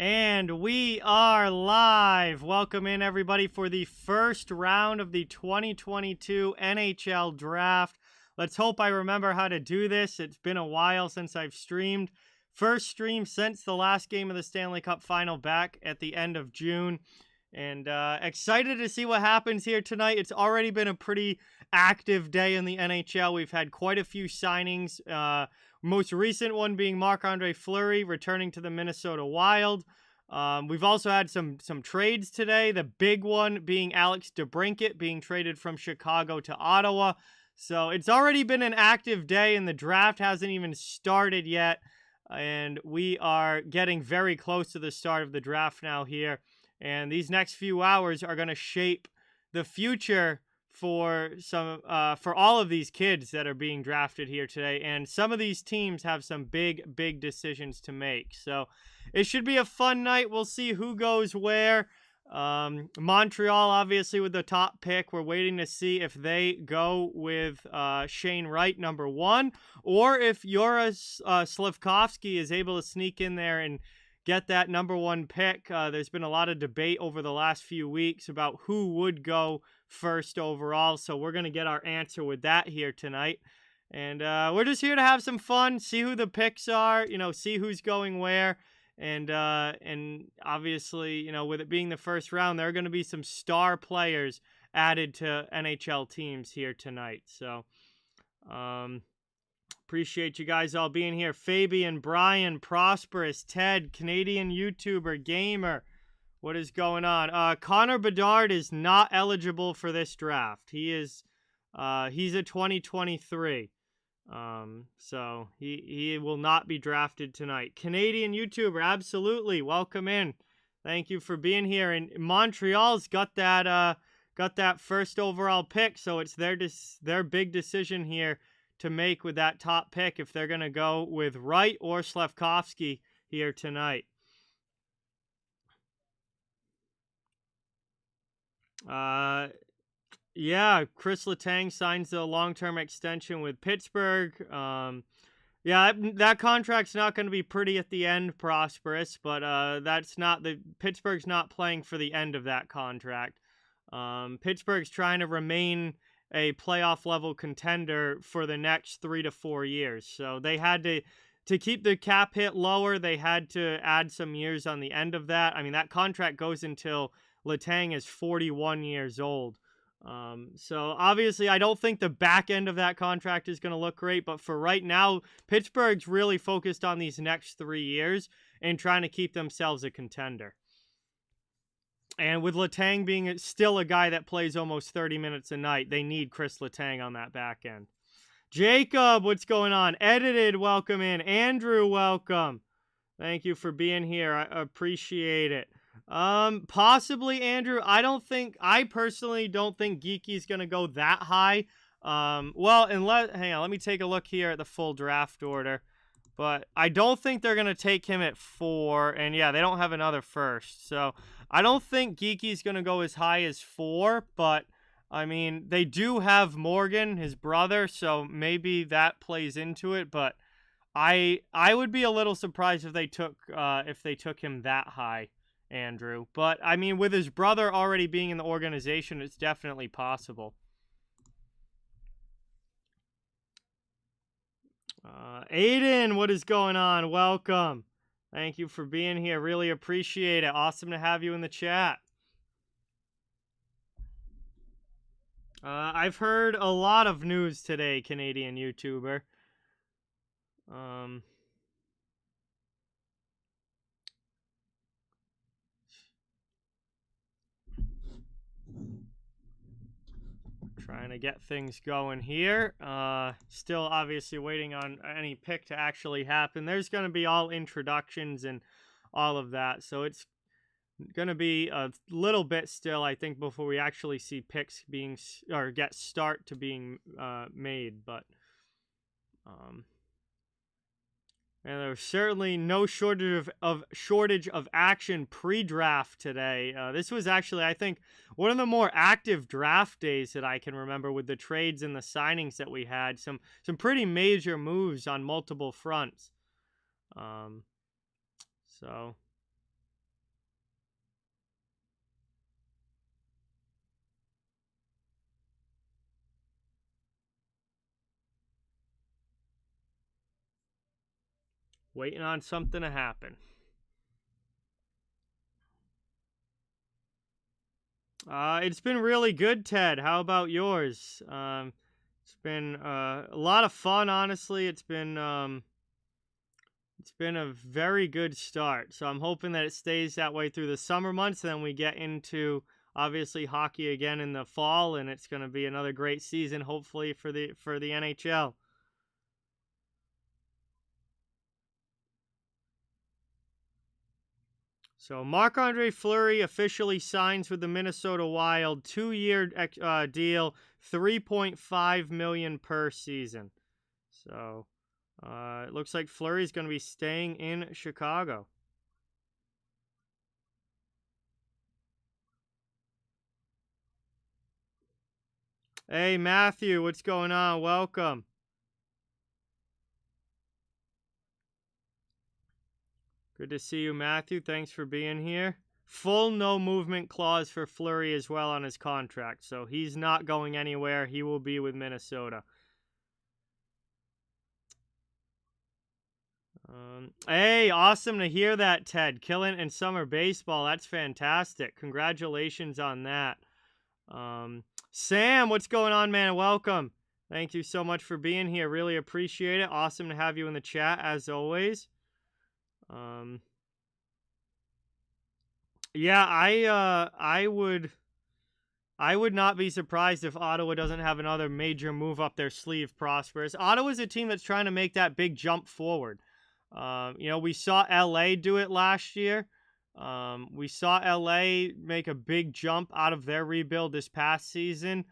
And we are live. Welcome in, everybody, for the first round of the 2022 NHL Draft. Let's hope I remember how to do this. It's been a while since I've streamed. First stream since the last game of the Stanley Cup Final back at the end of June. And excited to see what happens here tonight. It's already been a pretty active day in the NHL. We've had quite a few signings. Most recent one being Marc-Andre Fleury returning to the Minnesota Wild. We've also had some trades today. The big one being Alex DeBrincat being traded from Chicago to Ottawa. So it's already been an active day, and the draft hasn't even started yet. And we are getting very close to the start of the draft now here. And these next few hours are going to shape the future for all of these kids that are being drafted here today. And some of these teams have some big decisions to make. So it should be a fun night. We'll see who goes where. Montreal, obviously, with the top pick. We're waiting to see if they go with Shane Wright, number 1, or if Juraj Slafkovsky is able to sneak in there and get that number 1 pick. There's been a lot of debate over the last few weeks about who would go first overall, so we're going to get our answer with that here tonight. And we're just here to have some fun, see who the picks are, see who's going where. And obviously, with it being the first round, there are going to be some star players added to NHL teams here tonight. So, appreciate you guys all being here. Fabian, Brian, Prosperous, Ted, Canadian YouTuber, Gamer. What is going on? Connor Bedard is not eligible for this draft. He's a 2023. So he will not be drafted tonight. Canadian YouTuber, absolutely. Welcome in. Thank you for being here. And Montreal's got that first overall pick, so it's their big decision here to make with that top pick if they're going to go with Wright or Slafkovsky here tonight. Yeah, Chris Letang signs the long-term extension with Pittsburgh. Yeah, that contract's not going to be pretty at the end, Prosperous, but Pittsburgh's not playing for the end of that contract. Pittsburgh's trying to remain a playoff level contender for the next 3 to 4 years. So they had to keep the cap hit lower. They had to add some years on the end of that. I mean, that contract goes until Letang is 41 years old. So obviously I don't think the back end of that contract is going to look great, but for right now, Pittsburgh's really focused on these next 3 years and trying to keep themselves a contender. And with Letang being still a guy that plays almost 30 minutes a night, they need Chris Letang on that back end. Jacob, what's going on? Edited, welcome in. Andrew, welcome. Thank you for being here. I appreciate it. Possibly, Andrew. I personally don't think Geeky's going to go that high. Well, hang on, let me take a look here at the full draft order. But I don't think they're going to take him at 4. And yeah, they don't have another first. So I don't think Geeky's going to go as high as 4. But, I mean, they do have Morgan, his brother. So maybe that plays into it. But I would be a little surprised if they took him that high, Andrew. But, I mean, with his brother already being in the organization, it's definitely possible. Aiden, what is going on? Welcome. Thank you for being here. Really appreciate it. Awesome to have you in the chat. I've heard a lot of news today, Canadian YouTuber. Trying to get things going here. Still obviously waiting on any pick to actually happen. There's going to be all introductions and all of that. So it's going to be a little bit still, I think, before we actually see picks being made. But and there's certainly no shortage of action pre-draft today. This was actually, I think, one of the more active draft days that I can remember, with the trades and the signings that we had. Some pretty major moves on multiple fronts. So Waiting on something to happen. It's been really good, Ted. How about yours? It's been a lot of fun, honestly. It's been a very good start. So I'm hoping that it stays that way through the summer months. Then we get into obviously hockey again in the fall, and it's going to be another great season, hopefully for the NHL. So Marc-Andre Fleury officially signs with the Minnesota Wild, 2-year deal, $3.5 million per season. So it looks like Fleury's going to be staying in Chicago. Hey Matthew, what's going on? Welcome. Good to see you, Matthew. Thanks for being here. Full no movement clause for Fleury as well on his contract, so he's not going anywhere. He will be with Minnesota. Hey, awesome to hear that, Ted. Killing in summer baseball. That's fantastic. Congratulations on that. Sam, what's going on, man? Welcome. Thank you so much for being here. Really appreciate it. Awesome to have you in the chat, as always. Yeah, I would not be surprised if Ottawa doesn't have another major move up their sleeve, Prosperous. Ottawa's a team that's trying to make that big jump forward. We saw LA do it last year. We saw LA make a big jump out of their rebuild this past season.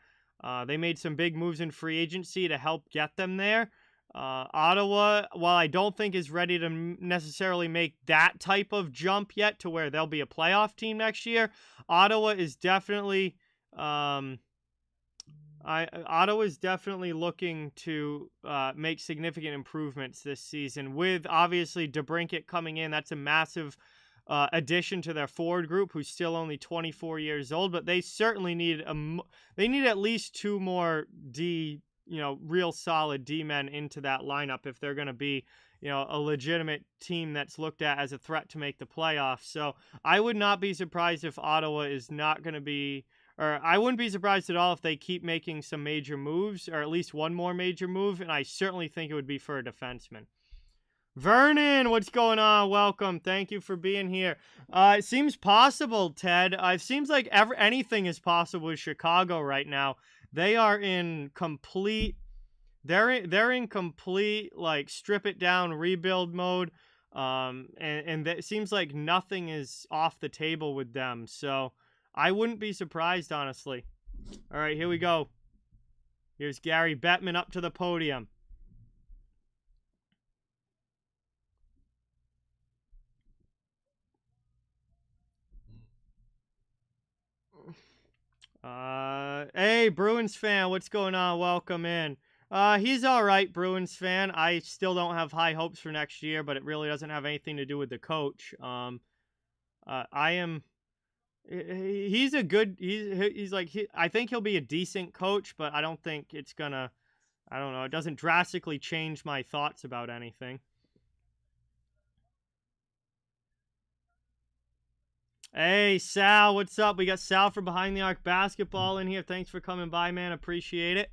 They made some big moves in free agency to help get them there. Ottawa, while I don't think is ready to necessarily make that type of jump yet to where they'll be a playoff team next year, Ottawa is definitely Ottawa's definitely looking to make significant improvements this season. With obviously DeBrincat coming in, that's a massive addition to their forward group, who's still only 24 years old. But they certainly need at least 2 more real solid D-men into that lineup if they're going to be, a legitimate team that's looked at as a threat to make the playoffs. So I would not be surprised if Ottawa is not going to be, or I wouldn't be surprised at all if they keep making some major moves, or at least one more major move, and I certainly think it would be for a defenseman. Vernon, what's going on? Welcome. Thank you for being here. It seems possible, Ted. It seems like anything is possible with Chicago right now. They are in complete, they're in complete, like, strip it down rebuild mode. And it seems like nothing is off the table with them. So I wouldn't be surprised, honestly. All right, here we go. Here's Gary Bettman up to the podium. Hey, Bruins fan, what's going on? Welcome in. He's all right, Bruins fan. I still don't have high hopes for next year, but it really doesn't have anything to do with the coach. He's a good. I think he'll be a decent coach, but I don't think it's gonna. I don't know. It doesn't drastically change my thoughts about anything. Hey, Sal, what's up? We got Sal from Behind the Arc Basketball in here. Thanks for coming by, man. Appreciate it.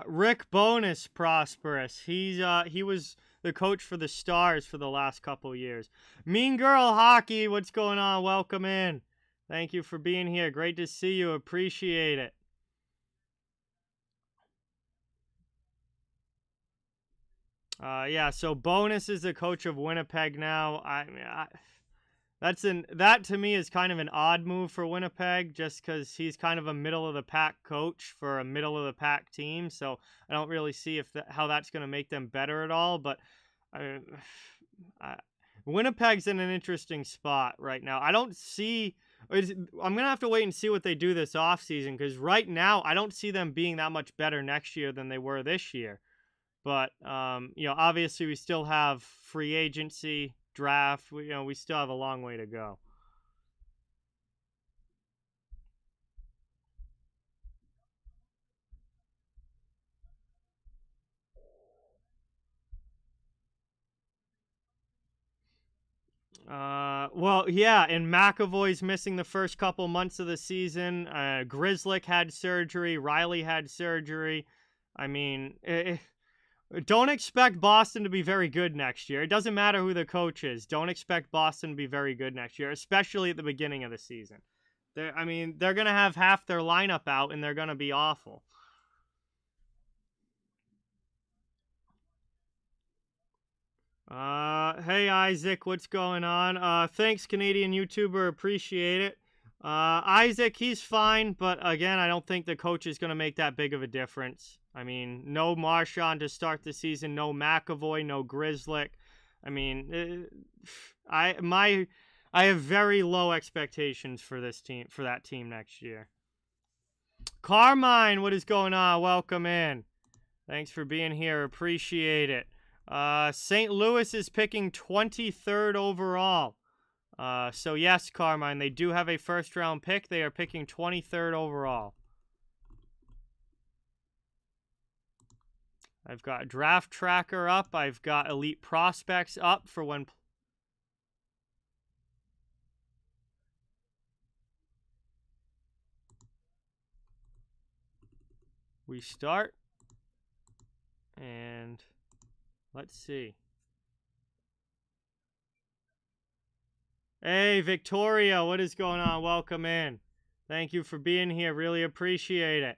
Rick Bonus, Prosperous. He was the coach for the Stars for the last couple years. Mean Girl Hockey, what's going on? Welcome in. Thank you for being here. Great to see you. Appreciate it. Yeah, so Bonus is the coach of Winnipeg now. That to me is kind of an odd move for Winnipeg, just because he's kind of a middle of the pack coach for a middle of the pack team. So I don't really see how that's going to make them better at all. But Winnipeg's in an interesting spot right now. I don't see. I'm gonna have to wait and see what they do this offseason, because right now I don't see them being that much better next year than they were this year. But obviously we still have free agency, draft. We still have a long way to go. Well, yeah, and McAvoy's missing the first couple months of the season. Grzelcyk had surgery. Riley had surgery. I mean, don't expect Boston to be very good next year. It doesn't matter who the coach is. Don't expect Boston to be very good next year, especially at the beginning of the season. They're going to have half their lineup out, and they're going to be awful. Hey Isaac, what's going on? Thanks, Canadian YouTuber, appreciate it. Isaac, he's fine, but again, I don't think the coach is going to make that big of a difference. I mean, no Marchand to start the season, no McAvoy, no Grzelcyk. I mean, I have very low expectations for this team, for that team next year. Carmine, what is going on? Welcome in. Thanks for being here. Appreciate it. St. Louis is picking 23rd overall. So yes, Carmine, they do have a first-round pick. They are picking 23rd overall. I've got Draft Tracker up. I've got Elite Prospects up for when... we start. And let's see. Hey, Victoria, what is going on? Welcome in. Thank you for being here. Really appreciate it.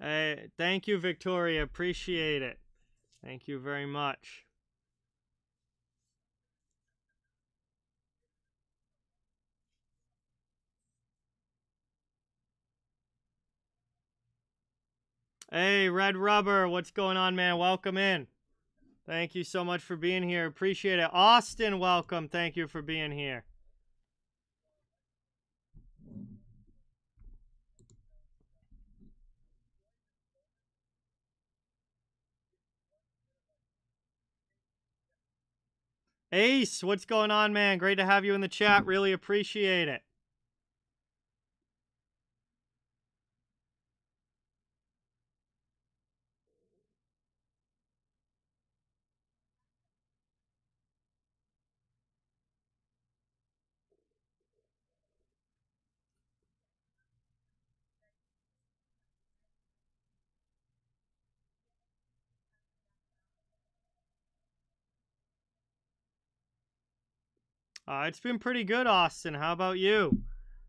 Hey, thank you, Victoria. Appreciate it. Thank you very much. Hey, Red Rubber, what's going on, man? Welcome in. Thank you so much for being here. Appreciate it. Austin, welcome. Thank you for being here. Ace, what's going on, man? Great to have you in the chat. Really appreciate it. It's been pretty good, Austin. How about you?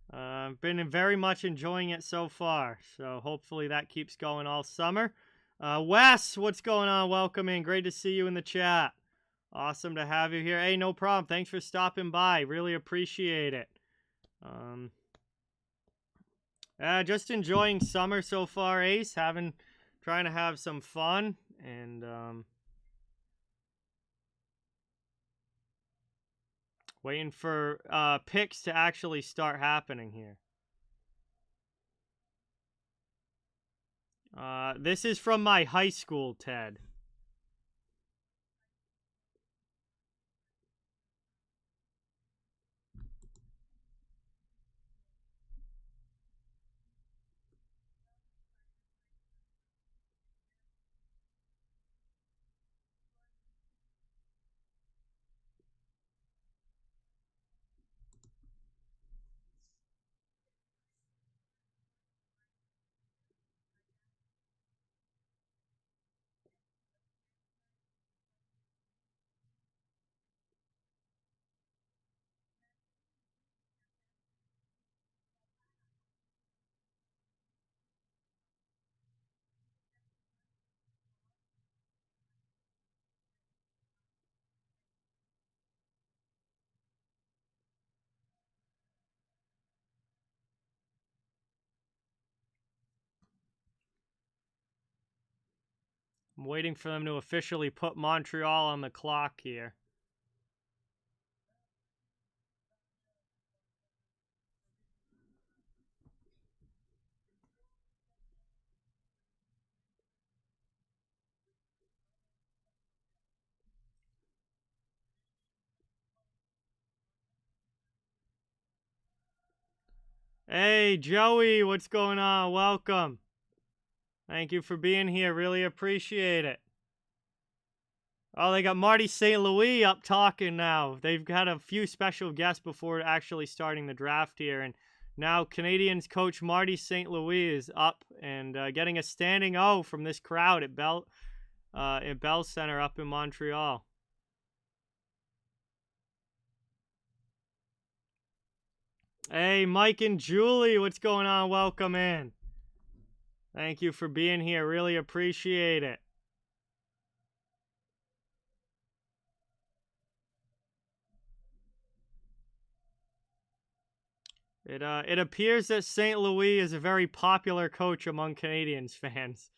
I've been very much enjoying it so far, so hopefully that keeps going all summer. Wes, what's going on? Welcome in. Great to see you in the chat. Awesome to have you here. Hey, no problem. Thanks for stopping by. Really appreciate it. Just enjoying summer so far, Ace. Trying to have some fun, and waiting for picks to actually start happening here. This is from my high school, Ted. I'm waiting for them to officially put Montreal on the clock here. Hey, Joey, what's going on? Welcome. Thank you for being here. Really appreciate it. Oh, they got Marty St. Louis up talking now. They've had a few special guests before actually starting the draft here. And now Canadiens coach Marty St. Louis is up and getting a standing O from this crowd at Bell Center up in Montreal. Hey, Mike and Julie, what's going on? Welcome in. Thank you for being here. Really appreciate it. It appears that St. Louis is a very popular coach among Canadiens fans.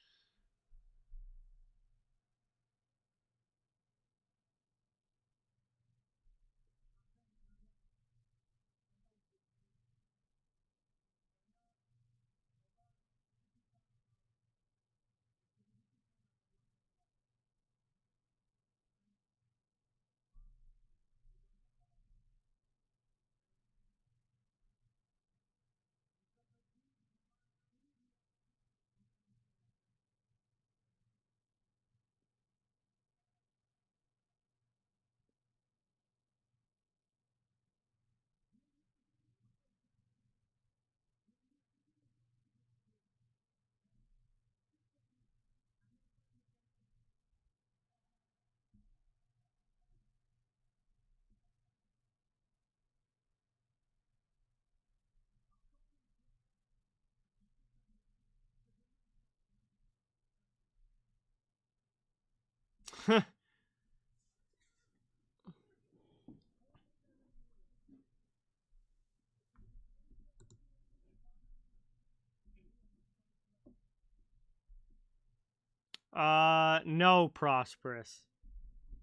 No, Prosperous.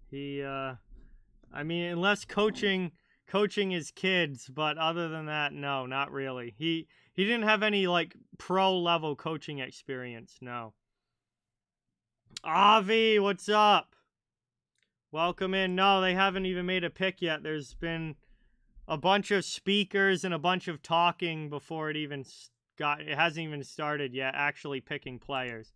He, I mean, unless coaching his kids, but other than that, no, not really. He didn't have any like pro level coaching experience. No. Avi, what's up? Welcome in. No, they haven't even made a pick yet. There's been a bunch of speakers and a bunch of talking before it hasn't even started yet, actually picking players.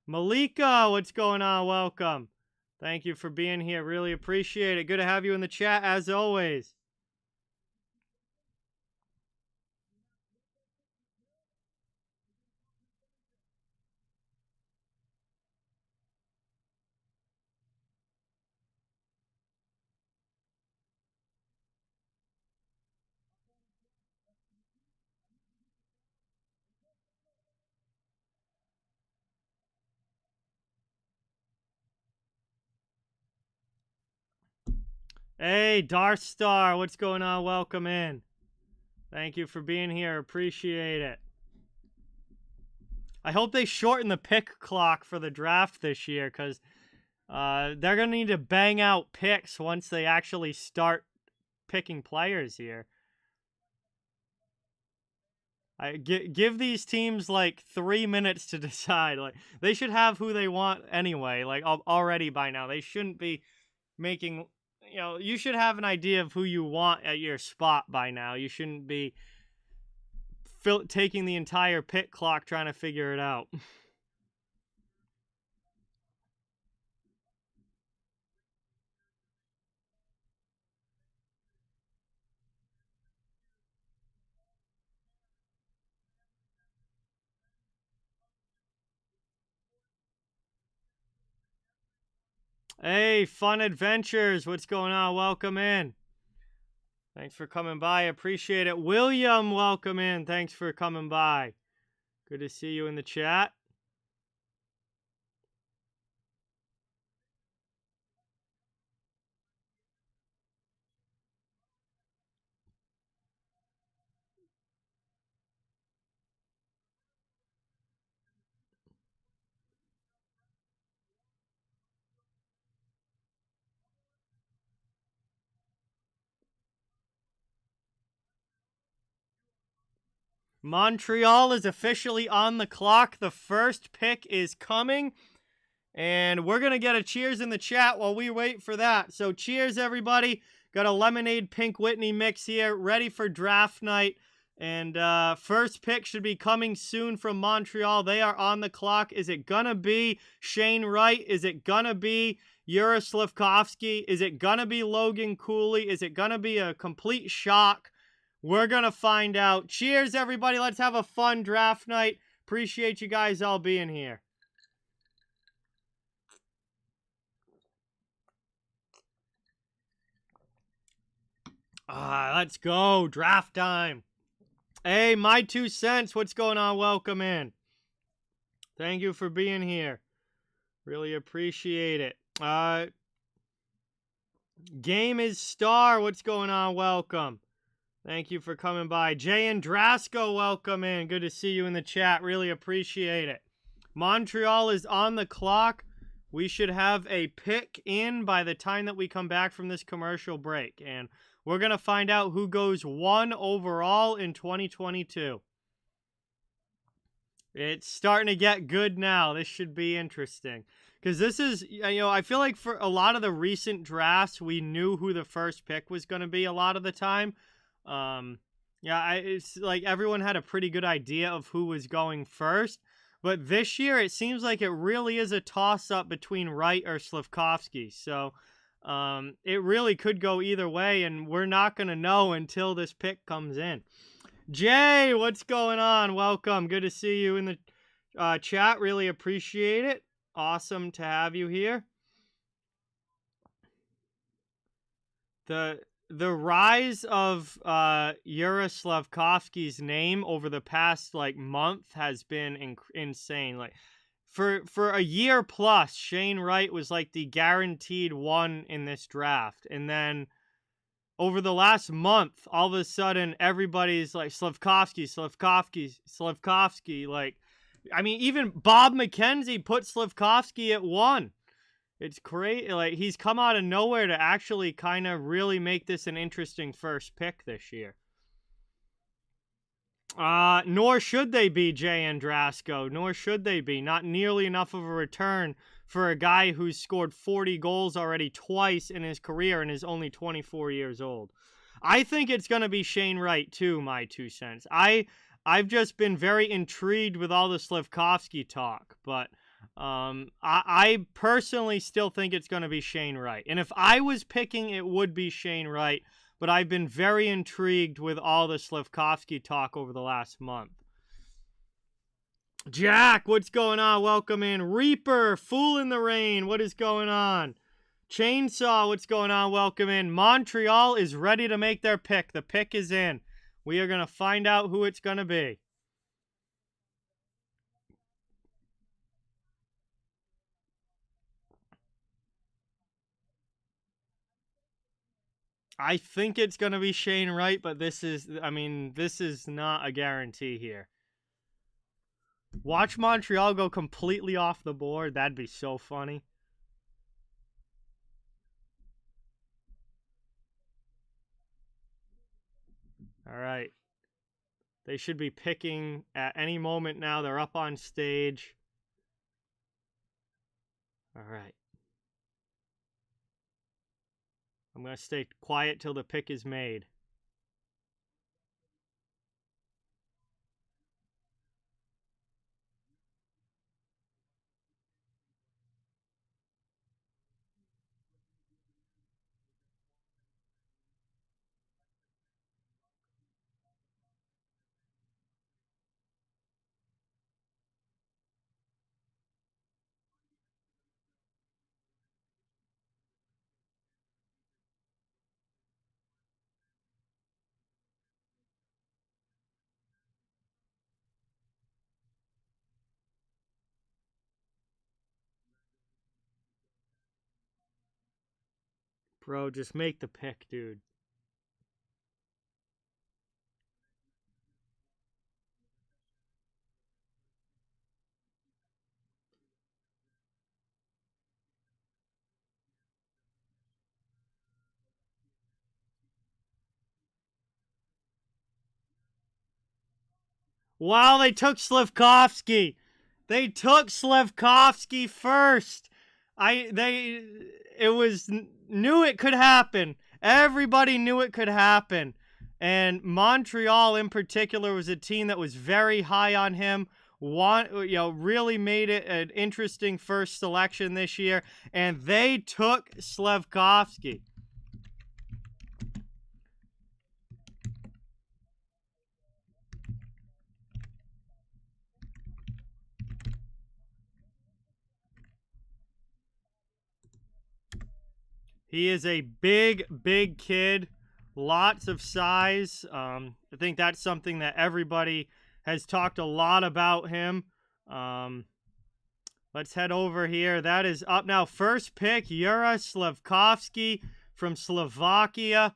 Malika, what's going on? Welcome. Thank you for being here. Really appreciate it. Good to have you in the chat as always. Hey, Darth Star, what's going on? Welcome in. Thank you for being here. Appreciate it. I hope they shorten the pick clock for the draft this year because they're going to need to bang out picks once they actually start picking players here. Give these teams like 3 minutes to decide. Like they should have who they want anyway. Like already by now, they shouldn't be making. You should have an idea of who you want at your spot by now. You shouldn't be taking the entire pick clock trying to figure it out. Hey, Fun Adventures, what's going on? Welcome in. Thanks for coming by. Appreciate it. William, welcome in. Thanks for coming by. Good to see you in the chat. Montreal is officially on the clock. The first pick is coming. And we're going to get a cheers in the chat while we wait for that. So cheers, everybody. Got a lemonade pink Whitney mix here, ready for draft night. And first pick should be coming soon from Montreal. They are on the clock. Is it going to be Shane Wright? Is it going to be Juraj Slafkovsky? Is it going to be Logan Cooley? Is it going to be a complete shock? We're going to find out. Cheers, everybody. Let's have a fun draft night. Appreciate you guys all being here. Let's go. Draft time. Hey, my 2 cents. What's going on? Welcome in. Thank you for being here. Really appreciate it. Game is Star. What's going on? Welcome. Thank you for coming by. Jay and Drasco, welcome in. Good to see you in the chat. Really appreciate it. Montreal is on the clock. We should have a pick in by the time that we come back from this commercial break. And we're going to find out who goes 1 overall in 2022. It's starting to get good now. This should be interesting. Because this is, I feel like for a lot of the recent drafts, we knew who the first pick was going to be a lot of the time. It's like everyone had a pretty good idea of who was going first. But this year, it seems like it really is a toss-up between Wright or Slafkovsky. So it really could go either way, and we're not going to know until this pick comes in. Jay, what's going on? Welcome. Good to see you in the chat. Really appreciate it. Awesome to have you here. The rise of Juraj Slafkovsky's name over the past month has been insane. Like for a year plus, Shane Wright was like the guaranteed one in this draft, and then over the last month, all of a sudden everybody's like Slafkovsky. Like, I mean, even Bob McKenzie put Slafkovsky at 1. It's crazy. Like, he's come out of nowhere to actually kind of really make this an interesting first pick this year. Nor should they be, Jay Andrasco. Nor should they be. Not nearly enough of a return for a guy who's scored 40 goals already twice in his career and is only 24 years old. I think it's going to be Shane Wright, too, my 2 cents. I've just been very intrigued with all the Slafkovsky talk, but I personally still think it's going to be Shane Wright. And if I was picking, it would be Shane Wright. But I've been very intrigued with all the Slafkovsky talk over the last month. Jack, what's going on? Welcome in. Reaper, Fool in the Rain, what is going on? Chainsaw, what's going on? Welcome in. Montreal is ready to make their pick. The pick is in. We are going to find out who it's going to be. I think it's going to be Shane Wright, but this is not a guarantee here. Watch Montreal go completely off the board. That'd be so funny. All right. They should be picking at any moment now. They're up on stage. All right. I'm going to stay quiet till the pick is made. Bro, just make the pick, dude. Wow, they took Slafkovsky. They took Slafkovsky first. Knew it could happen. Everybody knew it could happen. And Montreal in particular was a team that was very high on him. Really made it an interesting first selection this year. And they took Slafkovsky. He is a big, big kid. Lots of size. I think that's something that everybody has talked a lot about him. Let's head over here. That is up now. First pick, Juraj Slafkovsky from Slovakia.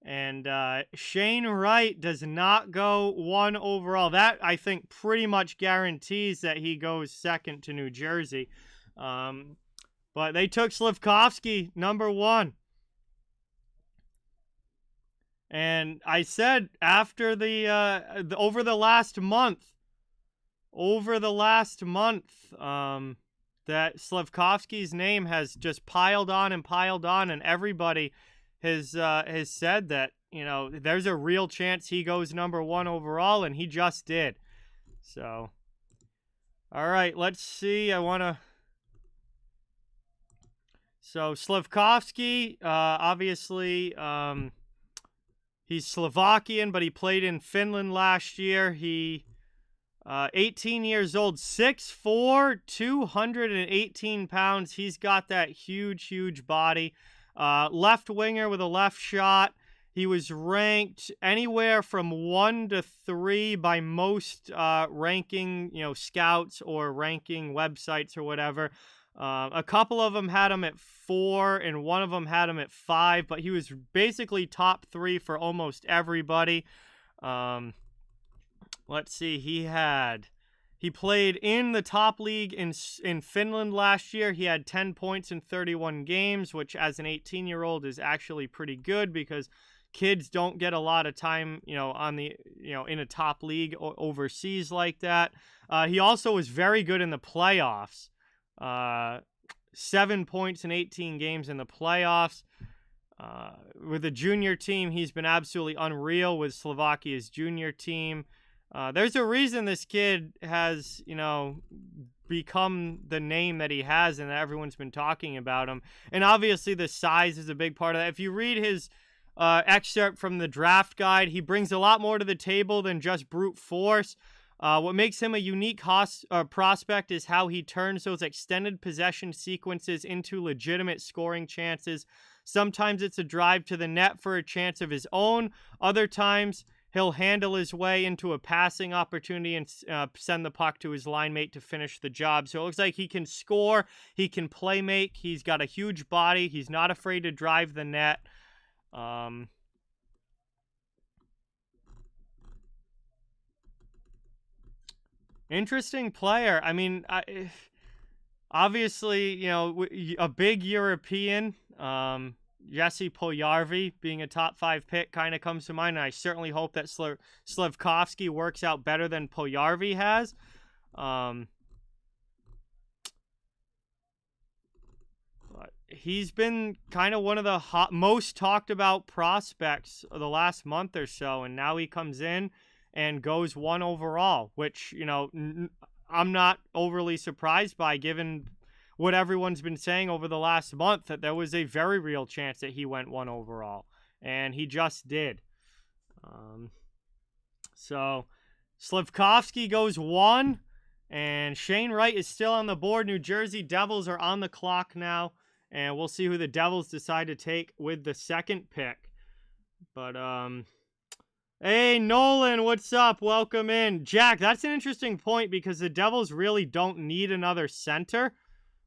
And Shane Wright does not go 1 overall. That, I think, pretty much guarantees that he goes second to New Jersey. But they took Slafkovsky, number 1. And I said after over the last month, that Slafkovsky's name has just piled on, and everybody has said that, there's a real chance he goes number 1 overall, and he just did. So, all right, let's see. So Slafkovsky, obviously, he's Slovakian, but he played in Finland last year. He 18 years old, 6'4", 218 pounds. He's got that huge, huge body. Left winger with a left shot. He was ranked anywhere from 1 to 3 by most ranking, scouts or ranking websites or whatever. A couple of them had him at 4, and one of them had him at 5, but he was basically top 3 for almost everybody. Let's see, he played in the top league in Finland last year. He had 10 points in 31 games, which as an 18-year-old is actually pretty good because kids don't get a lot of time, in a top league or overseas like that. He also was very good in the playoffs. 7 points in 18 games in the playoffs. With the junior team, he's been absolutely unreal with Slovakia's junior team. There's a reason this kid has, become the name that he has and that everyone's been talking about him. And obviously the size is a big part of that. If you read his excerpt from the draft guide, he brings a lot more to the table than just brute force. What makes him a unique prospect is how he turns those extended possession sequences into legitimate scoring chances. Sometimes it's a drive to the net for a chance of his own. Other times, he'll handle his way into a passing opportunity and send the puck to his line mate to finish the job. So it looks like he can score, he can play make, he's got a huge body, he's not afraid to drive the net. Interesting player. I mean, obviously, a big European. Jesse Puljujarvi being a top 5 pick kind of comes to mind, and I certainly hope that Slafkovsky works out better than Puljujarvi has. But he's been kind of one of the most talked about prospects of the last month or so, and now he comes in and goes 1 overall, which, I'm not overly surprised by, given what everyone's been saying over the last month, that there was a very real chance that he went 1 overall, and he just did. So Slafkovsky goes 1, and Shane Wright is still on the board. New Jersey Devils are on the clock now, and we'll see who the Devils decide to take with the 2nd pick. But, hey, Nolan, what's up? Welcome in. Jack, that's an interesting point because the Devils really don't need another center.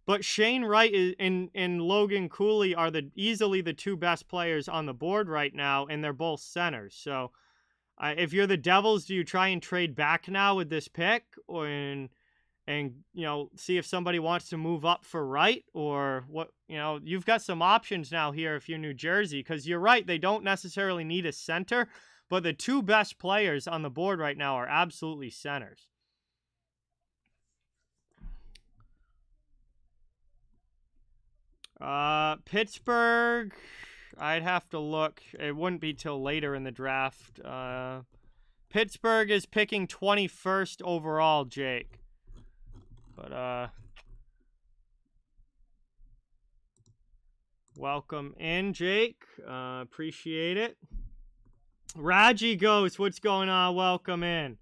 But Shane Wright and Logan Cooley are easily the 2 best players on the board right now, and they're both centers. So if you're the Devils, do you try and trade back now with this pick and see if somebody wants to move up for Wright? Or what? You've got some options now here if you're New Jersey, because you're right, they don't necessarily need a center. but the two best players on the board right now are absolutely centers. Pittsburgh, I'd have to look. It wouldn't be till later in the draft. Pittsburgh is picking 21st overall, Jake. But, welcome in, Jake. Appreciate it. Raji Ghost, what's going on? Welcome in.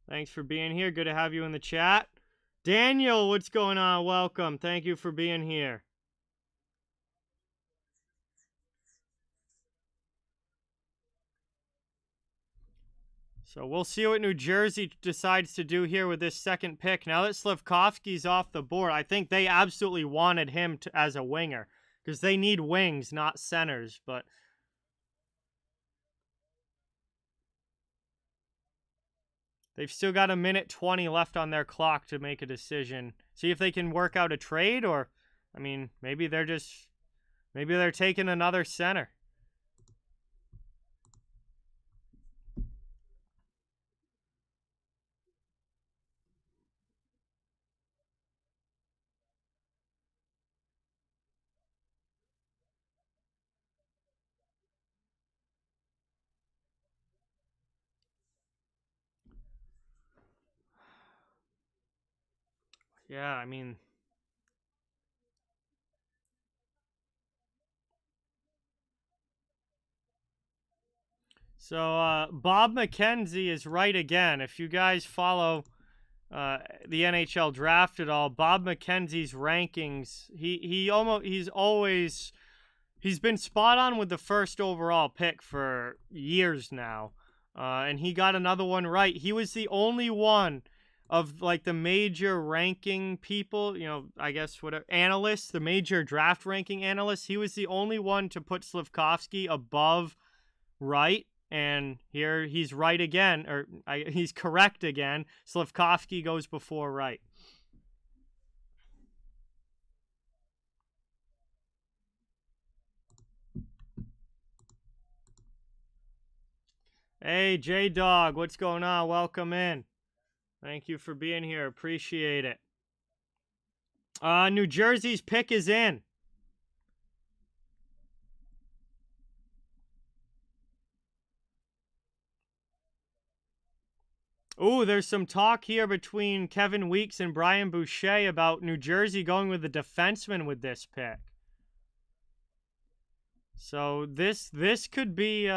Thanks for being here. Good to have you in the chat. Daniel, what's going on? Welcome. Thank you for being here. So we'll see what New Jersey decides to do here with this second pick. Now that Slafkovsky's off the board, I think they absolutely wanted him as a winger because they need wings, not centers. But they've still got a minute 20 left on their clock to make a decision. See if they can work out a trade, or, I mean, maybe they're taking another center. Yeah, I mean, so Bob McKenzie is right again. If you guys follow the NHL Draft at all, Bob McKenzie's rankings, he's been spot on with the first overall pick for years now, and he got another one right. He was the only one of like the major ranking people, you know, I guess whatever analysts, the major draft ranking analysts. He was the only one to put Slafkovsky above Wright. And here he's right again, or he's correct again. Slafkovsky goes before Wright. Hey, J-Dog, what's going on? Welcome in. Thank you for being here. Appreciate it. New Jersey's pick is in. Ooh, there's some talk here between Kevin Weeks and Brian Boucher about New Jersey going with a defenseman with this pick. So this could be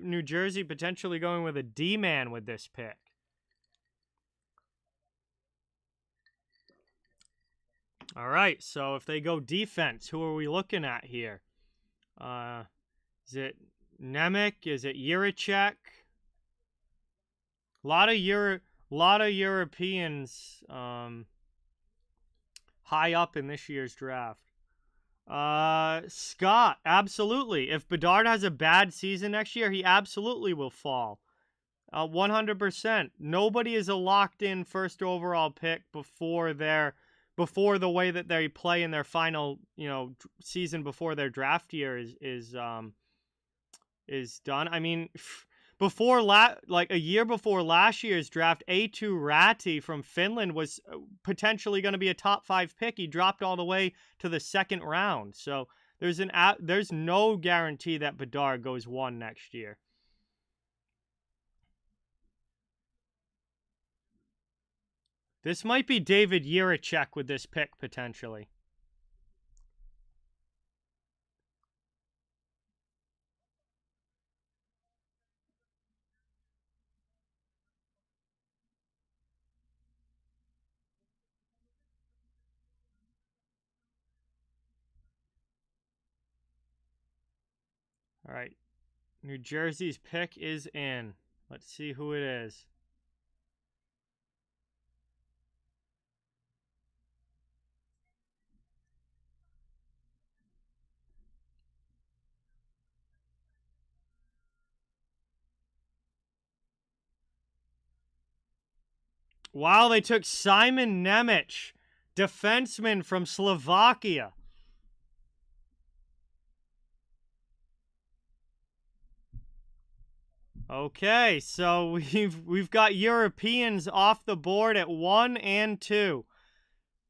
New Jersey potentially going with a D-man with this pick. All right, so if they go defense, who are we looking at here? Is it Nemec? Is it Jiricek? A lot of Europeans high up in this year's draft. Scott, absolutely. If Bedard has a bad season next year, he absolutely will fall. 100%. Nobody is a locked-in first overall pick before the way that they play in their final, season before their draft year is done. I mean, a year before last year's draft, A2 Ratti from Finland was potentially going to be a top 5 pick. He dropped all the way to the second round. So there's no guarantee that Bedard goes 1 next year. This might be David Jiricek with this pick potentially. All right. New Jersey's pick is in. Let's see who it is. Wow, they took Simon Nemec, defenseman from Slovakia. Okay, so we've got Europeans off the board at 1 and 2.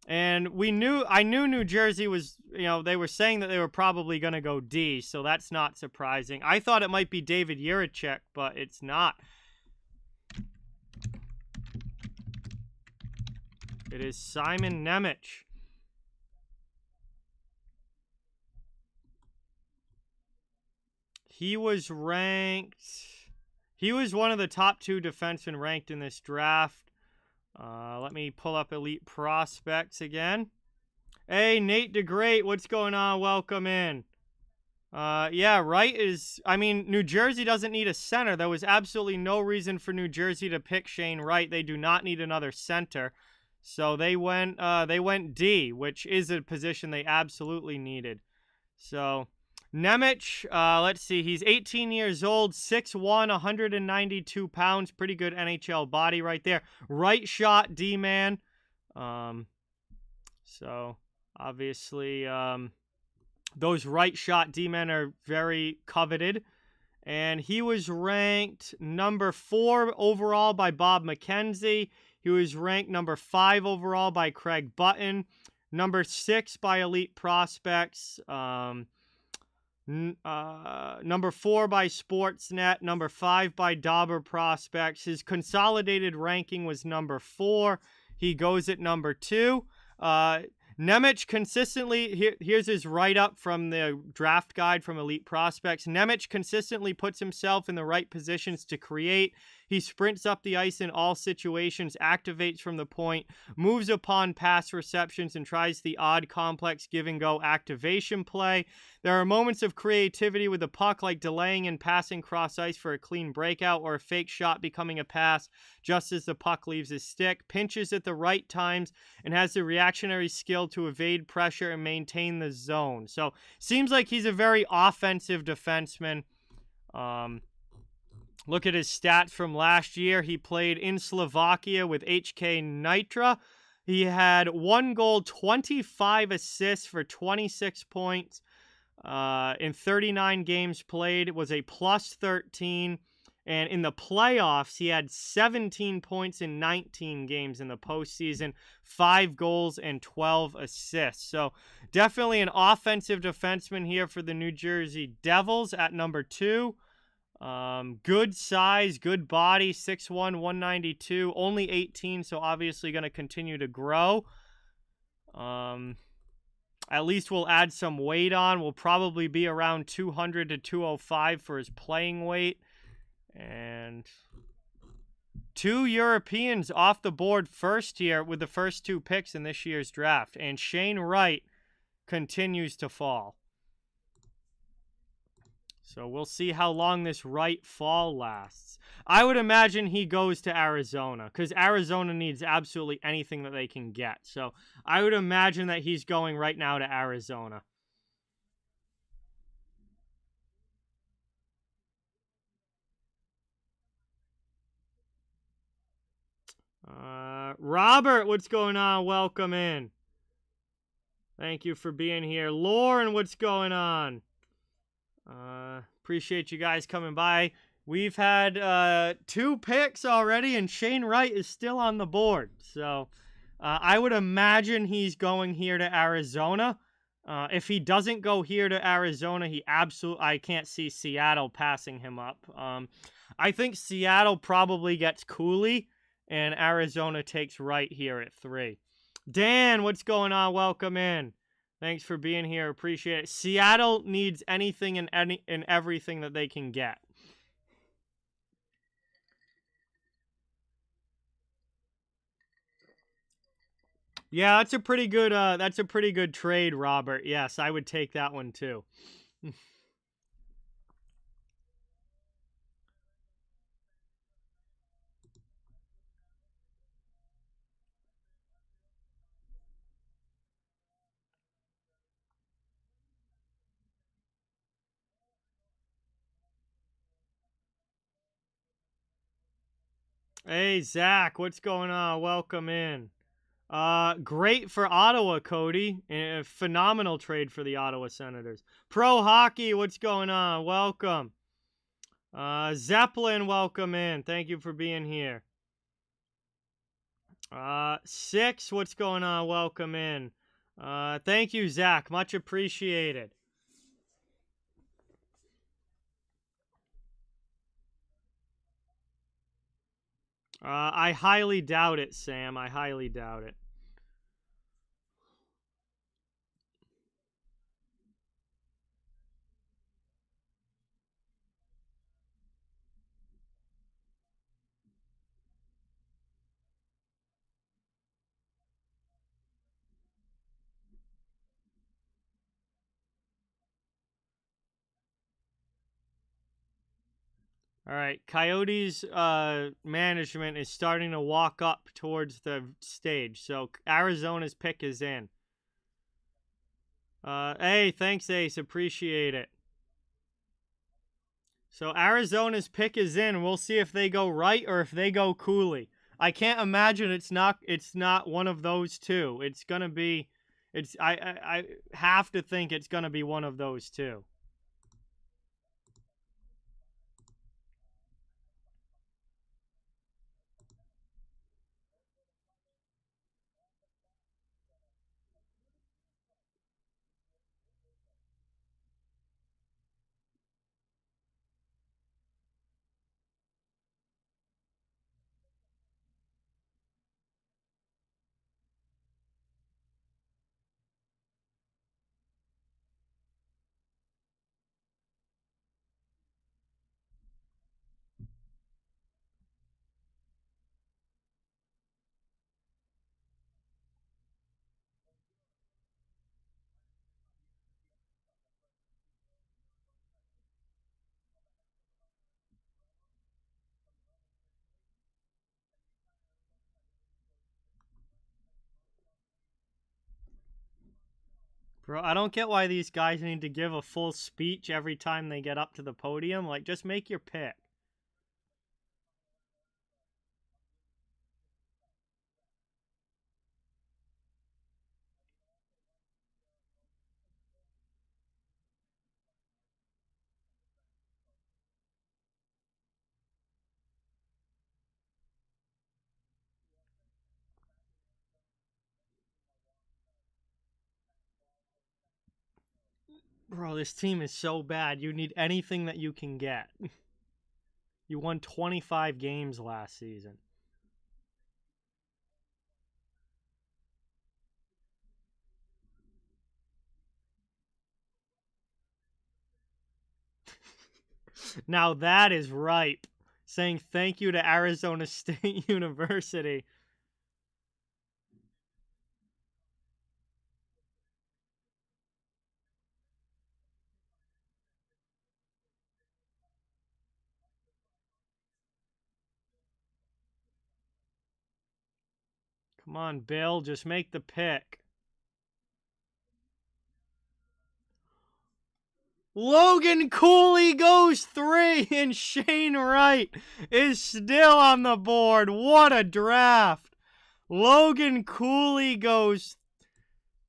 And I knew New Jersey was, they were saying that they were probably going to go D, so that's not surprising. I thought it might be David Juracek, but it's not. It is Simon Nemec. He was ranked... He was one of the top 2 defensemen ranked in this draft. Let me pull up Elite Prospects again. Hey, Nate DeGreat, what's going on? Welcome in. Yeah, Wright is... I mean, New Jersey doesn't need a center. There was absolutely no reason for New Jersey to pick Shane Wright. They do not need another center. So they went D, which is a position they absolutely needed. So... Nemec, let's see, he's 18 years old, 6'1", 192 pounds, pretty good NHL body right there. Right shot D-man. So, obviously, those right shot D-men are very coveted. And he was ranked number 4 overall by Bob McKenzie. He was ranked number 5 overall by Craig Button. Number 6 by Elite Prospects. Number 4 by Sportsnet, number 5 by Dauber Prospects. His consolidated ranking was number 4. He goes at number 2. Nemec consistently, here's his write-up from the draft guide from Elite Prospects. Nemec consistently puts himself in the right positions to create. He sprints up the ice in all situations, activates from the point, moves upon pass receptions, and tries the odd complex give-and-go activation play. There are moments of creativity with the puck, like delaying and passing cross ice for a clean breakout or a fake shot becoming a pass just as the puck leaves his stick, pinches at the right times, and has the reactionary skill to evade pressure and maintain the zone. So, seems like he's a very offensive defenseman. Look at his stats from last year. He played in Slovakia with HK Nitra. He had 1 goal, 25 assists for 26 points. In 39 games played, it was a plus 13. And in the playoffs, he had 17 points in 19 games in the postseason, 5 goals and 12 assists. So definitely an offensive defenseman here for the New Jersey Devils at number 2. Good size, good body, 6'1", 192, only 18, so obviously going to continue to grow. At least we'll add some weight on. We'll probably be around 200 to 205 for his playing weight. And 2 Europeans off the board first here with the first 2 picks in this year's draft. And Shane Wright continues to fall. So we'll see how long this Wright fall lasts. I would imagine he goes to Arizona because Arizona needs absolutely anything that they can get. So I would imagine that he's going right now to Arizona. Robert, what's going on? Welcome in. Thank you for being here. Lauren, what's going on? Appreciate you guys coming by. We've had 2 picks already, and Shane Wright is still on the board. So I would imagine he's going here to Arizona. If he doesn't go here to Arizona, I can't see Seattle passing him up. I think Seattle probably gets Cooley, and Arizona takes Wright here at 3. Dan, what's going on? Welcome in. Thanks for being here. Appreciate it. Seattle needs anything and everything that they can get. Yeah, that's a pretty good trade, Robert. Yes, I would take that one too. Hey, Zach, what's going on? Welcome in. Great for Ottawa, Cody. A phenomenal trade for the Ottawa Senators. Pro Hockey, what's going on? Welcome. Zeppelin, welcome in. Thank you for being here. 6, what's going on? Welcome in. Thank you, Zach. Much appreciated. I highly doubt it, Sam. I highly doubt it. All right, Coyotes management is starting to walk up towards the stage, so Arizona's pick is in. Hey, thanks, Ace. Appreciate it. So Arizona's pick is in. We'll see if they go Wright or if they go Cooley. I can't imagine it's not one of those two. It's gonna be. I have to think it's gonna be one of those two. Bro, I don't get why these guys need to give a full speech every time they get up to the podium. Like, just make your pick. Bro, this team is so bad. You need anything that you can get. You won 25 games last season. Now that is ripe. Saying thank you to Arizona State University. Come on, Bill, just make the pick. Logan Cooley goes 3, and Shane Wright is still on the board. What a draft. Logan Cooley goes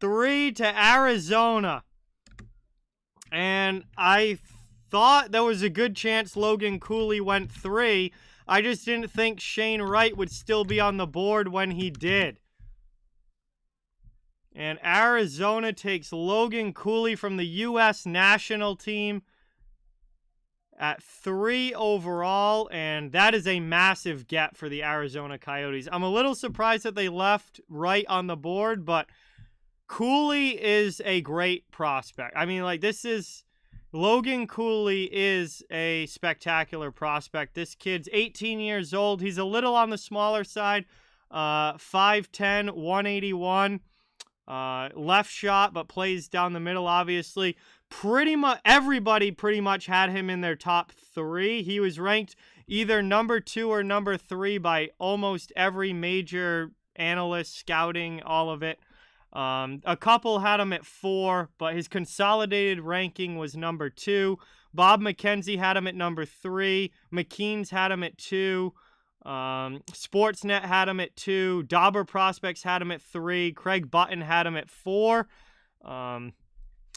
3 to Arizona. And I thought there was a good chance Logan Cooley went 3. I just didn't think Shane Wright would still be on the board when he did. And Arizona takes Logan Cooley from the U.S. national team at 3 overall, and that is a massive get for the Arizona Coyotes. I'm a little surprised that they left Wright on the board, but Cooley is a great prospect. I mean, like, Logan Cooley is a spectacular prospect. This kid's 18 years old. He's a little on the smaller side, 5'10", 181. Left shot, but plays down the middle, obviously. Everybody pretty much had him in their top 3. He was ranked either number 2 or number 3 by almost every major analyst, scouting, all of it. A couple had him at 4, but his consolidated ranking was number 2. Bob McKenzie had him at number 3. McKean's had him at 2. Sportsnet had him at 2. Dauber Prospects had him at 3. Craig Button had him at 4.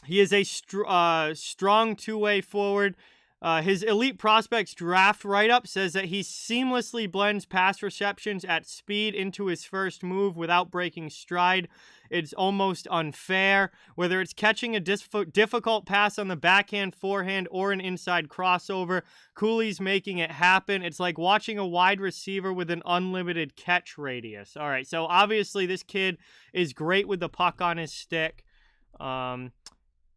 He is a strong two-way forward. His Elite Prospects draft write-up says that he seamlessly blends pass receptions at speed into his first move without breaking stride. It's almost unfair. Whether it's catching a difficult pass on the backhand, forehand, or an inside crossover, Cooley's making it happen. It's like watching a wide receiver with an unlimited catch radius. All right, so obviously this kid is great with the puck on his stick.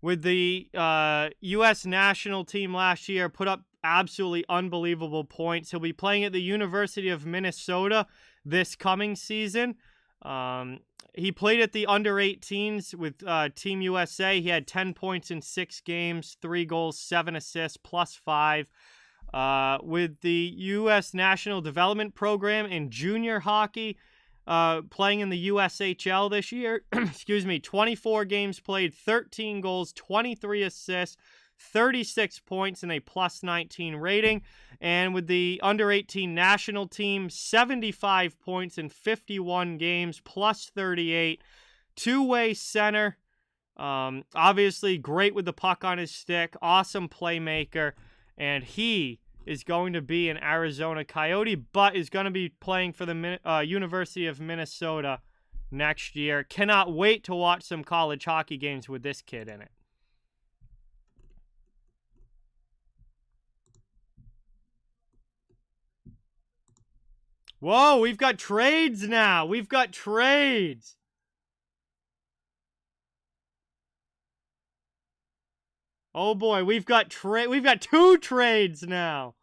With the U.S. national team last year, put up absolutely unbelievable points. He'll be playing at the University of Minnesota this coming season. He played at the under-18s with Team USA. He had 10 points in 6 games, 3 goals, 7 assists, +5. With the U.S. National Development Program in junior hockey, playing in the USHL this year, 24 games played, 13 goals, 23 assists, 36 points, and a +19 rating. And with the under-18 national team, 75 points in 51 games, +38. Two-way center. Obviously, great with the puck on his stick. Awesome playmaker. And he is going to be an Arizona Coyote, but is going to be playing for the University of Minnesota next year. Cannot wait to watch some college hockey games with this kid in it. Whoa, we've got trades now. We've got trades. Oh boy, we've got 2 trades now.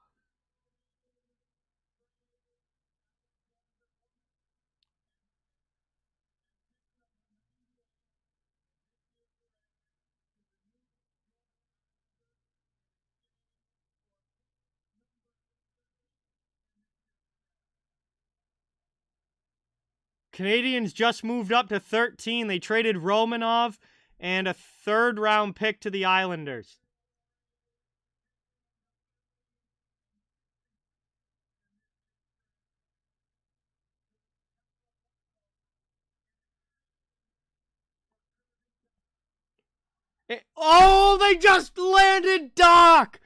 Canadians just moved up to 13. They traded Romanov and a 3rd-round pick to the Islanders. Oh, they just landed Doc!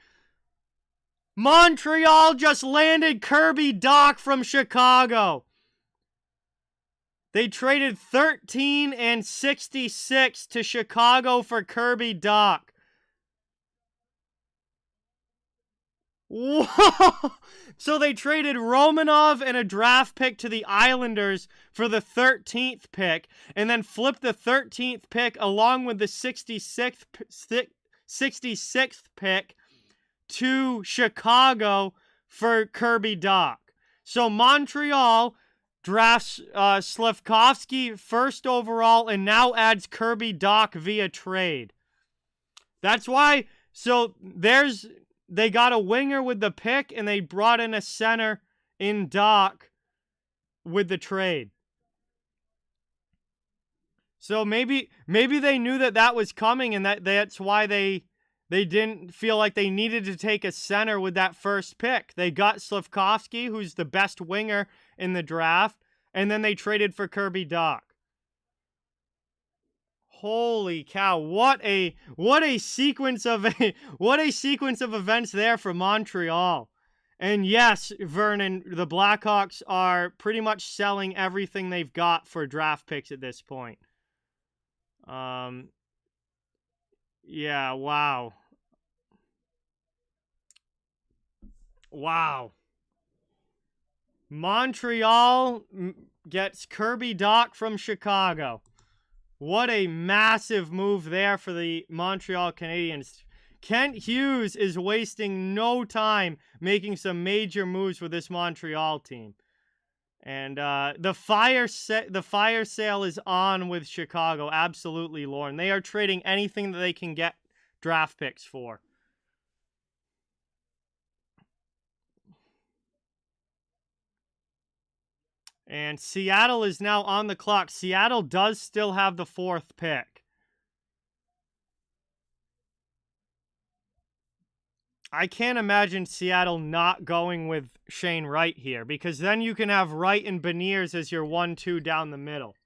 Montreal just landed Kirby Dach from Chicago. They traded 13 and 66 to Chicago for Kirby Dach. Whoa! So they traded Romanov and a draft pick to the Islanders for the 13th pick, and then flipped the 13th pick along with the 66th pick to Chicago for Kirby Dach. So Montreal drafts Slafkovsky 1st overall and now adds Kirby Dach via trade. That's why. So they got a winger with the pick, and they brought in a center in Dach with the trade. So maybe they knew that was coming, and that's why they didn't feel like they needed to take a center with that 1st pick. They got Slafkovsky, who's the best winger in the draft, and then they traded for Kirby Dach. Holy cow, what a sequence of events there for Montreal. And yes, Vernon, the Blackhawks are pretty much selling everything they've got for draft picks at this point. Yeah, wow. Wow. Montreal gets Kirby Dach from Chicago. What a massive move there for the Montreal Canadiens. Kent Hughes is wasting no time making some major moves with this Montreal team. And the fire sale is on with Chicago. Absolutely, Lauren. They are trading anything that they can get draft picks for. And Seattle is now on the clock. Seattle does still have the 4th pick. I can't imagine Seattle not going with Shane Wright here, because then you can have Wright and Beniers as your 1-2 down the middle.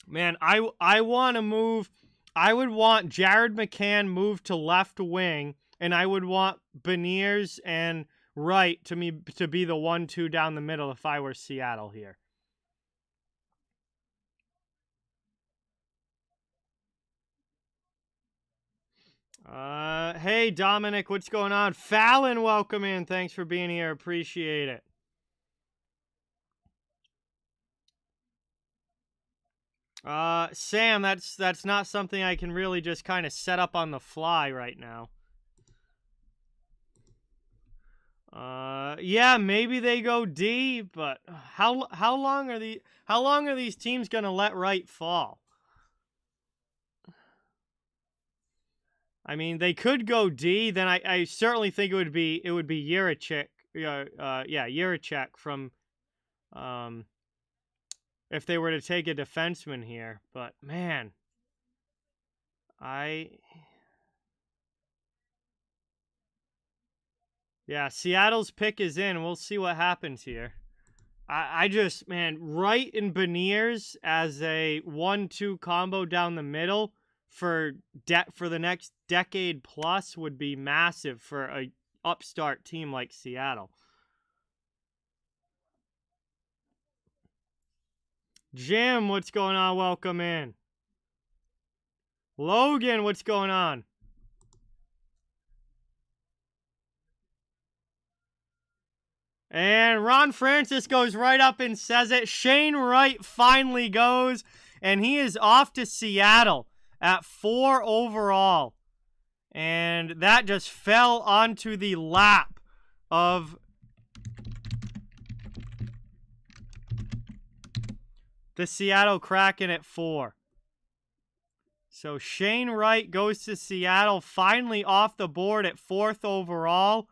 Man, I want to move I would want Jared McCann moved to left wing, and I would want Beniers and Wright to be the 1-2 down the middle if I were Seattle here. Hey, Dominic, what's going on? Fallon, welcome in. Thanks for being here. Appreciate it. Sam, that's not something I can really just kind of set up on the fly right now. Yeah, maybe they go D, but how long are these teams gonna let Wright fall? I mean, they could go D. Then I certainly think it would be Juracek. Juracek from if they were to take a defenseman here. But man, yeah, Seattle's pick is in. We'll see what happens here. I just, man, Wright and Beniers as a 1-2 combo down the middle for the next decade plus would be massive for a upstart team like Seattle. Jim, what's going on? Welcome in. Logan, what's going on? And Ron Francis goes right up and says it. Shane Wright finally goes, and he is off to Seattle at 4 overall. And that just fell onto the lap of the Seattle Kraken at 4. So Shane Wright goes to Seattle, finally off the board at 4th overall.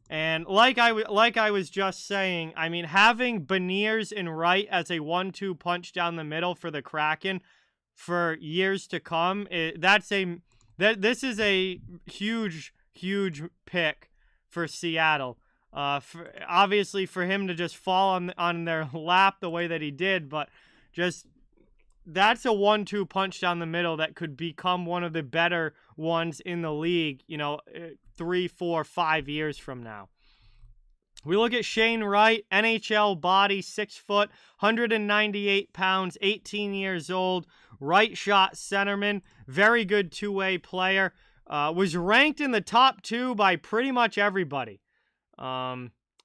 And like I was just saying, I mean, having Beniers and Wright as a 1-2 punch down the middle for the Kraken for years to come, this is a huge pick for Seattle. Obviously for him to just fall on their lap the way that he did, but just that's a 1-2 punch down the middle that could become one of the better ones in the league, 3, 4, 5 years from now. We look at Shane Wright, NHL body, 6 foot, 198 pounds, 18 years old, right shot centerman, very good two-way player. Was ranked in the top 2 by pretty much everybody.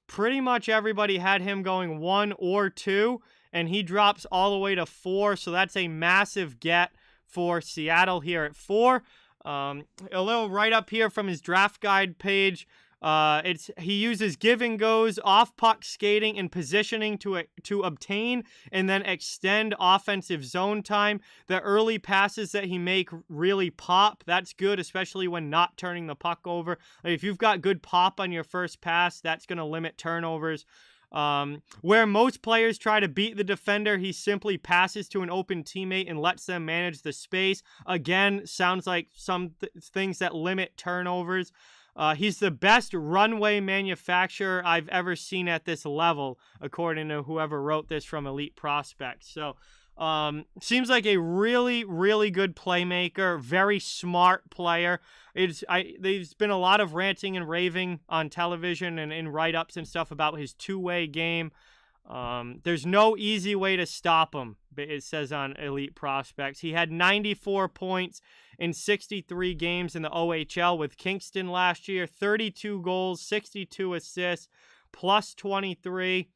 Pretty much everybody had him going 1 or 2, and he drops all the way to 4, so that's a massive get for Seattle here at 4. A little right up here from his draft guide page. He uses give and goes, off puck skating, and positioning to obtain and then extend offensive zone time. The early passes that he make really pop. That's good, especially when not turning the puck over. If you've got good pop on your first pass, that's going to limit turnovers. Where most players try to beat the defender, he simply passes to an open teammate and lets them manage the space. Again, sounds like some things that limit turnovers. He's the best runway manufacturer I've ever seen at this level, according to whoever wrote this from Elite Prospects. So, seems like a really, really good playmaker, very smart player. There's been a lot of ranting and raving on television and in write-ups and stuff about his two-way game. There's no easy way to stop him, it says on Elite Prospects. He had 94 points in 63 games in the OHL with Kingston last year, 32 goals, 62 assists, plus 23.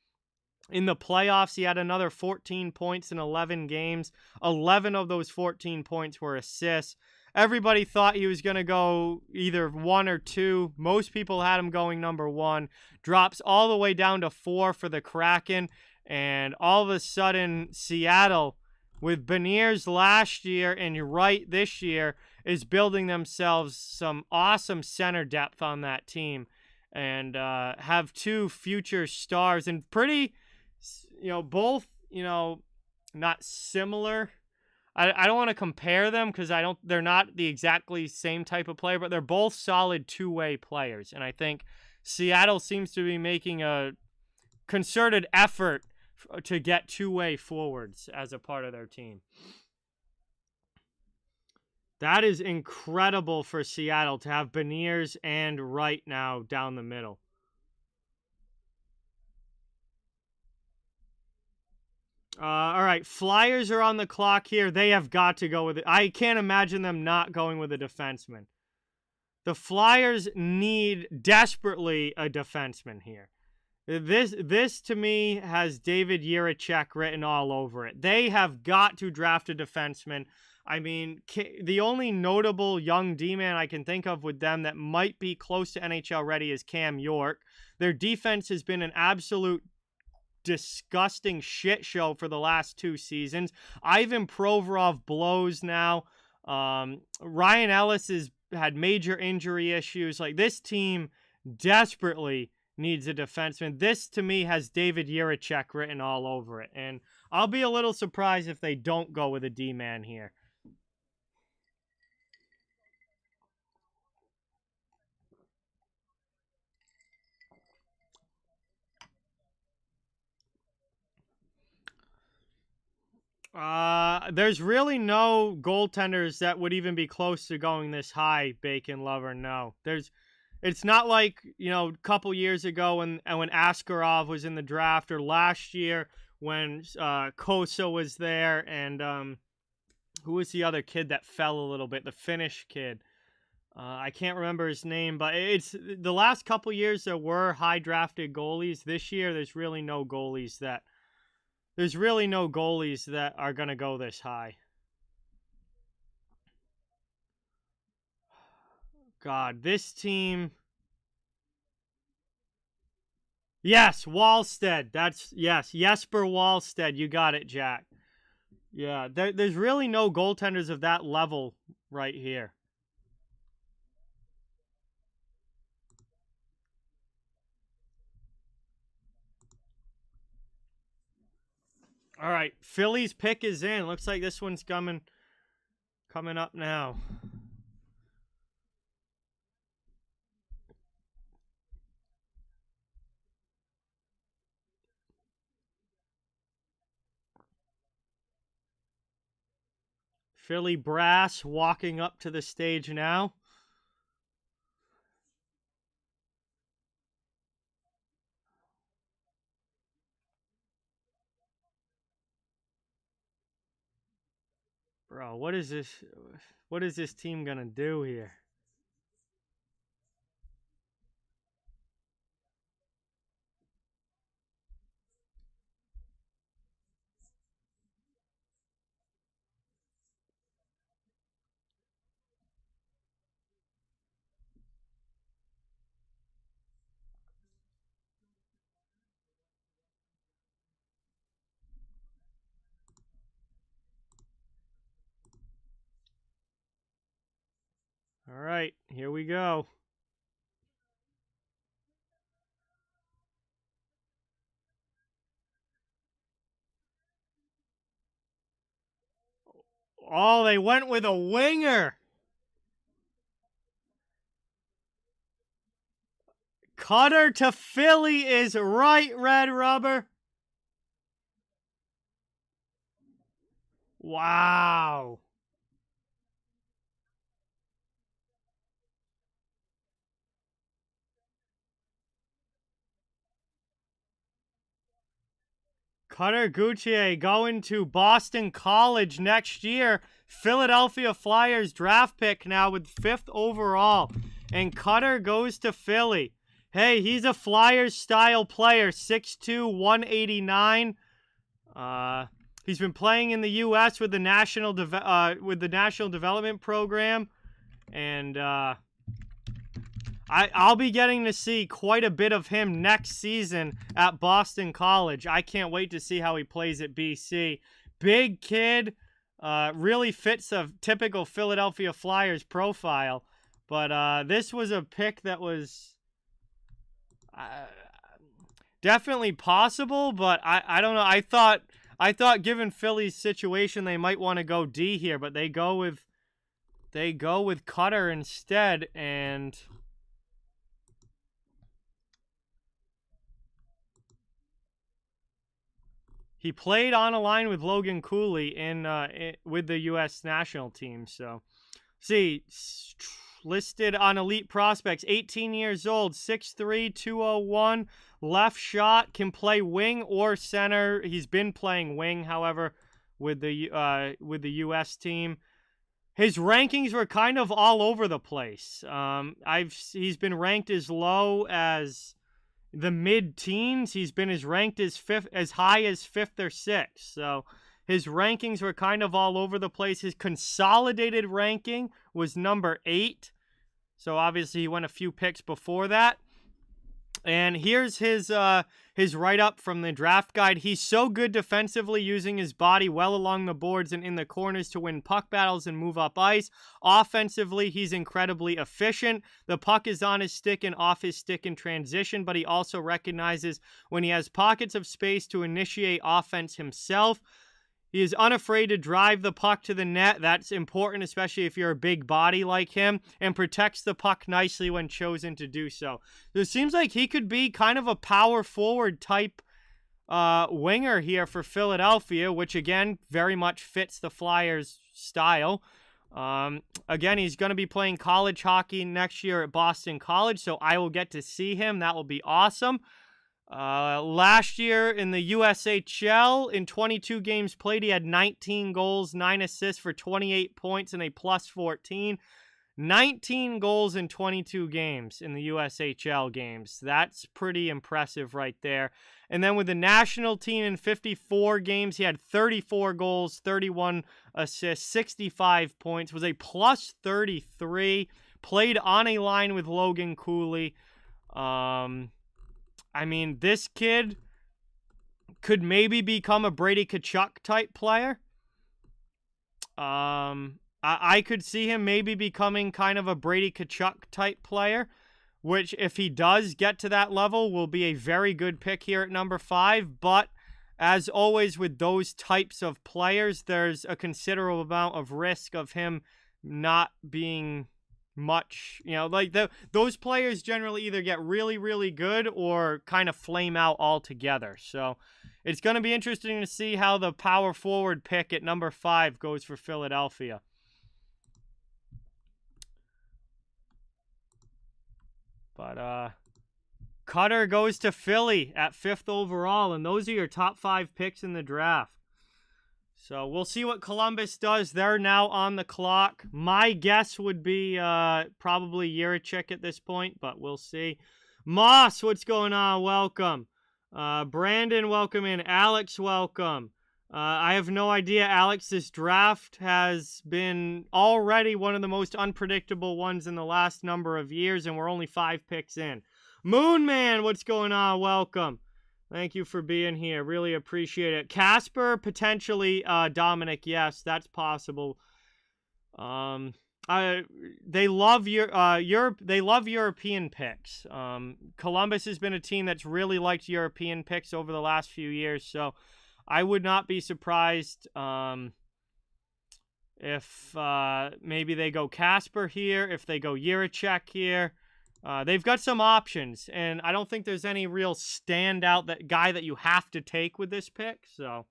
In the playoffs, he had another 14 points in 11 games. 11 of those 14 points were assists. Everybody thought he was going to go either 1 or 2. Most people had him going number 1. Drops all the way down to 4 for the Kraken. And all of a sudden, Seattle, with Beniers last year and Wright this year, is building themselves some awesome center depth on that team. And have 2 future stars and pretty, both, not similar. I don't want to compare them because they're not the exactly same type of player, but they're both solid two-way players. And I think Seattle seems to be making a concerted effort to get two-way forwards as a part of their team. That is incredible for Seattle to have Beniers and Wright now down the middle. All right, Flyers are on the clock here. They have got to go with it. I can't imagine them not going with a defenseman. The Flyers need desperately a defenseman here. This to me has David Jiricek written all over it. They have got to draft a defenseman. I mean, the only notable young D-man I can think of with them that might be close to NHL ready is Cam York. Their defense has been an absolute disgusting shit show for the last 2 seasons. Ivan Provorov blows now. Ryan Ellis has had major injury issues. Like, this team desperately needs a defenseman. This, to me, has David Jiricek written all over it. And I'll be a little surprised if they don't go with a D-man here. There's really no goaltenders that would even be close to going this high, Bacon Lover. No. It's not like, a couple years ago when Askarov was in the draft, or last year when Kosa was there, and who was the other kid that fell a little bit? The Finnish kid. I can't remember his name, but it's the last couple years there were high drafted goalies. This year there's really no goalies that are going to go this high. God, this team. Yes, Wallstead. Jesper Wallstead. You got it, Jack. Yeah, there's really no goaltenders of that level right here. All right, Philly's pick is in. Looks like this one's coming up now. Philly brass walking up to the stage now. Bro, what is this? What is this team gonna do here? All right, here we go. Oh, they went with a winger. Cutter to Philly is right, Red Rubber. Wow. Cutter Gauthier going to Boston College next year. Philadelphia Flyers draft pick now with 5th overall. And Cutter goes to Philly. Hey, he's a Flyers style player, 6'2", 189. He's been playing in the U.S. with the National Development Program, and I'll be getting to see quite a bit of him next season at Boston College. I can't wait to see how he plays at BC. Big kid, really fits a typical Philadelphia Flyers profile, but this was a pick that was definitely possible, but I don't know. I thought given Philly's situation, they might want to go D here, but they go with Cutter instead, and he played on a line with Logan Cooley with the U.S. national team, so see, listed on Elite Prospects, 18 years old, 6'3", 201, left shot, can play wing or center. He's been playing wing, however, with the U.S. team. His rankings were kind of all over the place. He's been ranked as low as the mid-teens. He's been ranked as high as 5th or 6th. So his rankings were kind of all over the place. His consolidated ranking was number 8. So obviously he went a few picks before that. And here's his write-up from the draft guide. He's so good defensively, using his body well along the boards and in the corners to win puck battles and move up ice. Offensively, he's incredibly efficient. The puck is on his stick and off his stick in transition, but he also recognizes when he has pockets of space to initiate offense himself. He is unafraid to drive the puck to the net. That's important, especially if you're a big body like him, and protects the puck nicely when chosen to do so. So it seems like he could be kind of a power forward type winger here for Philadelphia, which again very much fits the Flyers' style. Again, he's going to be playing college hockey next year at Boston College, so I will get to see him. That will be awesome. Last year in the USHL, in 22 games played, he had 19 goals, 9 assists for 28 points and a plus 14. 19 goals in 22 games in the USHL games. That's pretty impressive right there. And then with the national team in 54 games, he had 34 goals, 31 assists, 65 points, was a plus 33, played on a line with Logan Cooley. I mean, this kid could maybe become a Brady Tkachuk type player. I could see him maybe becoming kind of a Brady Tkachuk type player, which if he does get to that level will be a very good pick here at number 5. But as always with those types of players, there's a considerable amount of risk of him not being much, like those players generally either get really, really good or kind of flame out altogether. So it's going to be interesting to see how the power forward pick at number 5 goes for Philadelphia. But Cutter goes to Philly at 5th overall, and those are your top 5 picks in the draft. So we'll see what Columbus does. They're now on the clock. My guess would be probably Juraj at this point, but we'll see. Moss, what's going on? Welcome. Brandon, welcome in. Alex, welcome. I have no idea. Alex, this draft has been already one of the most unpredictable ones in the last number of years, and we're only 5 picks in. Moonman, what's going on? Welcome. Thank you for being here. Really appreciate it. Casper, potentially. Dominic, yes, that's possible. They love they love European picks. Columbus has been a team that's really liked European picks over the last few years, so I would not be surprised if maybe they go Casper here, if they go Juraj here. They've got some options, and I don't think there's any real standout guy that you have to take with this pick. So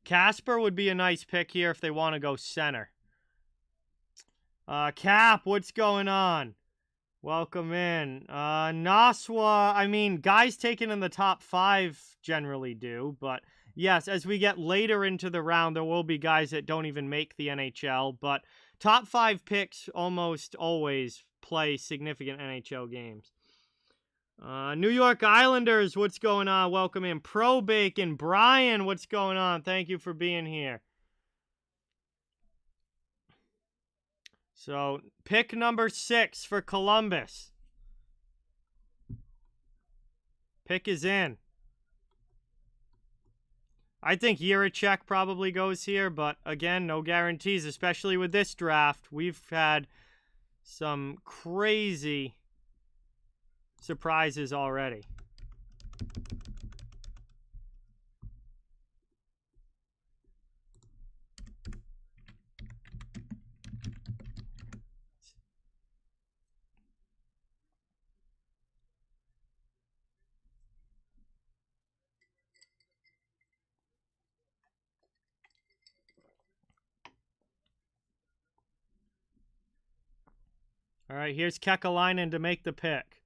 Casper would be a nice pick here if they want to go center. Cap, what's going on? Welcome in. Naswa, I mean, guys taken in the top 5 generally do, but yes, as we get later into the round, there will be guys that don't even make the NHL, but top 5 picks almost always play significant NHL games. New York Islanders, what's going on? Welcome in. Pro Bacon. Brian, what's going on? Thank you for being here. So, pick number 6 for Columbus. Pick is in. I think Juraj probably goes here, but again, no guarantees, especially with this draft. We've had some crazy surprises already. All right, here's Kekalainen to make the pick.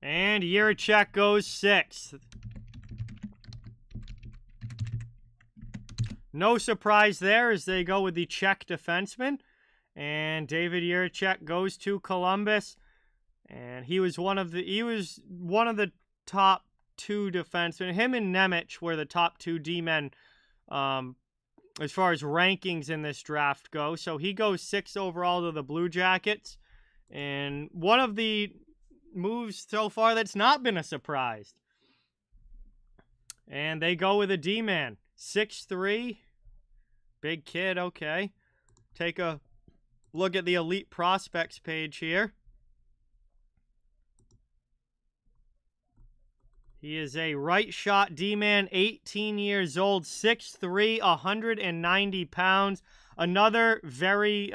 And Jiricek goes 6th. No surprise there as they go with the Czech defenseman. And David Jiricek goes to Columbus. And he was one of the top 2 defensemen. Him and Nemec were the top 2 D-men as far as rankings in this draft go. So he goes 6th overall to the Blue Jackets. And one of the moves so far that's not been a surprise. And they go with a D-man. 6'3". Big kid, okay. Take a look at the Elite Prospects page here. He is a right shot D-man, 18 years old, 6'3", 190 pounds. Another very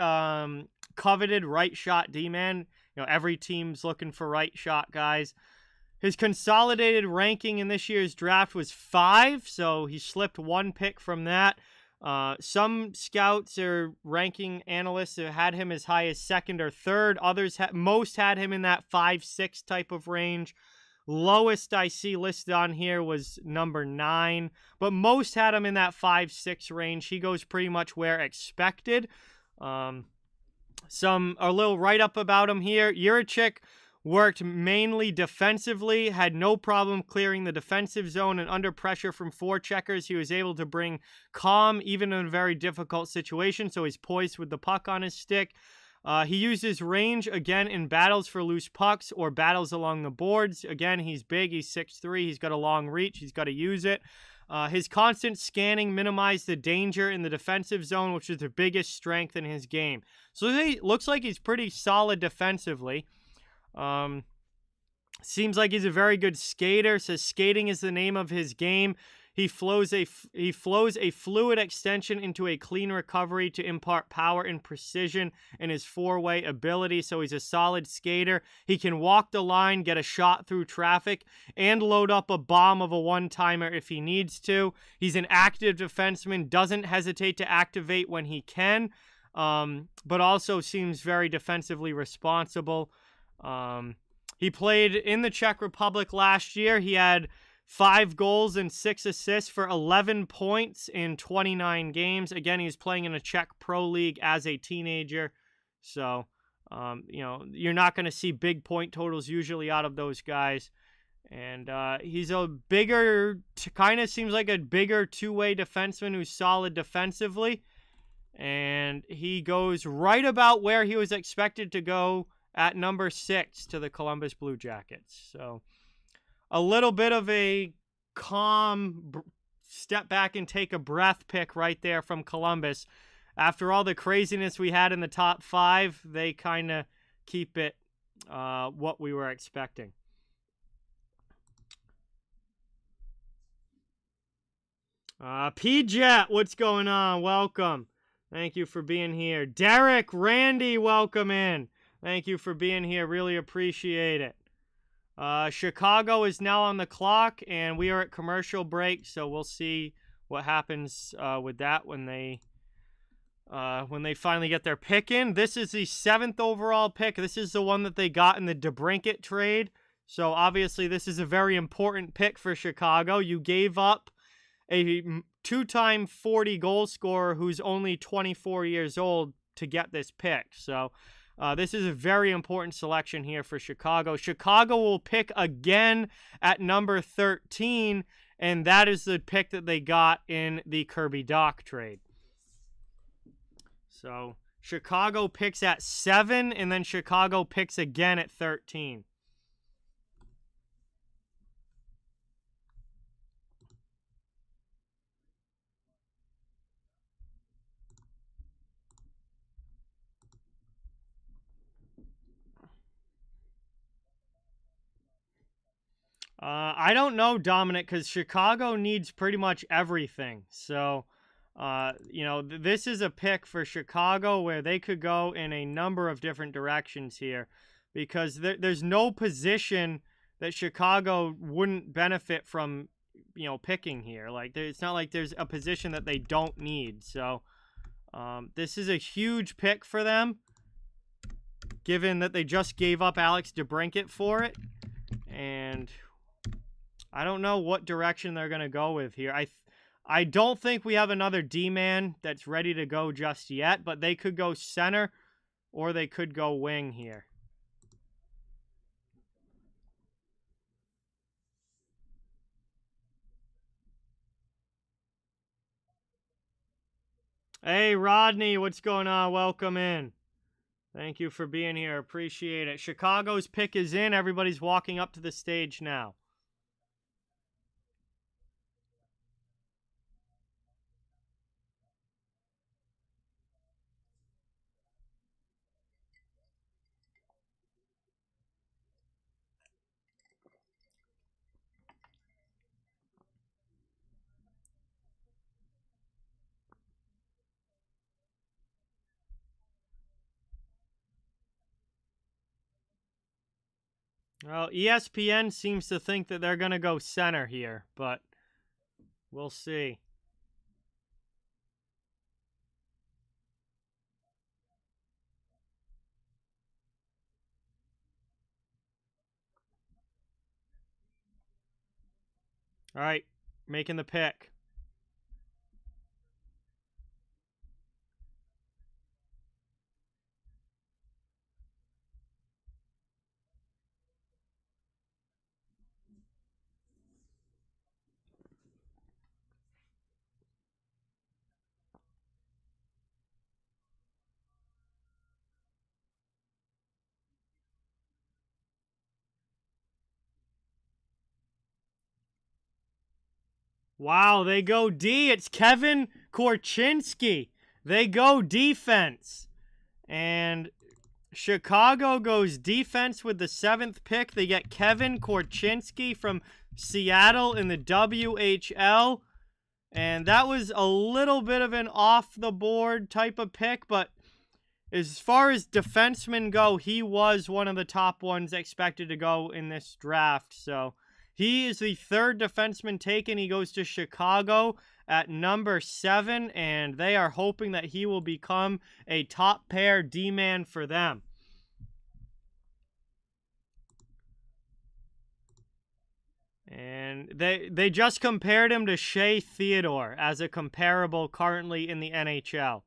coveted right shot D-man. You know, every team's looking for right shot guys. His consolidated ranking in this year's draft was 5, so he slipped 1 pick from that. Some scouts or ranking analysts have had him as high as 2nd or 3rd. Others, most had him in that 5-6 type of range. Lowest I see listed on here was number 9, but most had him in that 5-6 range. He goes pretty much where expected. A little write-up about him here. Jiricek worked mainly defensively, had no problem clearing the defensive zone, and under pressure from forecheckers, he was able to bring calm even in a very difficult situation, so he's poised with the puck on his stick. He uses range, again, in battles for loose pucks or battles along the boards. Again, he's big, he's 6'3", he's got a long reach, he's got to use it. His constant scanning minimized the danger in the defensive zone, which is the biggest strength in his game. So he looks like he's pretty solid defensively. Seems like he's a very good skater. Says skating is the name of his game. He flows a fluid extension into a clean recovery to impart power and precision in his four-way ability. So he's a solid skater. He can walk the line, get a shot through traffic, and load up a bomb of a one-timer if he needs to. He's an active defenseman, doesn't hesitate to activate when he can, but also seems very defensively responsible. He played in the Czech Republic last year. He had 5 goals and 6 assists for 11 points in 29 games. Again, he's playing in a Czech Pro League as a teenager. So, you're not going to see big point totals usually out of those guys. And he's a bigger, kind of seems like a bigger two-way defenseman who's solid defensively. And he goes right about where he was expected to go at number 6 to the Columbus Blue Jackets. So a little bit of a calm step back and take a breath pick right there from Columbus. After all the craziness we had in the top 5, they kind of keep it what we were expecting. P-Jet, what's going on? Welcome. Thank you for being here. Derek, Randy, welcome in. Thank you for being here. Really appreciate it. Chicago is now on the clock, and we are at commercial break, so we'll see what happens with that when they finally get their pick in. This is the 7th overall pick. This is the one that they got in the DeBrincat trade, so obviously this is a very important pick for Chicago. You gave up a 2-time 40 goal scorer who's only 24 years old to get this pick, so this is a very important selection here for Chicago. Chicago will pick again at number 13, and that is the pick that they got in the Kirby Dach trade. So Chicago picks at 7, and then Chicago picks again at 13. I don't know, Dominic, because Chicago needs pretty much everything. So, this is a pick for Chicago where they could go in a number of different directions here because there's no position that Chicago wouldn't benefit from, picking here. Like, it's not like there's a position that they don't need. So, this is a huge pick for them, given that they just gave up Alex DeBrincat for it. And I don't know what direction they're going to go with here. I don't think we have another D-man that's ready to go just yet, but they could go center or they could go wing here. Hey, Rodney, what's going on? Welcome in. Thank you for being here. Appreciate it. Chicago's pick is in. Everybody's walking up to the stage now. Well, ESPN seems to think that they're going to go center here, but we'll see. All right, making the pick. Wow, they go D. It's Kevin Korchinski. They go defense. And Chicago goes defense with the 7th pick. They get Kevin Korchinski from Seattle in the WHL. And that was a little bit of an off-the-board type of pick, but as far as defensemen go, he was one of the top ones expected to go in this draft. So he is the 3rd defenseman taken. He goes to Chicago at number 7, and they are hoping that he will become a top pair D-man for them. And they just compared him to Shea Theodore as a comparable currently in the NHL.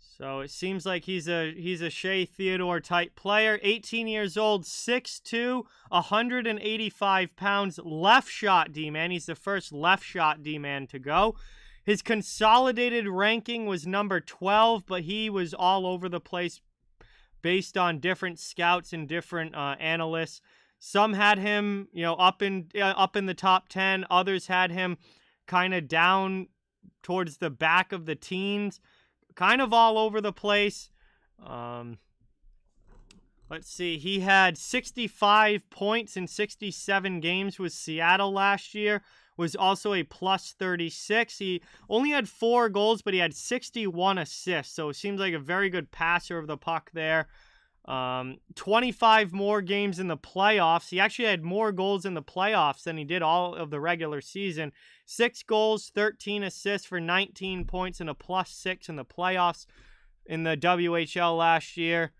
So it seems like he's a Shea Theodore type player. 18 years old, 6'2", 185 pounds, left shot D-man. He's the first left shot D-man to go. His consolidated ranking was number 12, but he was all over the place based on different scouts and different analysts. Some had him, up in the top 10. Others had him kind of down towards the back of the teens. Kind of all over the place. Let's see. He had 65 points in 67 games with Seattle last year. Was also a plus 36. He only had 4 goals, but he had 61 assists. So it seems like a very good passer of the puck there. 25 more games in the playoffs. He actually had more goals in the playoffs than he did all of the regular season. 6 goals, 13 assists for 19 points and a plus 6 in the playoffs in the WHL last year.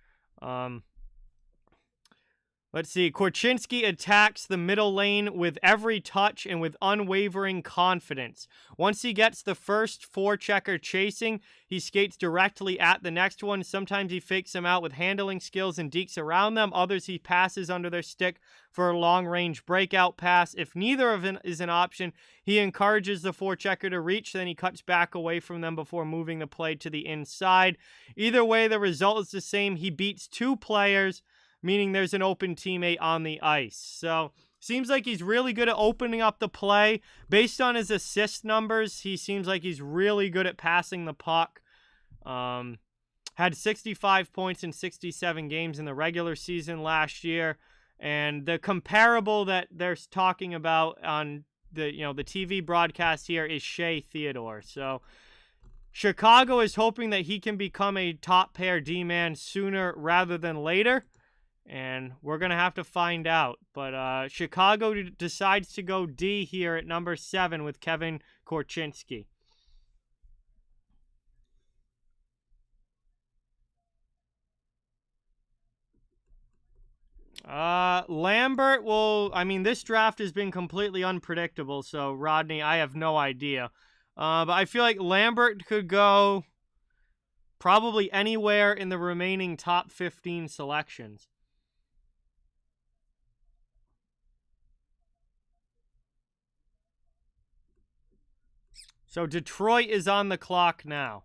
Let's see. Korchinski attacks the middle lane with every touch and with unwavering confidence. Once he gets the first forechecker chasing, he skates directly at the next one. Sometimes he fakes them out with handling skills and dekes around them. Others he passes under their stick for a long-range breakout pass. If neither of them is an option, he encourages the forechecker to reach, then he cuts back away from them before moving the play to the inside. Either way, the result is the same. He beats 2 players, meaning there's an open teammate on the ice. So, seems like he's really good at opening up the play. Based on his assist numbers, he seems like he's really good at passing the puck. Had 65 points in 67 games in the regular season last year. And the comparable that they're talking about on the TV broadcast here is Shea Theodore. So, Chicago is hoping that he can become a top pair D-man sooner rather than later. And we're going to have to find out. But Chicago decides to go D here at number 7 with Kevin Korchinski. Lambert will... I mean, this draft has been completely unpredictable, so, Rodney, I have no idea. But I feel like Lambert could go probably anywhere in the remaining top 15 selections. So Detroit is on the clock now.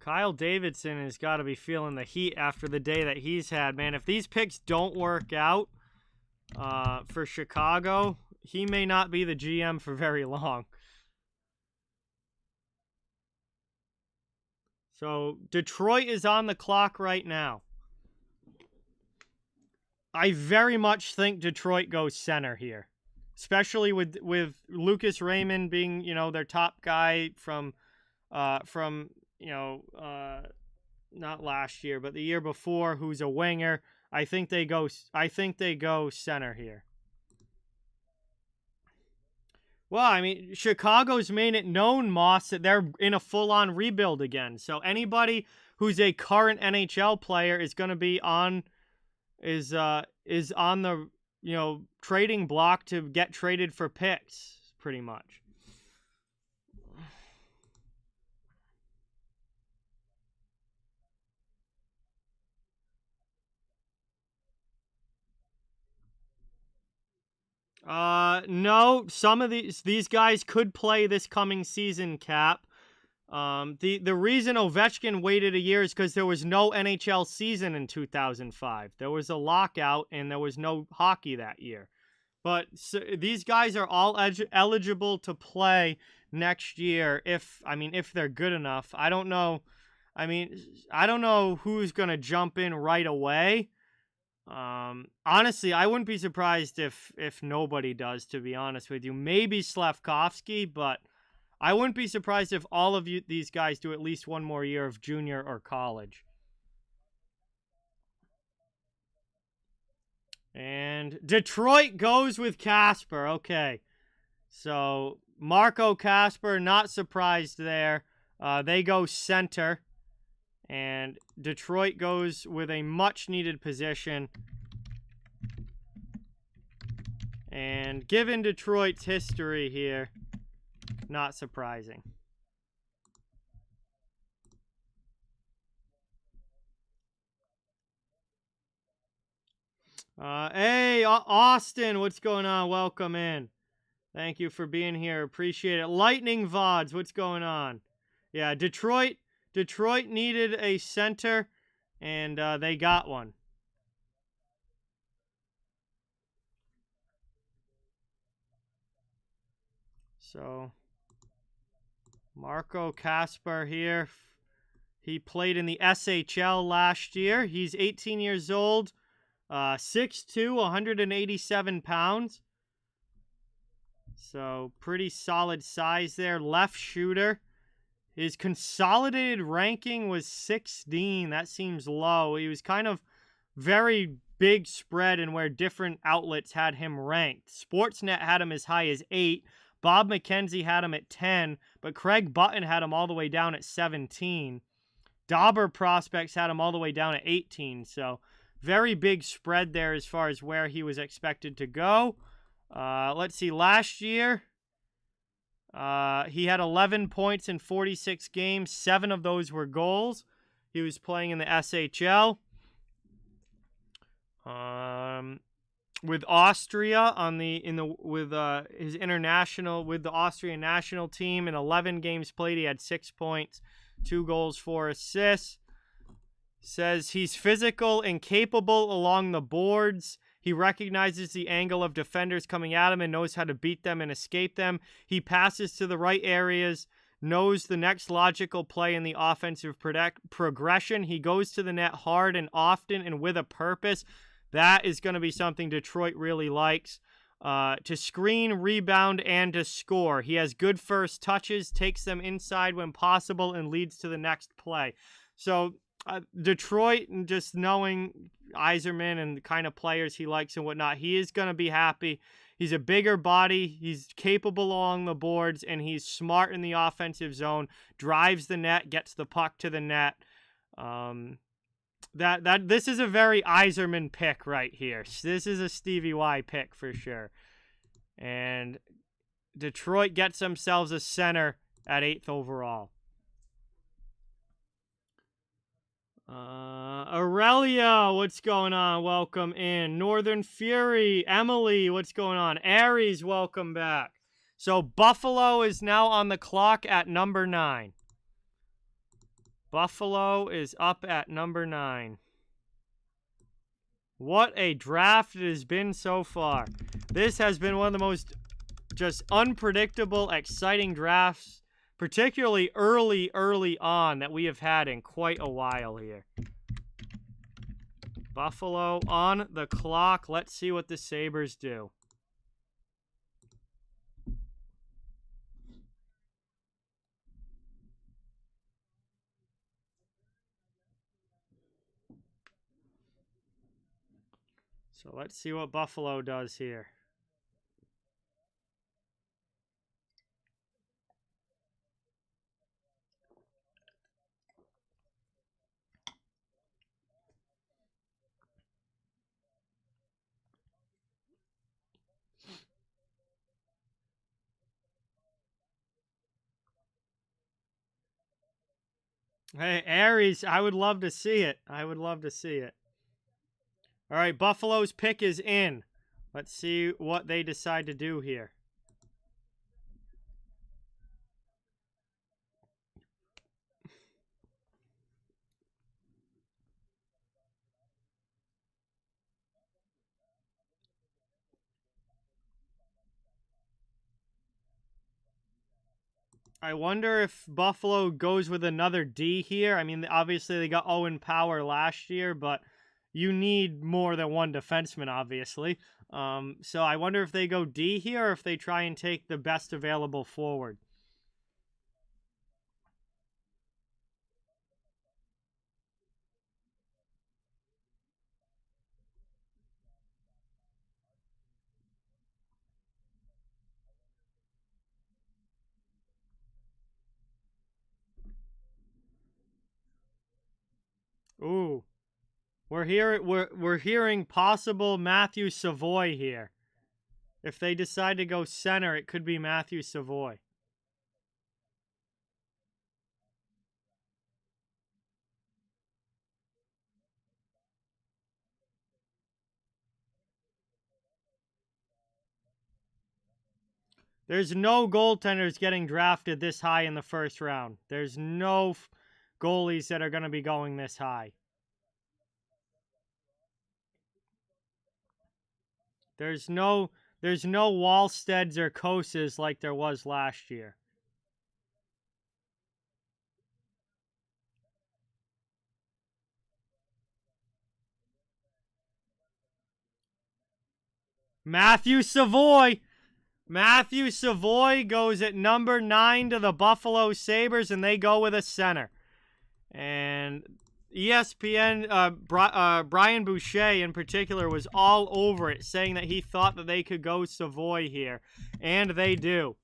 Kyle Davidson has got to be feeling the heat after the day that he's had, man. If these picks don't work out for Chicago, he may not be the GM for very long. So Detroit is on the clock right now. I very much think Detroit goes center here, especially with Lucas Raymond being, you know, their top guy from you know, not last year, but the year before, who's a winger. I think they go center here. Well, I mean, Chicago's made it known, Moss, that they're in a full-on rebuild again. So anybody who's a current NHL player is going to be on the, you know, trading block to get traded for picks, pretty much. No, some of these guys could play this coming season, Cap. The reason Ovechkin waited a year is because there was no NHL season in 2005. There was a lockout and there was no hockey that year. But so, these guys are all eligible to play next year if they're good enough. I don't know. I mean, I don't know who's going to jump in right away. Honestly, I wouldn't be surprised if nobody does, to be honest with you. Maybe Slafkovsky, but I wouldn't be surprised if all of these guys do at least one more year of junior or college. And Detroit goes with Kasper. Okay. So, Marco Kasper, not surprised there. They go center. And Detroit goes with a much-needed position. And given Detroit's history here, not surprising. Hey, Austin, what's going on? Welcome in. Thank you for being here. Appreciate it. Lightning VODs, what's going on? Yeah, Detroit needed a center, and they got one. So, Marco Kasper here. He played in the SHL last year. He's 18 years old, 6'2", 187 pounds. So, pretty solid size there. Left shooter. His consolidated ranking was 16. That seems low. He was kind of very big spread in where different outlets had him ranked. Sportsnet had him as high as 8. Bob McKenzie had him at 10. But Craig Button had him all the way down at 17. Dauber Prospects had him all the way down at 18. So very big spread there as far as where he was expected to go. Let's see. Last year, he had 11 points in 46 games. 7 of those were goals. He was playing in the SHL. With Austria with his international with the Austrian national team in 11 games played, he had 6 points, 2 goals, 4 assists. Says he's physical and capable along the boards. He recognizes the angle of defenders coming at him and knows how to beat them and escape them. He passes to the right areas, knows the next logical play in the offensive progression. He goes to the net hard and often and with a purpose. That is going to be something Detroit really likes. To screen, rebound, and to score. He has good first touches, takes them inside when possible, and leads to the next play. So Detroit, just knowing Yzerman and the kind of players he likes and whatnot, he is going to be happy. He's a bigger body. He's capable along the boards, and he's smart in the offensive zone. Drives the net, gets the puck to the net. This is a very Yzerman pick right here. This is a Stevie Y pick for sure. And Detroit gets themselves a center at 8th overall. Aurelia, what's going on? Welcome in. Northern Fury, Emily, what's going on? Aries, welcome back. So Buffalo is now on the clock at number 9. Buffalo is up at number 9. What a draft it has been so far. This has been one of the most just unpredictable, exciting drafts, particularly early on, that we have had in quite a while here. Buffalo on the clock. Let's see what the Sabres do. So let's see what Buffalo does here. Hey, Aries, I would love to see it. I would love to see it. All right, Buffalo's pick is in. Let's see what they decide to do here. I wonder if Buffalo goes with another D here. I mean, obviously they got Owen Power last year, but you need more than one defenseman, obviously. So I wonder if they go D here or if they try and take the best available forward. Ooh. We're hearing possible Matthew Savoy here. If they decide to go center, it could be Matthew Savoy. There's no goaltenders getting drafted this high in the first round. There's no goalies that are going to be going this high. There's no Wallsteads or Koses like there was last year. Matthew Savoy! Matthew Savoy goes at number 9 to the Buffalo Sabres, and they go with a center. And ESPN, Brian Boucher in particular, was all over it, saying that he thought that they could go Savoy here. And they do.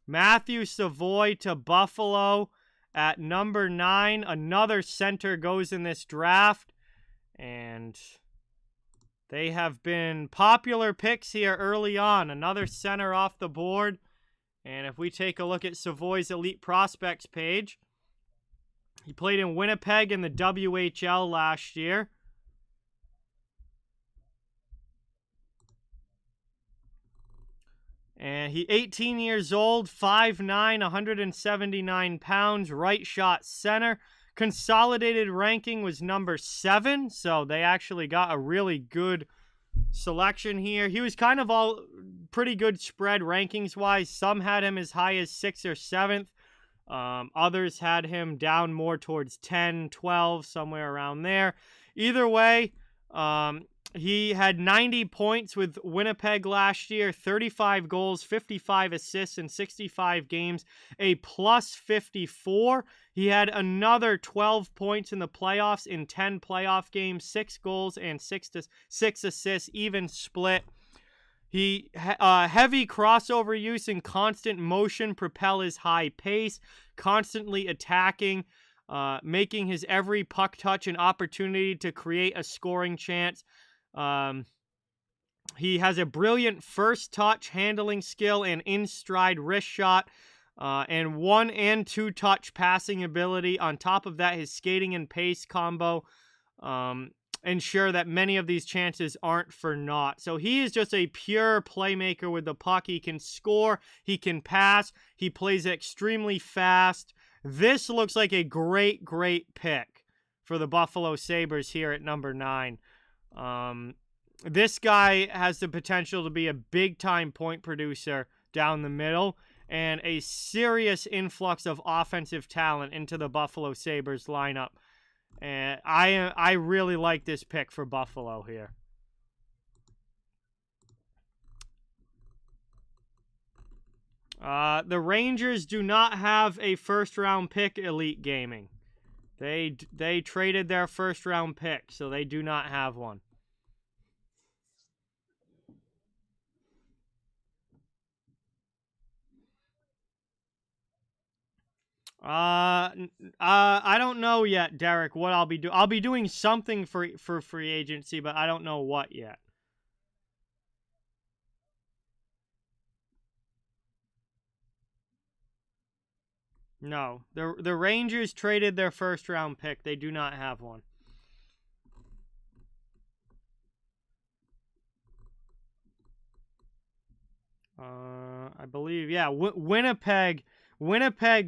Matthew Savoy to Buffalo at number 9. Another center goes in this draft. And they have been popular picks here early on. Another center off the board. And if we take a look at Savoy's Elite Prospects page, he played in Winnipeg in the WHL last year. And he 18 years old, 5'9", 179 pounds, right shot center. Consolidated ranking was number 7, so they actually got a really good selection here. He was kind of all pretty good spread rankings-wise. Some had him as high as 6th or 7th. Others had him down more towards 10, 12, somewhere around there. Either way, he had 90 points with Winnipeg last year, 35 goals, 55 assists in 65 games, a plus 54. He had another 12 points in the playoffs in 10 playoff games, 6 goals and 6 assists, even split. He heavy crossover use and constant motion propel his high pace, constantly attacking, making his every puck touch an opportunity to create a scoring chance. He has a brilliant first touch handling skill and in-stride wrist shot, and 1 and 2 touch passing ability. On top of that, his skating and pace combo ensure that many of these chances aren't for naught. So he is just a pure playmaker with the puck. He can score, he can pass, he plays extremely fast. This looks like a great, great pick for the Buffalo Sabres here at number 9. This guy has the potential to be a big-time point producer down the middle and a serious influx of offensive talent into the Buffalo Sabres lineup. And I really like this pick for Buffalo here. The Rangers do not have a first-round pick, Elite Gaming. They traded their first-round pick, so they do not have one. I don't know yet, Derek, what I'll be doing. I'll be doing something for free agency, but I don't know what yet. No, the Rangers traded their first round pick. They do not have one. I believe, yeah, Winnipeg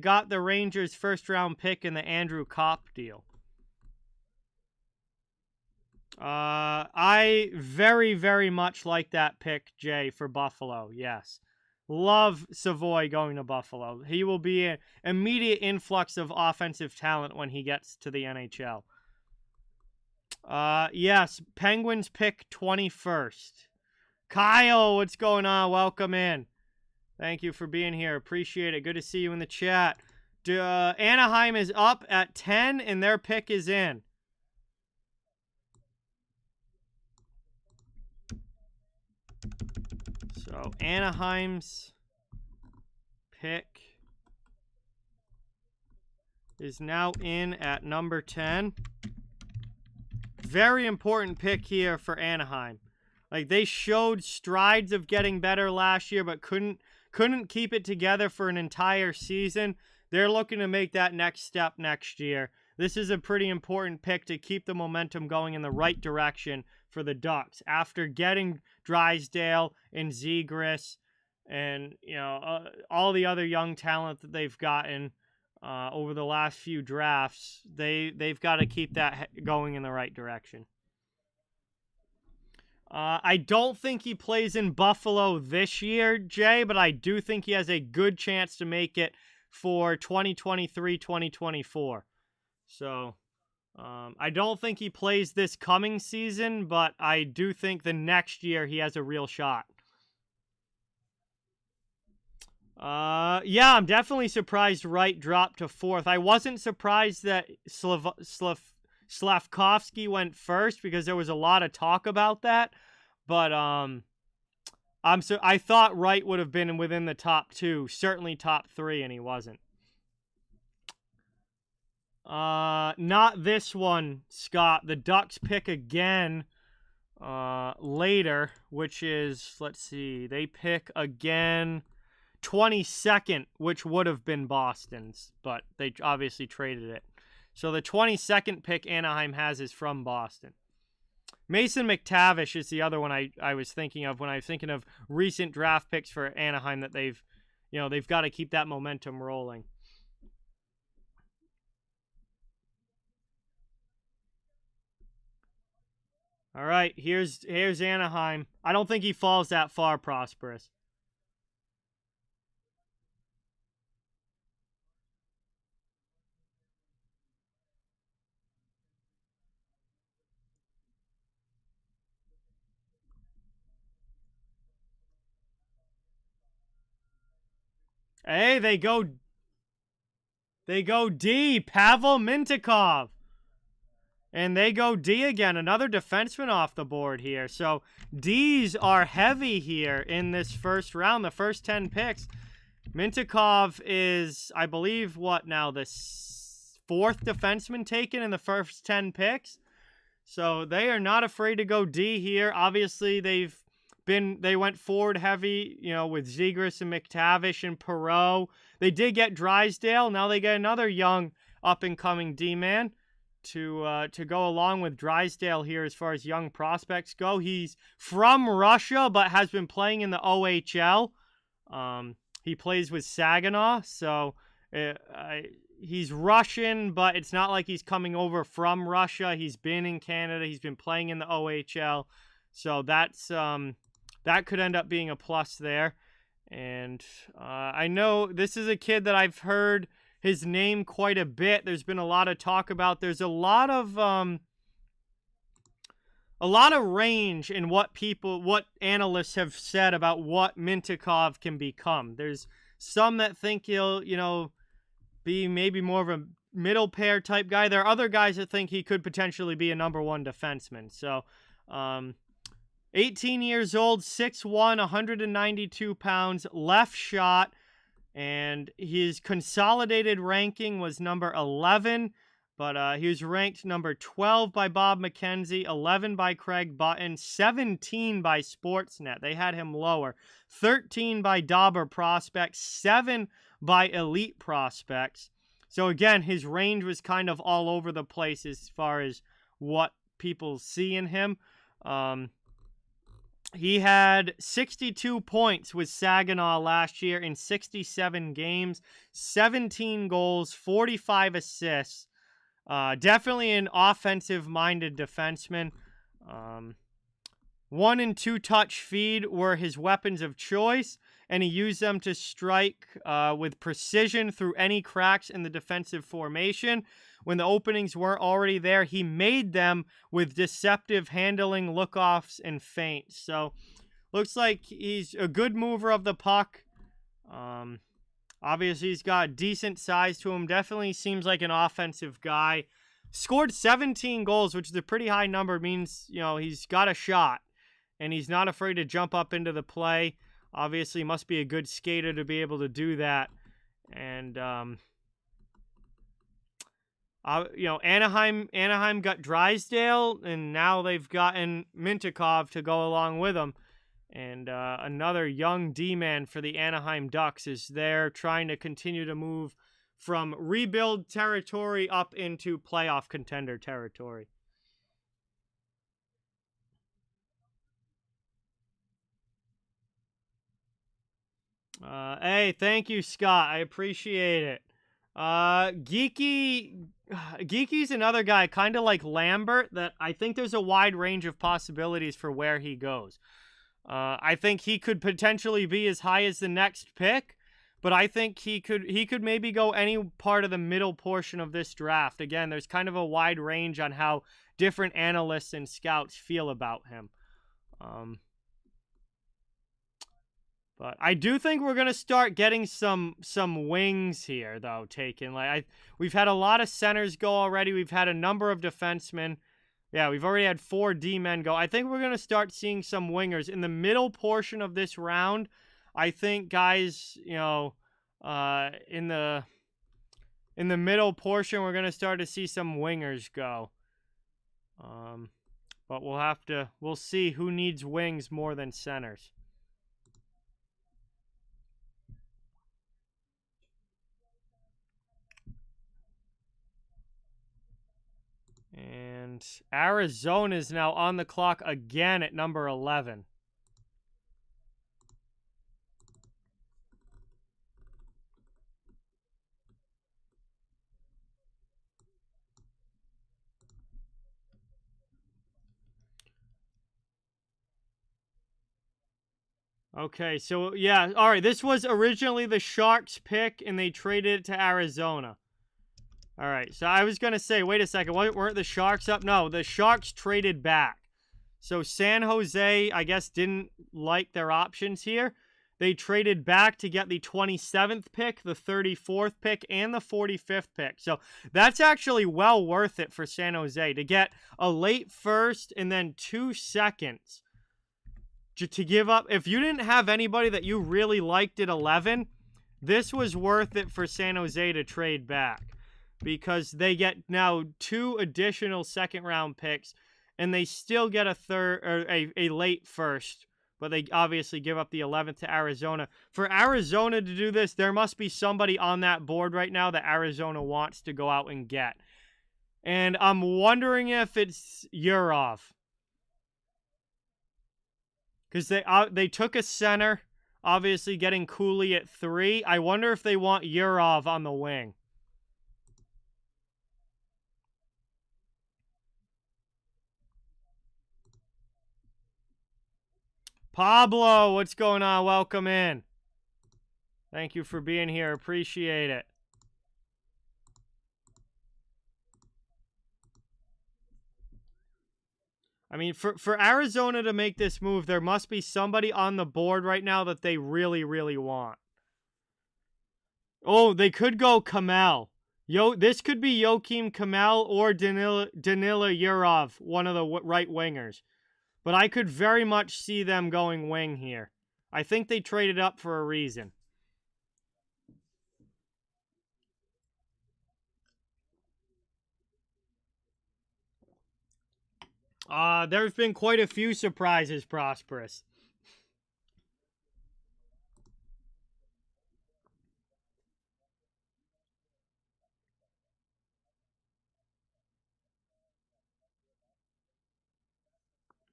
got the Rangers' first-round pick in the Andrew Kopp deal. I very, very much like that pick, Jay, for Buffalo, yes. Love Savoy going to Buffalo. He will be an immediate influx of offensive talent when he gets to the NHL. Yes, Penguins pick 21st. Kyle, what's going on? Welcome in. Thank you for being here. Appreciate it. Good to see you in the chat. Anaheim is up at 10, and their pick is in. So, Anaheim's pick is now in at number 10. Very important pick here for Anaheim. Like, they showed strides of getting better last year, but couldn't keep it together for an entire season. They're looking to make that next step next year. This is a pretty important pick to keep the momentum going in the right direction for the Ducks. After getting Drysdale and Zegras and, you know, all the other young talent that they've gotten over the last few drafts, they've got to keep that going in the right direction. I don't think he plays in Buffalo this year, Jay, but I do think he has a good chance to make it for 2023-2024. So, I don't think he plays this coming season, but I do think the next year he has a real shot. Yeah, I'm definitely surprised Wright dropped to 4th. I wasn't surprised that Slafkovsky went first because there was a lot of talk about that, but I thought Wright would have been within the top 2, certainly top 3, and he wasn't. Not this one, Scott. The Ducks pick again later, which is, let's see, they pick again 22nd, which would have been Boston's, but they obviously traded it. So the 22nd pick Anaheim has is from Boston. Mason McTavish is the other one I was thinking of when I was thinking of recent draft picks for Anaheim that they've got to keep that momentum rolling. All right, here's Anaheim. I don't think he falls that far, Prosperous. Hey, they go D. Pavel Mintyukov. And they go D again. Another defenseman off the board here. So Ds are heavy here in this first round. The first 10 picks. Mintyukov is, I believe, what now? The fourth defenseman taken in the first 10 picks. So they are not afraid to go D here. Obviously, they went forward heavy, you know, with Zegras and McTavish and Perreault. They did get Drysdale. Now they get another young up-and-coming D-man to go along with Drysdale here as far as young prospects go. He's from Russia, but has been playing in the OHL. He plays with Saginaw, so he's Russian, but it's not like he's coming over from Russia. He's been in Canada. He's been playing in the OHL, so that's that could end up being a plus there. And I know this is a kid that I've heard his name quite a bit. There's been a lot of talk about. There's a lot of range in what analysts have said about what Mintyukov can become. There's some that think he'll, you know, be maybe more of a middle pair type guy. There are other guys that think he could potentially be a number one defenseman. So, 18 years old, 6'1", 192 pounds, left shot, and his consolidated ranking was number 11, but he was ranked number 12 by Bob McKenzie, 11 by Craig Button, 17 by Sportsnet. They had him lower. 13 by Dauber Prospects, 7 by Elite Prospects. So again, his range was kind of all over the place as far as what people see in him. He had 62 points with Saginaw last year in 67 games, 17 goals, 45 assists. Definitely an offensive-minded defenseman. 1- and 2-touch feed were his weapons of choice, and he used them to strike with precision through any cracks in the defensive formation. When the openings weren't already there, he made them with deceptive handling, lookoffs, and feints. So, looks like he's a good mover of the puck. Obviously, he's got decent size to him. Definitely seems like an offensive guy. Scored 17 goals, which is a pretty high number. Means, you know, he's got a shot, and he's not afraid to jump up into the play. Obviously, must be a good skater to be able to do that. And, you know, Anaheim got Drysdale, and now they've gotten Mintyukov to go along with him. And another young D-man for the Anaheim Ducks is there, trying to continue to move from rebuild territory up into playoff contender territory. Hey, thank you, Scott. I appreciate it. Geeky's another guy, kind of like Lambert, that I think there's a wide range of possibilities for where he goes. I think he could potentially be as high as the next pick, but I think he could maybe go any part of the middle portion of this draft. Again, there's kind of a wide range on how different analysts and scouts feel about him. But I do think we're gonna start getting some wings here, though. Taken we've had a lot of centers go already. We've had a number of defensemen. Yeah, we've already had 4 D-men go. I think we're gonna start seeing some wingers in the middle portion of this round. I think guys, you know, in the middle portion, we're gonna start to see some wingers go. But we'll see who needs wings more than centers. And Arizona is now on the clock again at number 11. Okay, so yeah, all right. This was originally the Sharks' pick, and they traded it to Arizona. All right, so I was gonna say, wait a second, weren't the Sharks up? No, the Sharks traded back. So San Jose, I guess, didn't like their options here. They traded back to get the 27th pick, the 34th pick, and the 45th pick. So that's actually well worth it for San Jose to get a late first and then 2 seconds to give up. If you didn't have anybody that you really liked at 11, this was worth it for San Jose to trade back because they get now 2 additional second-round picks, and they still get a third or a late first, but they obviously give up the 11th to Arizona. For Arizona to do this, there must be somebody on that board right now that Arizona wants to go out and get. And I'm wondering if it's Yurov. Because they took a center, obviously getting Cooley at 3. I wonder if they want Yurov on the wing. Pablo, what's going on? Welcome in. Thank you for being here. Appreciate it. I mean, for Arizona to make this move, there must be somebody on the board right now that they really, really want. Oh, they could go Kamel. This could be Joakim Kamel or Danila Yurov, one of the right wingers. But I could very much see them going wing here. I think they traded up for a reason. There's been quite a few surprises, Prosperous.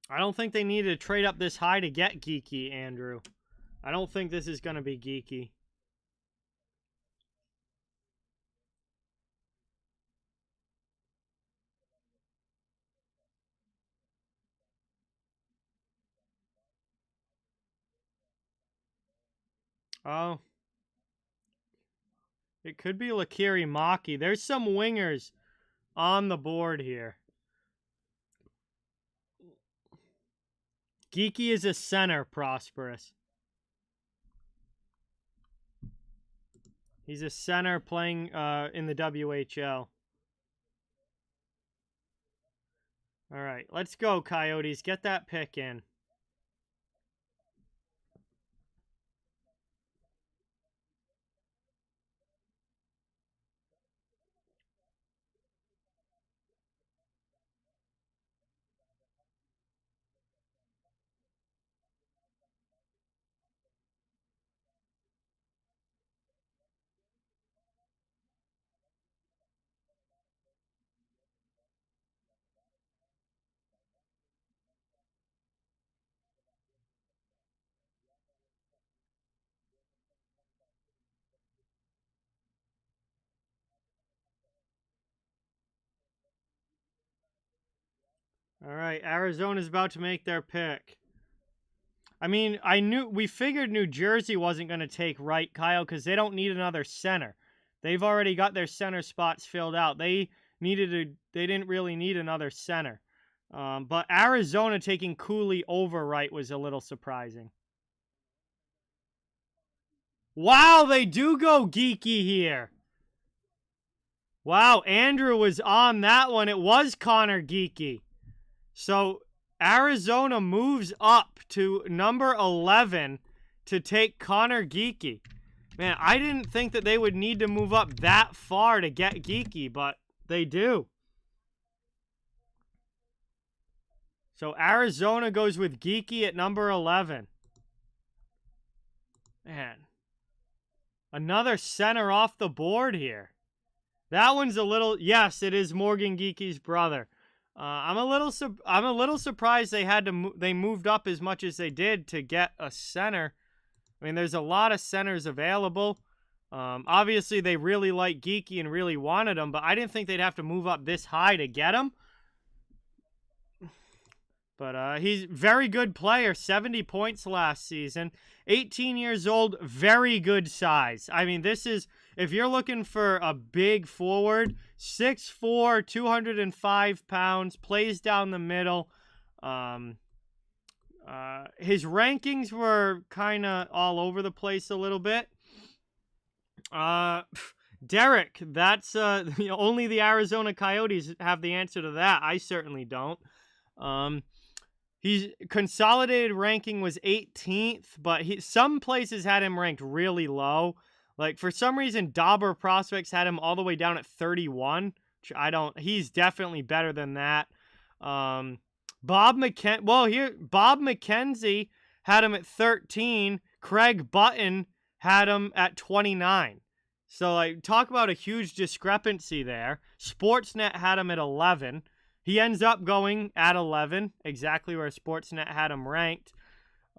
I don't think they need to trade up this high to get Geeky, Andrew. I don't think this is going to be Geeky. Oh. It could be Lakiri Maki. There's some wingers on the board here. Geeky is a center, Prosperous. He's a center playing in the WHL. All right, let's go, Coyotes. Get that pick in. All right, Arizona's about to make their pick. I mean, we figured New Jersey wasn't going to take Wright, Kyle, because they don't need another center. They've already got their center spots filled out. They didn't really need another center. But Arizona taking Cooley over Wright was a little surprising. Wow, they do go geeky here. Wow, Andrew was on that one. It was Connor Geeky. So Arizona moves up to number 11 to take Connor Geeky. Man, I didn't think that they would need to move up that far to get Geeky, but they do. So Arizona goes with Geeky at number 11. Man. Another center off the board here. That one's a little... Yes, it is Morgan Geeky's brother. I'm a little surprised they moved up as much as they did to get a center. I mean, there's a lot of centers available. Obviously, they really like Geeky and really wanted him, but I didn't think they'd have to move up this high to get him. But he's very good player, 70 points last season. 18 years old, very good size. I mean, this is, if you're looking for a big forward, 6'4", 205 pounds, plays down the middle. His rankings were kind of all over the place a little bit. Derek, that's only the Arizona Coyotes have the answer to that. I certainly don't. His consolidated ranking was 18th, but some places had him ranked really low. Like, for some reason, Dauber Prospects had him all the way down at 31. Which he's definitely better than that. Bob McKenzie had him at 13. Craig Button had him at 29. So, like, talk about a huge discrepancy there. Sportsnet had him at 11. He ends up going at 11, exactly where Sportsnet had him ranked.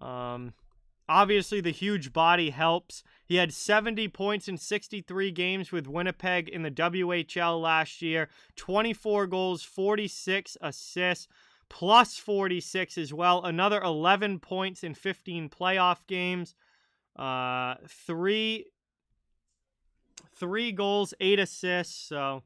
Obviously, the huge body helps. He had 70 points in 63 games with Winnipeg in the WHL last year. 24 goals, 46 assists, plus 46 as well. Another 11 points in 15 playoff games. Three goals, 8 assists. So,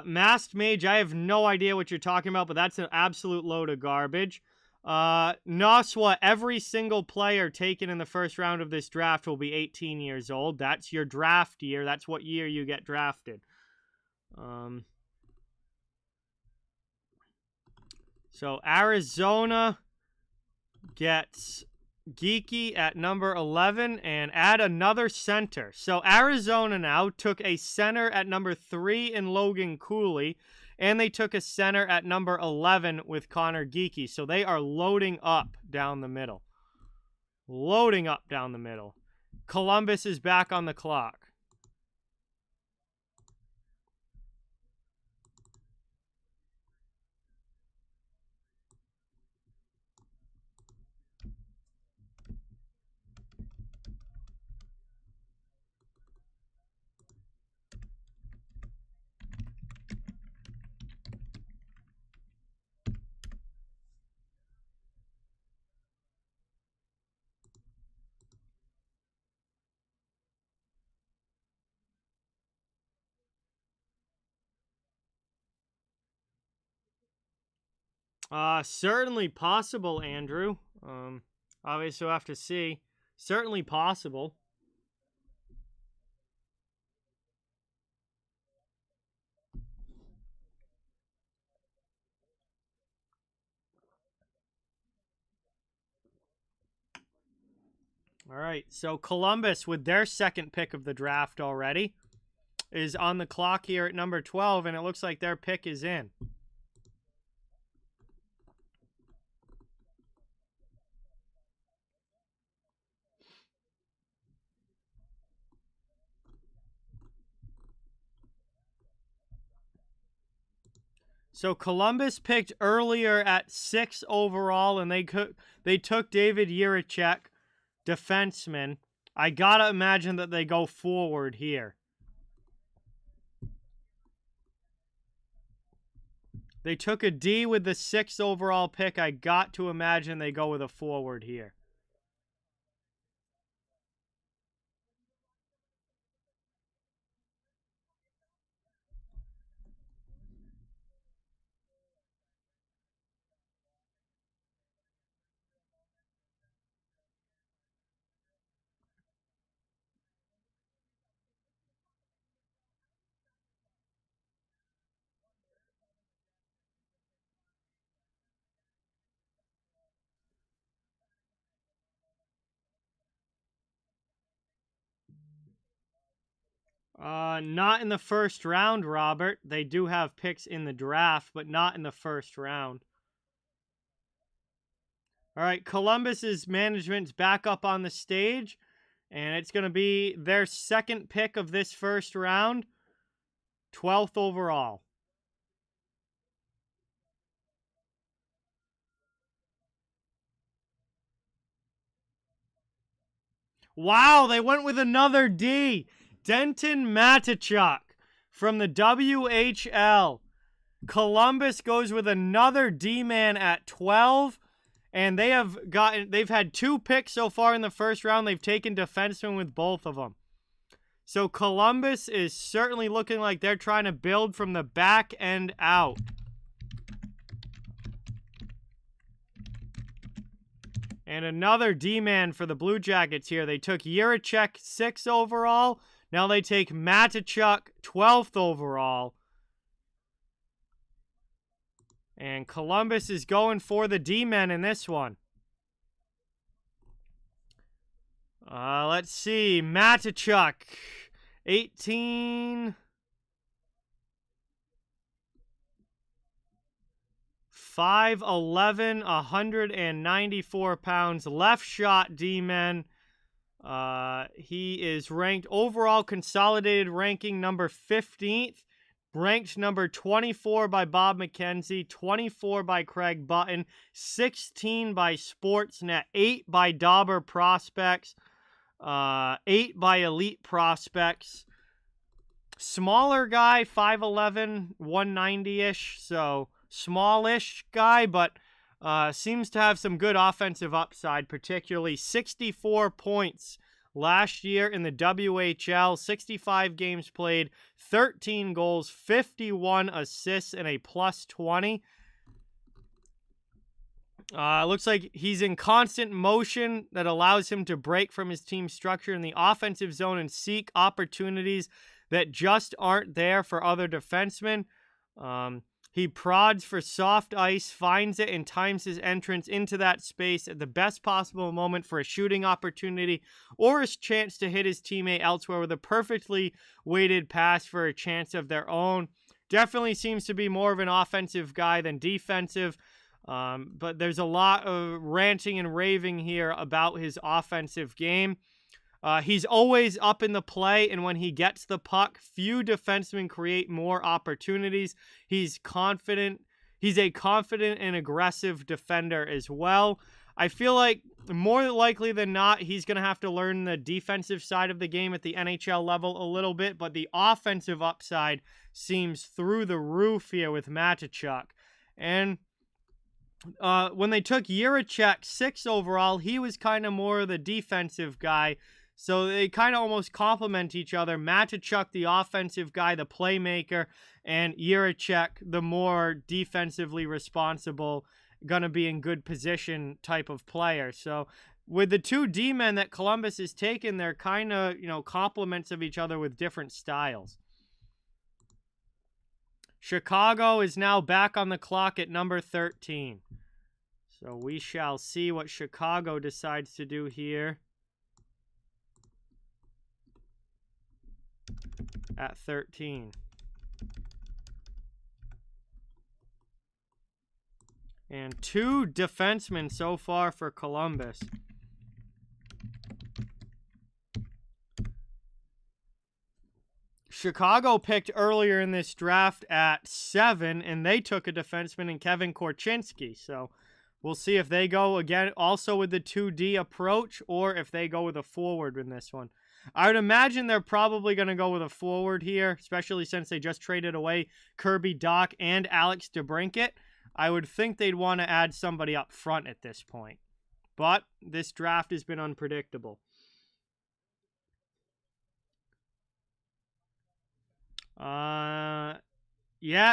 Masked Mage, I have no idea what you're talking about, but that's an absolute load of garbage. Noswa, every single player taken in the first round of this draft will be 18 years old. That's your draft year. That's what year you get drafted. So Arizona gets Geeky at number 11 and add another center. So Arizona now took a center at number 3 in Logan Cooley, and they took a center at number 11 with Connor Geeky. So they are loading up down the middle. Loading up down the middle. Columbus is back on the clock. Certainly possible, Andrew. Obviously we'll have to see. Certainly possible. All right, so Columbus, with their second pick of the draft already, is on the clock here at number 12, and it looks like their pick is in. So Columbus picked earlier at 6 overall, and they took David Jiricek, defenseman. I gotta imagine that they go forward here. They took a D with the 6th overall pick. I got to imagine they go with a forward here. Not in the first round, Robert. They do have picks in the draft, but not in the first round. All right, Columbus's management's back up on the stage, and it's going to be their second pick of this first round, 12th overall. Wow, they went with another D. Denton Matachuk from the WHL. Columbus goes with another D-man at 12. And they've had 2 picks so far in the first round. They've taken defensemen with both of them. So Columbus is certainly looking like they're trying to build from the back end out. And another D-man for the Blue Jackets here. They took Jiricek 6 overall. Now they take Matachuk 12th overall. And Columbus is going for the D-men in this one. Let's see. Matachuk, 18. 5'11", 194 pounds. Left shot D-men. He is ranked overall consolidated ranking number 15th. Ranked number 24 by Bob McKenzie, 24 by Craig Button, 16 by Sportsnet, 8 by Dauber Prospects, 8 by Elite Prospects. Smaller guy, 5'11", 190-ish, so smallish guy, but seems to have some good offensive upside, particularly 64 points last year in the WHL, 65 games played, 13 goals, 51 assists, and a +20. Looks like he's in constant motion that allows him to break from his team structure in the offensive zone and seek opportunities that just aren't there for other defensemen. He prods for soft ice, finds it, and times his entrance into that space at the best possible moment for a shooting opportunity or a chance to hit his teammate elsewhere with a perfectly weighted pass for a chance of their own. Definitely seems to be more of an offensive guy than defensive, but there's a lot of ranting and raving here about his offensive game. He's always up in the play, and when he gets the puck, few defensemen create more opportunities. He's confident. He's a confident and aggressive defender as well. I feel like more likely than not, he's going to have to learn the defensive side of the game at the NHL level a little bit, but the offensive upside seems through the roof here with Matachuk. And when they took Jiricek 6 overall, he was kind of more of the defensive guy. So they kind of almost complement each other. Matachuk, the offensive guy, the playmaker, and Jiricek, the more defensively responsible, going to be in good position type of player. So with the 2 D-men that Columbus has taken, they're kind of, complements of each other with different styles. Chicago is now back on the clock at number 13. So we shall see what Chicago decides to do here. At 13. And 2 defensemen so far for Columbus. Chicago picked earlier in this draft at 7, and they took a defenseman in Kevin Korchinski. So we'll see if they go again also with the 2D approach or if they go with a forward in this one. I would imagine they're probably going to go with a forward here, especially since they just traded away Kirby Dach and Alex DeBrincat. I would think they'd want to add somebody up front at this point. But this draft has been unpredictable. Yeah,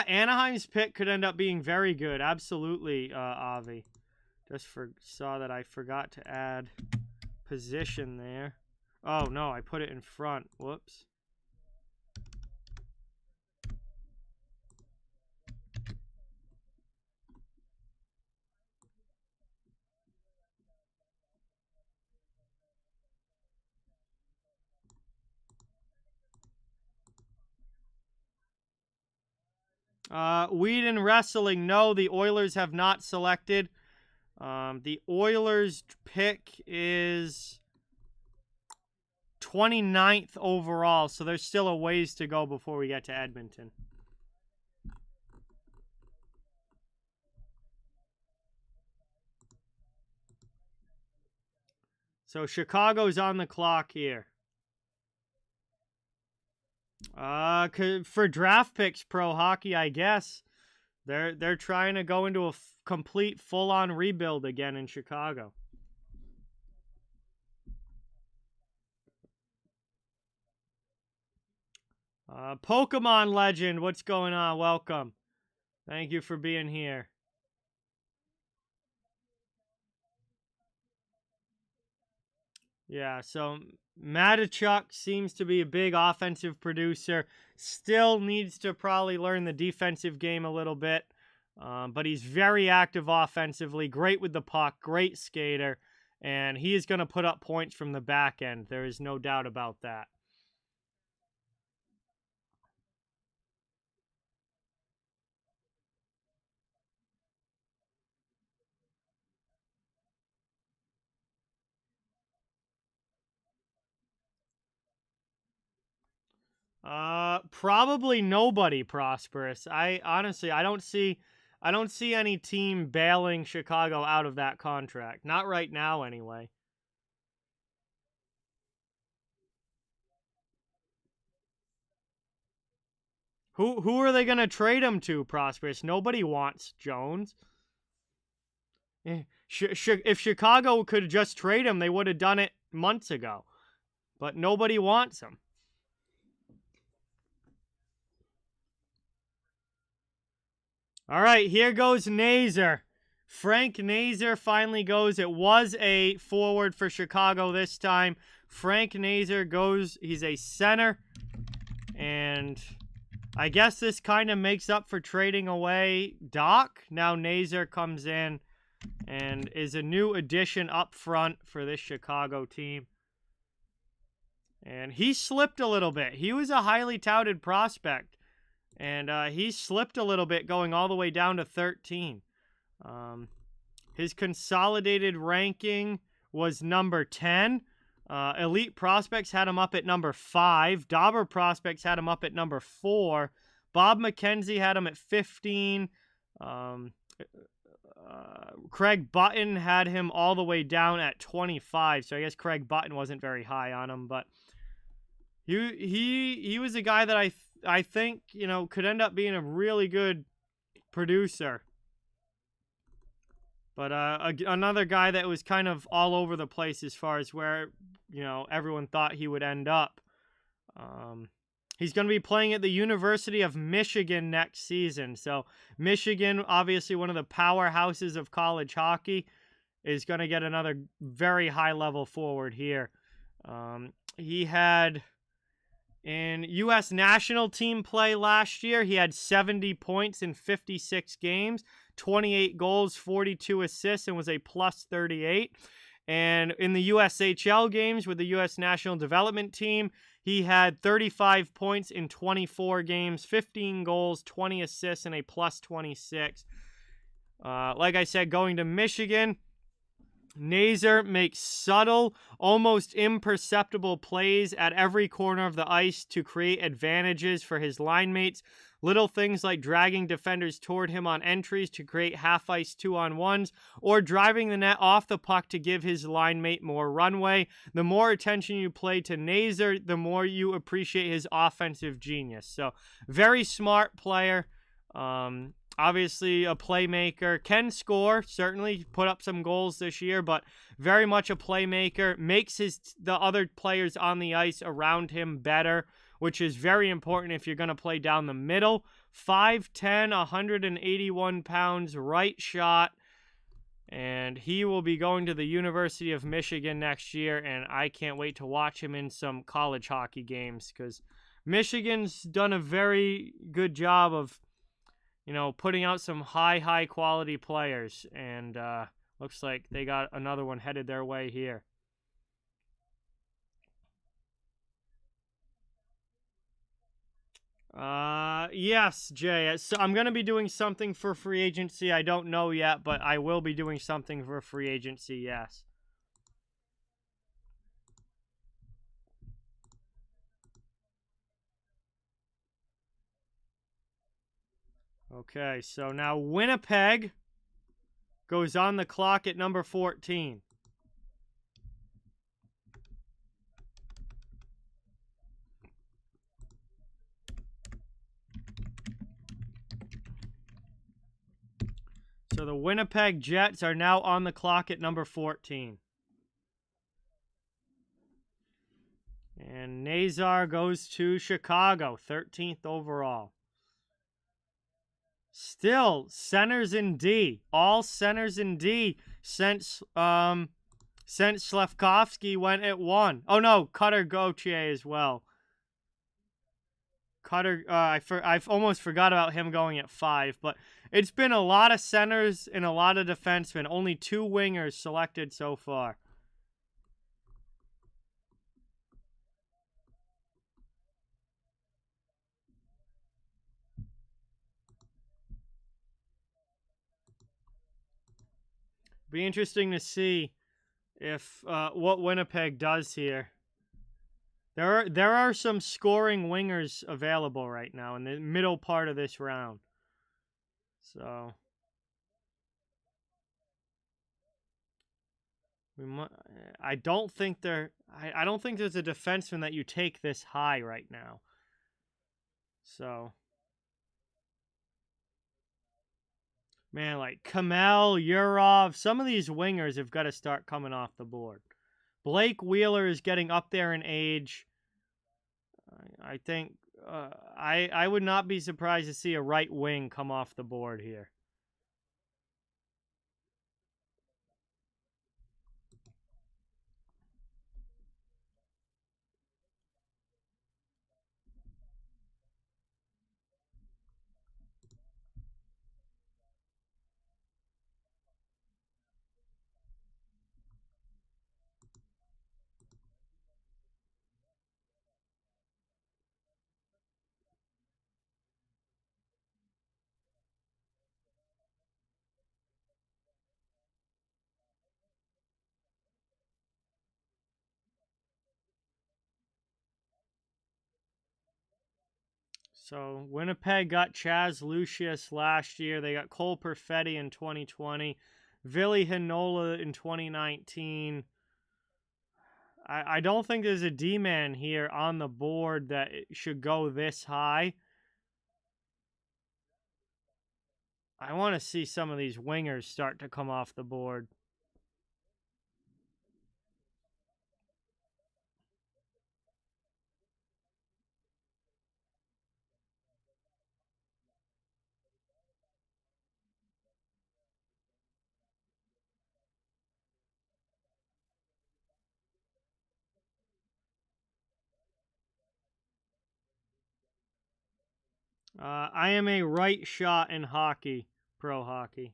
Anaheim's pick could end up being very good. Absolutely, Avi. Just saw that I forgot to add position there. Oh, no, I put it in front. Whoops. Weed and wrestling. No, the Oilers have not selected. The Oilers pick is 29th overall, so there's still a ways to go before we get to Edmonton. So Chicago's on the clock here. For draft picks, pro hockey, I guess. They're trying to go into a complete full-on rebuild again in Chicago. Pokemon Legend, what's going on? Welcome. Thank you for being here. Yeah, so Matichuk seems to be a big offensive producer. Still needs to probably learn the defensive game a little bit. But he's very active offensively, great with the puck, great skater, and he is going to put up points from the back end. There is no doubt about that. Probably nobody prosperous. I honestly, I don't see any team bailing Chicago out of that contract. Not right now, anyway. Who are they gonna trade him to, prosperous? Nobody wants Jones. If Chicago could just trade him, they would have done it months ago. But nobody wants him. All right, here goes Nazer. Frank Nazer finally goes. It was a forward for Chicago this time. Frank Nazer goes. He's a center. And I guess this kind of makes up for trading away Doc. Now Nazer comes in and is a new addition up front for this Chicago team. And he slipped a little bit. He was a highly touted prospect. And he slipped a little bit going all the way down to 13. His consolidated ranking was number 10. Elite Prospects had him up at number 5. Dauber Prospects had him up at number 4. Bob McKenzie had him at 15. Craig Button had him all the way down at 25. So I guess Craig Button wasn't very high on him, but he was a guy that I think, you know, could end up being a really good producer. But another guy that was kind of all over the place as far as where, you know, everyone thought he would end up. He's going to be playing at the University of Michigan next season. So Michigan, obviously one of the powerhouses of college hockey, is going to get another very high-level forward here. He had... In U.S. national team play last year, he had 70 points in 56 games, 28 goals, 42 assists, and was a plus 38. And in the USHL games with the U.S. national development team, he had 35 points in 24 games, 15 goals, 20 assists, and a plus 26. Like I said, going to Michigan, Nazer makes subtle, almost imperceptible plays at every corner of the ice to create advantages for his line mates. Little things like dragging defenders toward him on entries to create half-ice 2-on-1s, or driving the net off the puck to give his line mate more runway. The more attention you play to Nazer, the more you appreciate his offensive genius. So, very smart player. Obviously a playmaker, can score, certainly put up some goals this year, but very much a playmaker, makes the other players on the ice around him better, which is very important if you're going to play down the middle. 5'10", 181 pounds, right shot, and he will be going to the University of Michigan next year, and I can't wait to watch him in some college hockey games, because Michigan's done a very good job of, you know, putting out some high quality players, and looks like they got another one headed their way here. Yes, Jay. So I'm going to be doing something for free agency. I don't know yet, but I will be doing something for free agency, yes. Okay, so now Winnipeg goes on the clock at number 14. So the Winnipeg Jets are now on the clock at number 14. And Nazar goes to Chicago, 13th overall. Still, centers in D. All centers in D since Slafkovsky went at 1. Oh, no, Cutter Gauthier as well. Cutter, I've almost forgot about him going at 5, but it's been a lot of centers and a lot of defensemen. Only 2 wingers selected so far. Be interesting to see if what Winnipeg does here. There are some scoring wingers available right now in the middle part of this round. So I don't think there's a defenseman that you take this high right now. So man, like Kamel, Yurov, some of these wingers have got to start coming off the board. Blake Wheeler is getting up there in age. I think I would not be surprised to see a right wing come off the board here. So Winnipeg got Chaz Lucius last year. They got Cole Perfetti in 2020. Ville Heinola in 2019. I don't think there's a D-man here on the board that should go this high. I want to see some of these wingers start to come off the board. I am a right shot in hockey, pro hockey.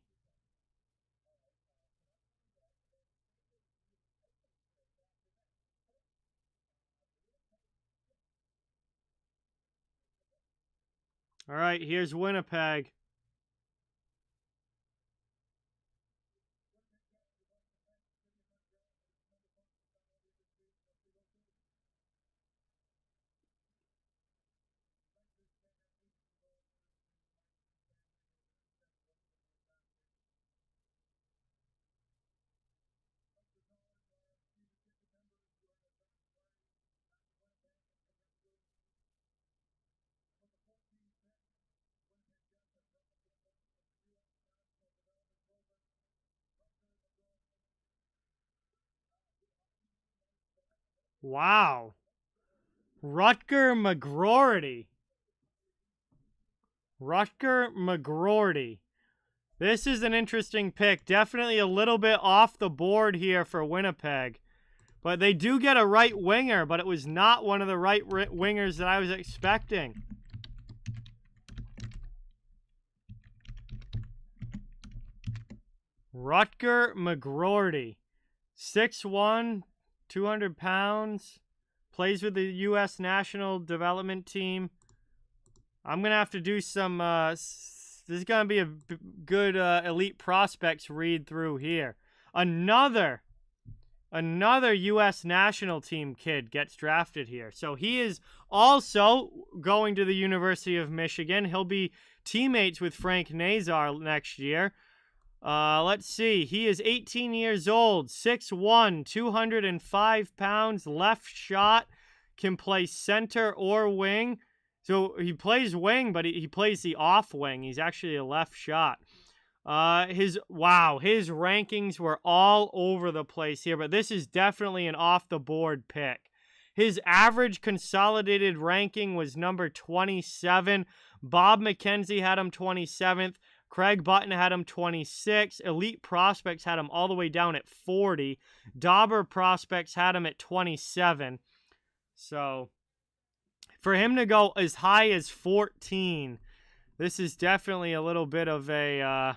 All right, here's Winnipeg. Wow. Rutger McGroarty. Rutger McGroarty. This is an interesting pick. Definitely a little bit off the board here for Winnipeg. But they do get a right winger, but it was not one of the right wingers that I was expecting. Rutger McGroarty. 6'1", 200 pounds. Plays with the U.S. National Development Team. I'm going to have to do some... this is going to be a good Elite Prospects read through here. Another U.S. National Team kid gets drafted here. So he is also going to the University of Michigan. He'll be teammates with Frank Nazar next year. Let's see. He is 18 years old, 6'1", 205 pounds, left shot, can play center or wing. So he plays wing, but he plays the off wing. He's actually a left shot. His rankings were all over the place here, but this is definitely an off-the-board pick. His average consolidated ranking was number 27. Bob McKenzie had him 27th. Craig Button had him 26. Elite Prospects had him all the way down at 40. Dauber Prospects had him at 27. So, for him to go as high as 14, this is definitely a little bit of a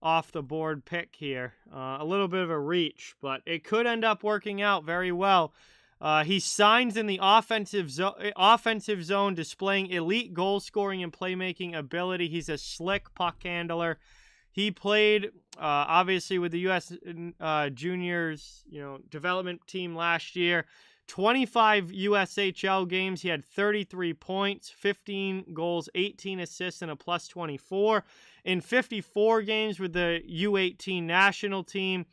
off-the-board pick here. A little bit of a reach, but it could end up working out very well. He signs in the offensive zone, displaying elite goal scoring and playmaking ability. He's a slick puck handler. He played, obviously, with the U.S. Juniors, development team last year. 25 USHL games. He had 33 points, 15 goals, 18 assists, and a plus 24. In 54 games with the U18 national team,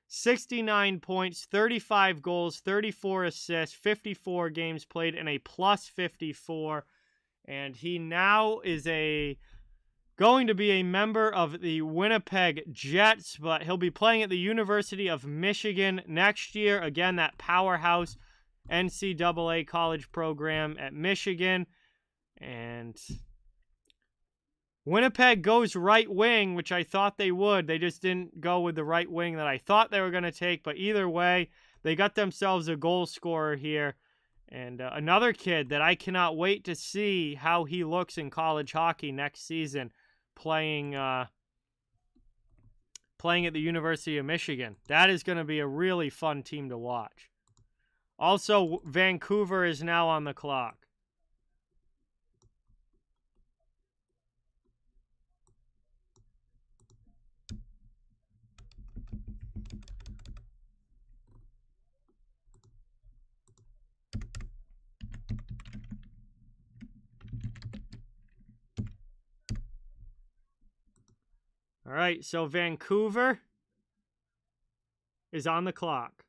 69 points, 35 goals, 34 assists, 54 games played, and a plus 54. And he now is going to be a member of the Winnipeg Jets, but he'll be playing at the University of Michigan next year. Again, that powerhouse NCAA college program at Michigan. And Winnipeg goes right wing, which I thought they would. They just didn't go with the right wing that I thought they were going to take. But either way, they got themselves a goal scorer here. And another kid that I cannot wait to see how he looks in college hockey next season, playing at the University of Michigan. That is going to be a really fun team to watch. Also, Vancouver is now on the clock. All right, so Vancouver is on the clock.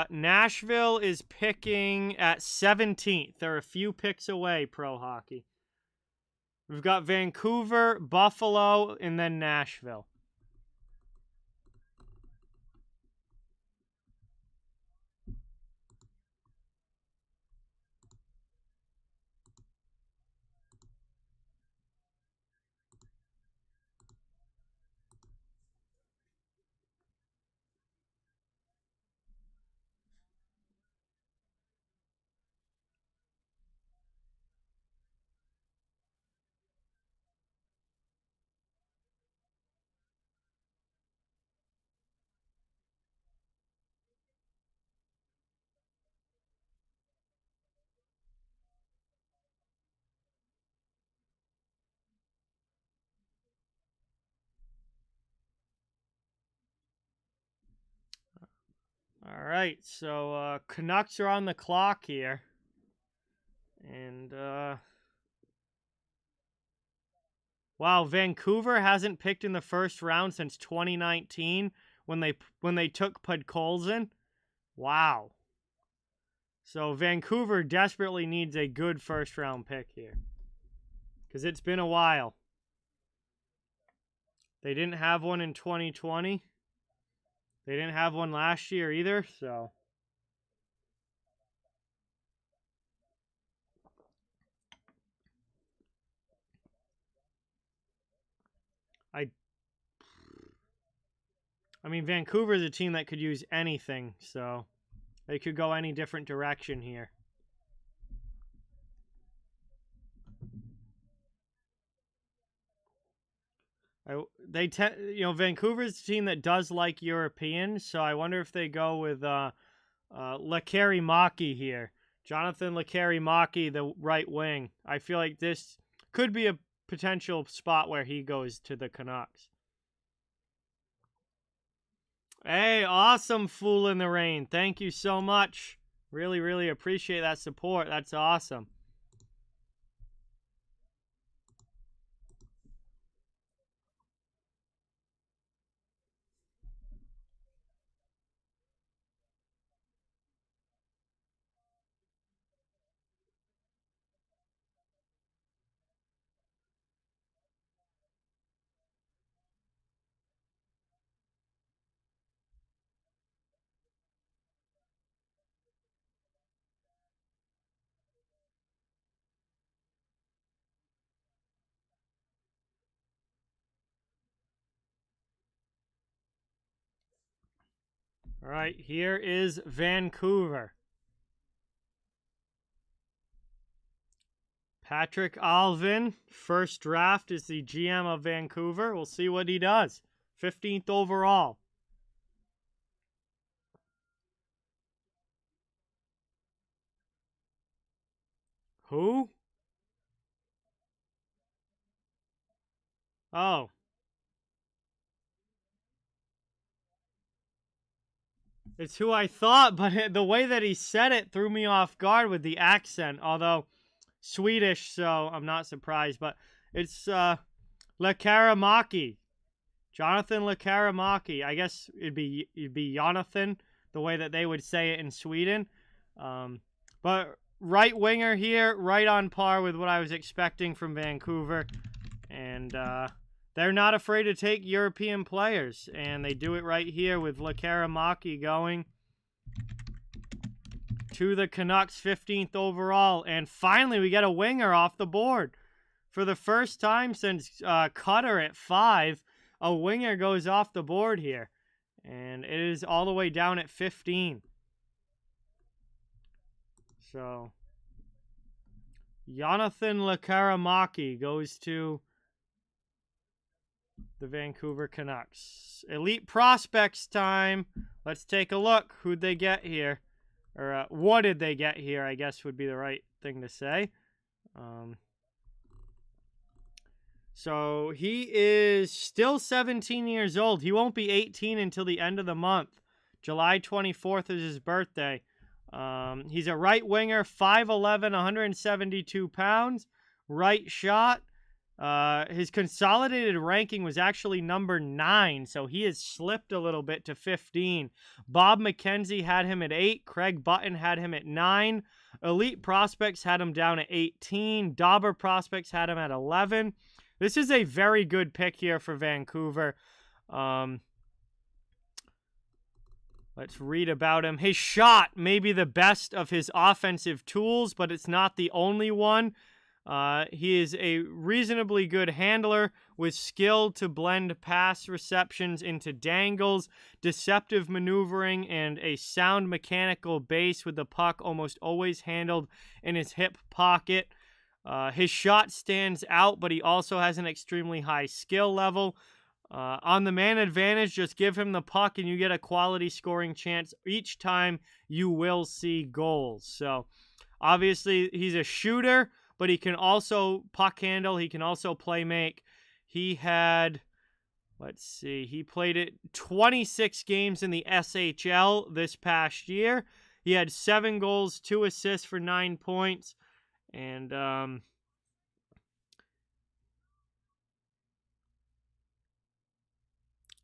Nashville is picking at 17th. They're a few picks away, pro hockey. We've got Vancouver, Buffalo, and then Nashville. All right, so Canucks are on the clock here. And, wow, Vancouver hasn't picked in the first round since 2019 when they took Podkolzin. Wow. So Vancouver desperately needs a good first-round pick here, because it's been a while. They didn't have one in 2020. They didn't have one last year either, so. I mean, Vancouver is a team that could use anything, so they could go any different direction here. Vancouver's a team that does like Europeans, so I wonder if they go with Lekari-Maki here. Jonathan Lekari-Maki, the right wing. I feel like this could be a potential spot where he goes to the Canucks. Hey, awesome, Fool in the Rain. Thank you so much. Really, really appreciate that support. That's awesome. All right, here is Vancouver. Patrick Alvin, first draft, is the GM of Vancouver. We'll see what he does. 15th overall. Who? Oh. It's who I thought, but the way that he said it threw me off guard with the accent. Although Swedish, so I'm not surprised. But it's Lekaramaki. Jonathan Lekaramaki. I guess it'd be Jonathan, the way that they would say it in Sweden. But right winger here, right on par with what I was expecting from Vancouver. And they're not afraid to take European players. And they do it right here with Lekaramaki going to the Canucks, 15th overall. And finally, we get a winger off the board. For the first time since Cutter at 5, a winger goes off the board here. And it is all the way down at 15. So, Jonathan Lekaramaki goes to the Vancouver Canucks. Elite prospects time. Let's take a look. Who'd they get here? Or what did they get here, I guess would be the right thing to say. So he is still 17 years old. He won't be 18 until the end of the month. July 24th is his birthday. He's a right winger, 5'11", 172 pounds, right shot. His consolidated ranking was actually number 9, so he has slipped a little bit to 15. Bob McKenzie had him at 8. Craig Button had him at 9. Elite Prospects had him down at 18. Dauber Prospects had him at 11. This is a very good pick here for Vancouver. Let's read about him. His shot may be the best of his offensive tools, but it's not the only one. He is a reasonably good handler with skill to blend pass receptions into dangles, deceptive maneuvering, and a sound mechanical base with the puck almost always handled in his hip pocket. His shot stands out, but he also has an extremely high skill level. On the man advantage, just give him the puck and you get a quality scoring chance each time. You will see goals. So, obviously, he's a shooter, but he can also puck handle. He can also play make. He had, let's see, he played it 26 games in the SHL this past year. He had 7 goals, 2 assists for 9 points. And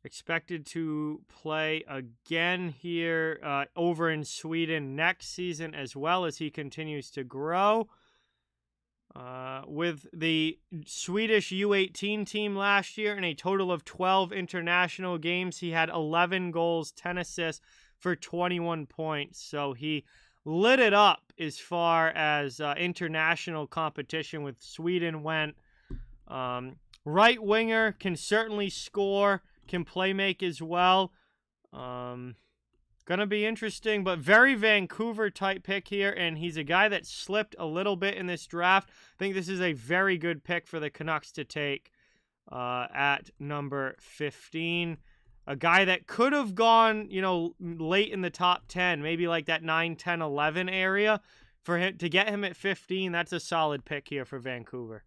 expected to play again here over in Sweden next season as well as he continues to grow. With the Swedish U18 team last year in a total of 12 international games, he had 11 goals, 10 assists for 21 points. So he lit it up as far as international competition with Sweden went. Right winger, can certainly score, can play make as well. Gonna be interesting, but very Vancouver type pick here, and he's a guy that slipped a little bit in this draft. I think this is a very good pick for the Canucks to take at number 15. A guy that could have gone, late in the top 10, maybe like that 9, 10, 11 area. For him to get him at 15, that's a solid pick here for Vancouver.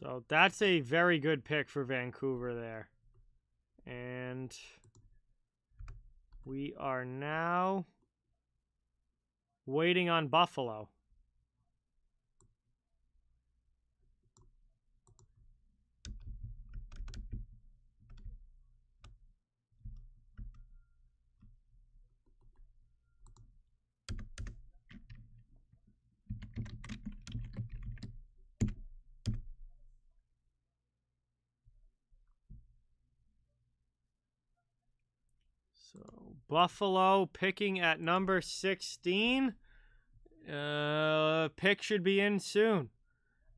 So that's a very good pick for Vancouver there. And we are now waiting on Buffalo. So Buffalo picking at number 16. Pick should be in soon.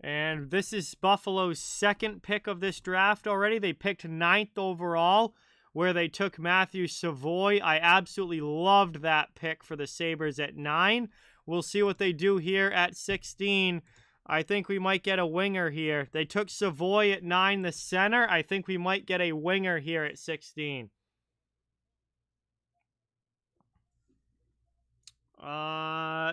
And this is Buffalo's second pick of this draft already. They picked 9th overall, where they took Matthew Savoy. I absolutely loved that pick for the Sabres at 9. We'll see what they do here at 16. I think we might get a winger here. They took Savoy at 9, the center. I think we might get a winger here at 16.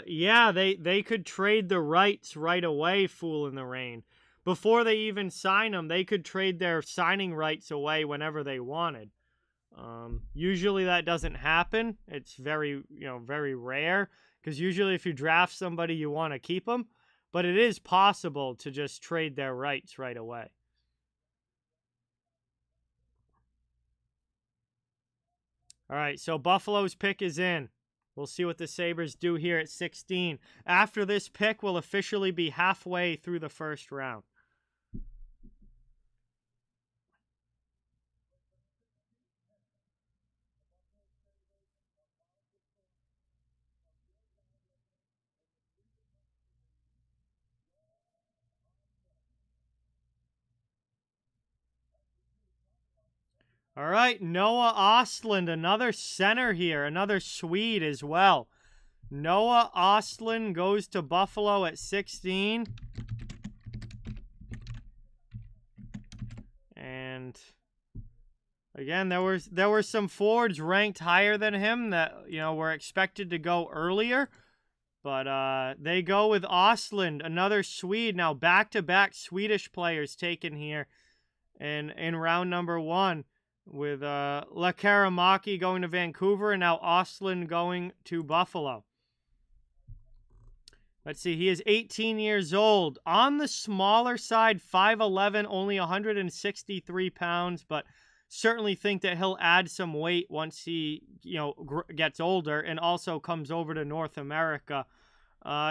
Yeah, they could trade the rights right away, Fool in the Rain. Before they even sign them, they could trade their signing rights away whenever they wanted. Usually that doesn't happen. It's very rare, because usually if you draft somebody, you want to keep them. But it is possible to just trade their rights right away. All right, so Buffalo's pick is in. We'll see what the Sabres do here at 16. After this pick, we'll officially be halfway through the first round. All right, Noah Ostlund, another center here, another Swede as well. Noah Ostlund goes to Buffalo at 16. And again, there were some forwards ranked higher than him that, were expected to go earlier. But they go with Ostlund, another Swede. Now, back-to-back Swedish players taken here in round number 1. With Lekaramaki going to Vancouver, and now Ostlund going to Buffalo. Let's see, he is 18 years old. On the smaller side, 5'11", only 163 pounds, but certainly think that he'll add some weight once he, gets older and also comes over to North America.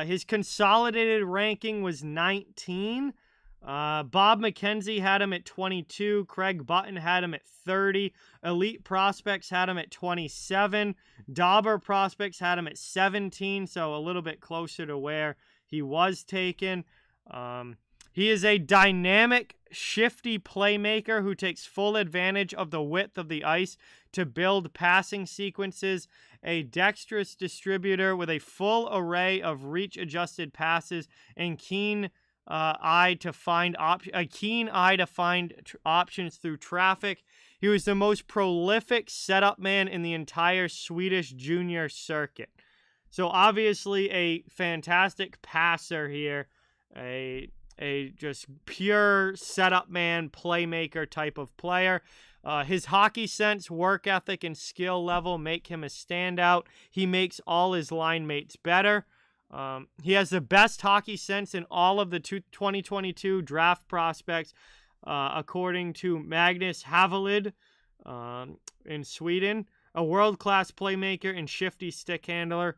His consolidated ranking was 19. Bob McKenzie had him at 22. Craig Button had him at 30. Elite Prospects had him at 27. Dauber Prospects had him at 17, so a little bit closer to where he was taken. He is a dynamic, shifty playmaker who takes full advantage of the width of the ice to build passing sequences. A dexterous distributor with a full array of reach-adjusted passes and keen eye to find options through traffic. He was the most prolific setup man in the entire Swedish junior circuit. So obviously a fantastic passer here, a just pure setup man, playmaker type of player. His hockey sense, work ethic, and skill level make him a standout. He makes all his line mates better. He has the best hockey sense in all of the 2022 draft prospects, according to Magnus Havelid in Sweden. A world-class playmaker and shifty stick handler.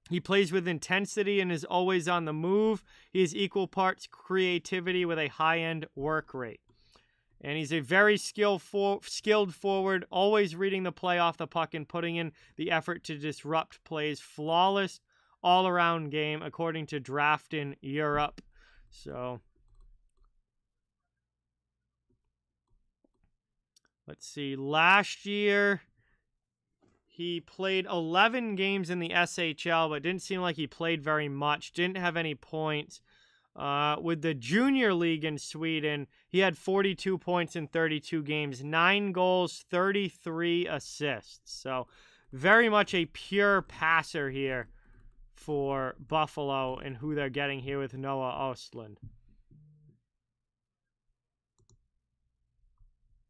He plays with intensity and is always on the move. He has equal parts creativity with a high-end work rate. And he's a very skilled forward, always reading the play off the puck and putting in the effort to disrupt plays. Flawless all-around game, according to Draft in Europe. So, let's see. Last year, he played 11 games in the SHL, but didn't seem like he played very much. Didn't have any points. With the junior league in Sweden, he had 42 points in 32 games, 9 goals, 33 assists. So, very much a pure passer here for Buffalo and who they're getting here with Noah Ostlund.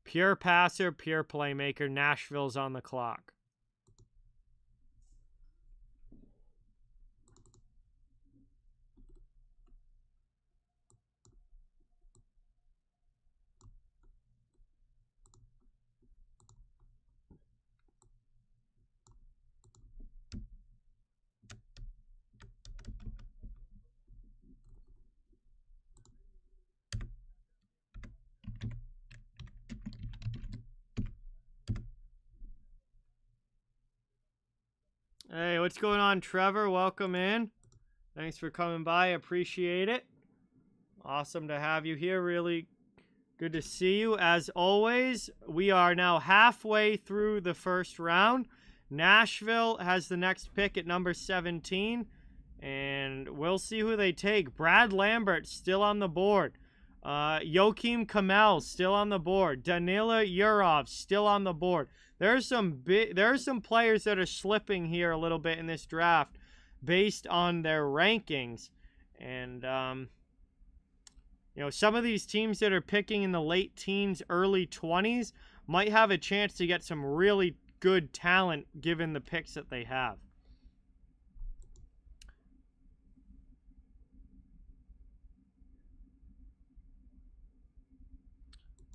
Pure passer, pure playmaker. Nashville's on the clock. Hey, what's going on, Trevor? Welcome in. Thanks for coming by. Appreciate it. Awesome to have you here. Really good to see you. As always, we are now halfway through the first round. Nashville has the next pick at number 17, and we'll see who they take. Brad Lambert still on the board. Joakim Kamel still on the board. Danila Yurov still on the board. There are some players that are slipping here a little bit in this draft based on their rankings, and some of these teams that are picking in the late teens, early 20s might have a chance to get some really good talent given the picks that they have.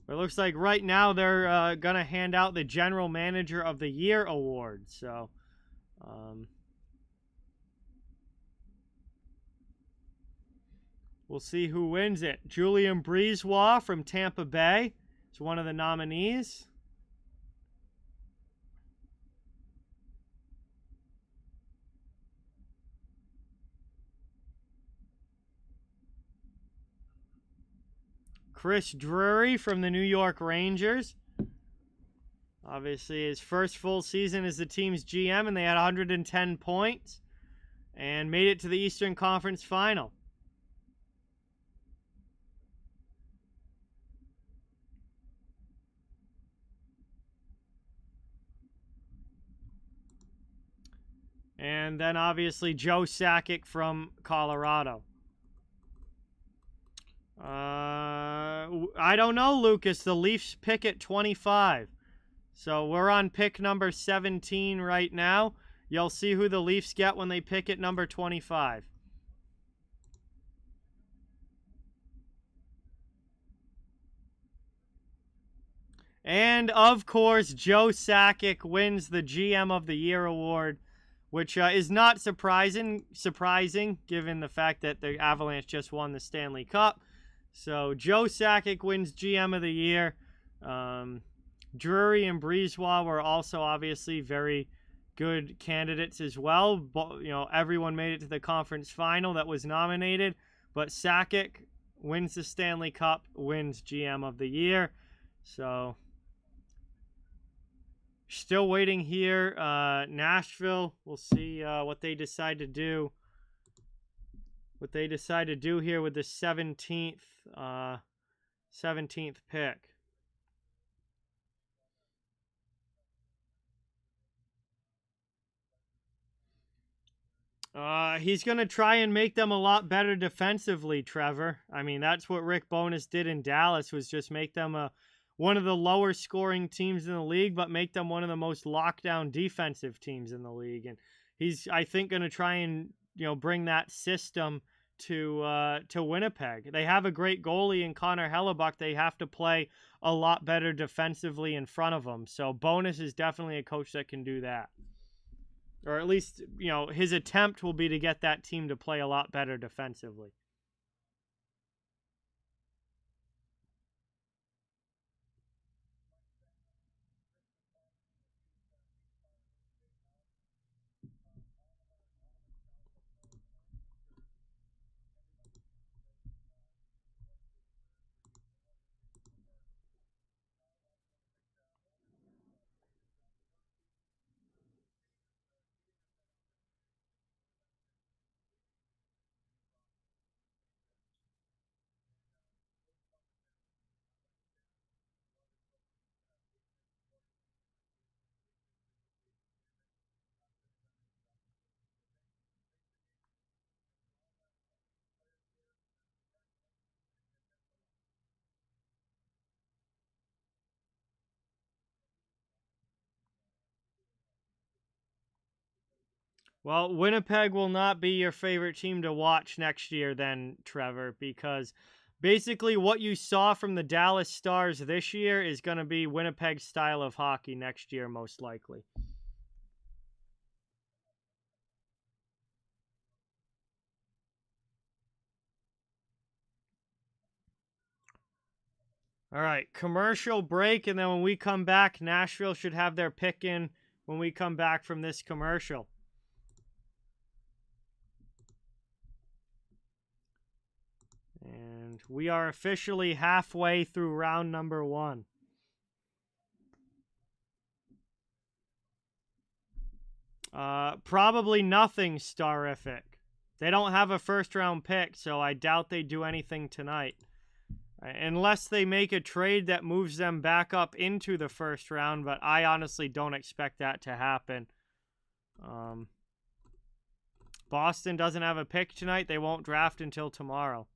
It looks like right now they're going to hand out the General Manager of the Year award. So, we'll see who wins it. Julien Brisebois from Tampa Bay is one of the nominees. Chris Drury from the New York Rangers. Obviously, his first full season as the team's GM, and they had 110 points and made it to the Eastern Conference Final. And then, obviously, Joe Sakic from Colorado. I don't know, Lucas. The Leafs pick at 25. So we're on pick number 17 right now. You'll see who the Leafs get when they pick at number 25. And, of course, Joe Sakic wins the GM of the Year award, which is not surprising given the fact that the Avalanche just won the Stanley Cup. So Joe Sakic wins GM of the Year. Drury and Brisebois were also obviously very good candidates as well. But, everyone made it to the conference final that was nominated. But Sakic wins the Stanley Cup, wins GM of the Year. So still waiting here. Nashville, we'll see what they decide to do. What they decide to do here with the 17th pick. He's going to try and make them a lot better defensively, Trevor. I mean, that's what Rick Bowness did in Dallas, was just make them one of the lower scoring teams in the league, but make them one of the most lockdown defensive teams in the league. And he's, I think, going to try and bring that system to Winnipeg. They have a great goalie in Connor Hellebuck. They have to play a lot better defensively in front of them. So Bowness is definitely a coach that can do that. Or at least, his attempt will be to get that team to play a lot better defensively. Well, Winnipeg will not be your favorite team to watch next year then, Trevor, because basically what you saw from the Dallas Stars this year is going to be Winnipeg's style of hockey next year, most likely. All right, commercial break, and then when we come back, Nashville should have their pick in when we come back from this commercial. And we are officially halfway through round number 1. Probably nothing starific. They don't have a first-round pick, so I doubt they do anything tonight. Unless they make a trade that moves them back up into the first round, but I honestly don't expect that to happen. Boston doesn't have a pick tonight. They won't draft until tomorrow.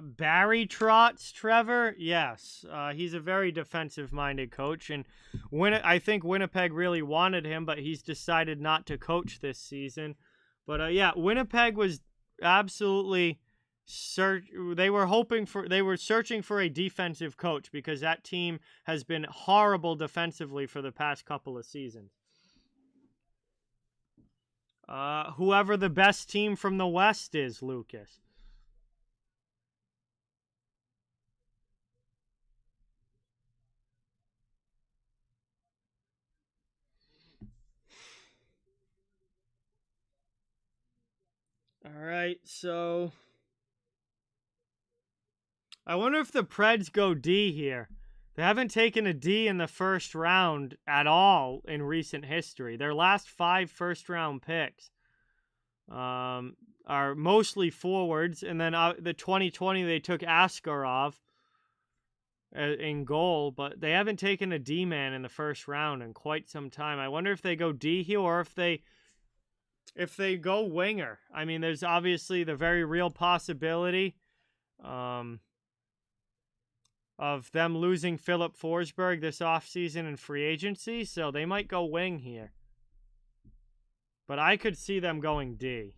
Barry Trotz, Trevor? Yes. He's a very defensive-minded coach, and I think Winnipeg really wanted him, but he's decided not to coach this season. But, yeah, Winnipeg was absolutely... They were searching for a defensive coach because that team has been horrible defensively for the past couple of seasons. Whoever the best team from the West is, Lucas. All right, so I wonder if the Preds go D here. They haven't taken a D in the first round at all in recent history. Their last 5 first-round picks are mostly forwards, and then the 2020 they took Askarov in goal, but they haven't taken a D-man in the first round in quite some time. I wonder if they go D here or if they go winger. I mean, there's obviously the very real possibility of them losing Philip Forsberg this offseason in free agency, so they might go wing here. But I could see them going D.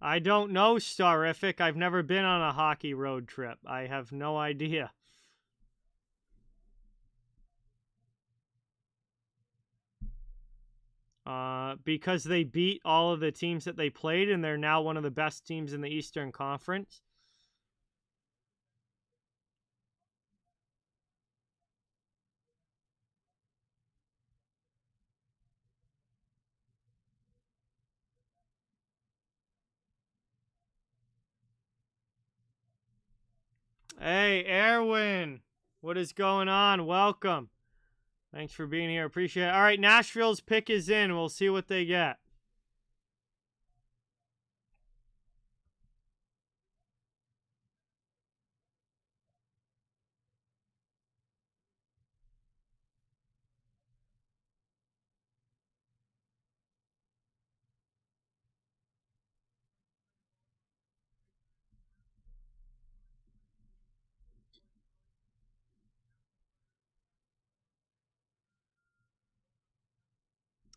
I don't know, Starific. I've never been on a hockey road trip. I have no idea. Because they beat all of the teams that they played, and they're now one of the best teams in the Eastern Conference. Hey, Erwin. What is going on? Welcome. Thanks for being here. Appreciate it. All right, Nashville's pick is in. We'll see what they get.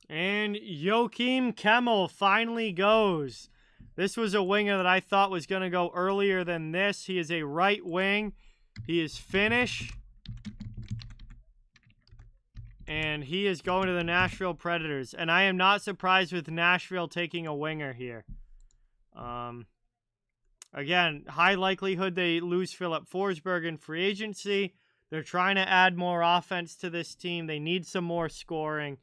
And Joachim Kemmel finally goes. This was a winger that I thought was going to go earlier than this. He is a right wing. He is Finnish. And he is going to the Nashville Predators. And I am not surprised with Nashville taking a winger here. Again, high likelihood they lose Philip Forsberg in free agency. They're trying to add more offense to this team. They need some more scoring.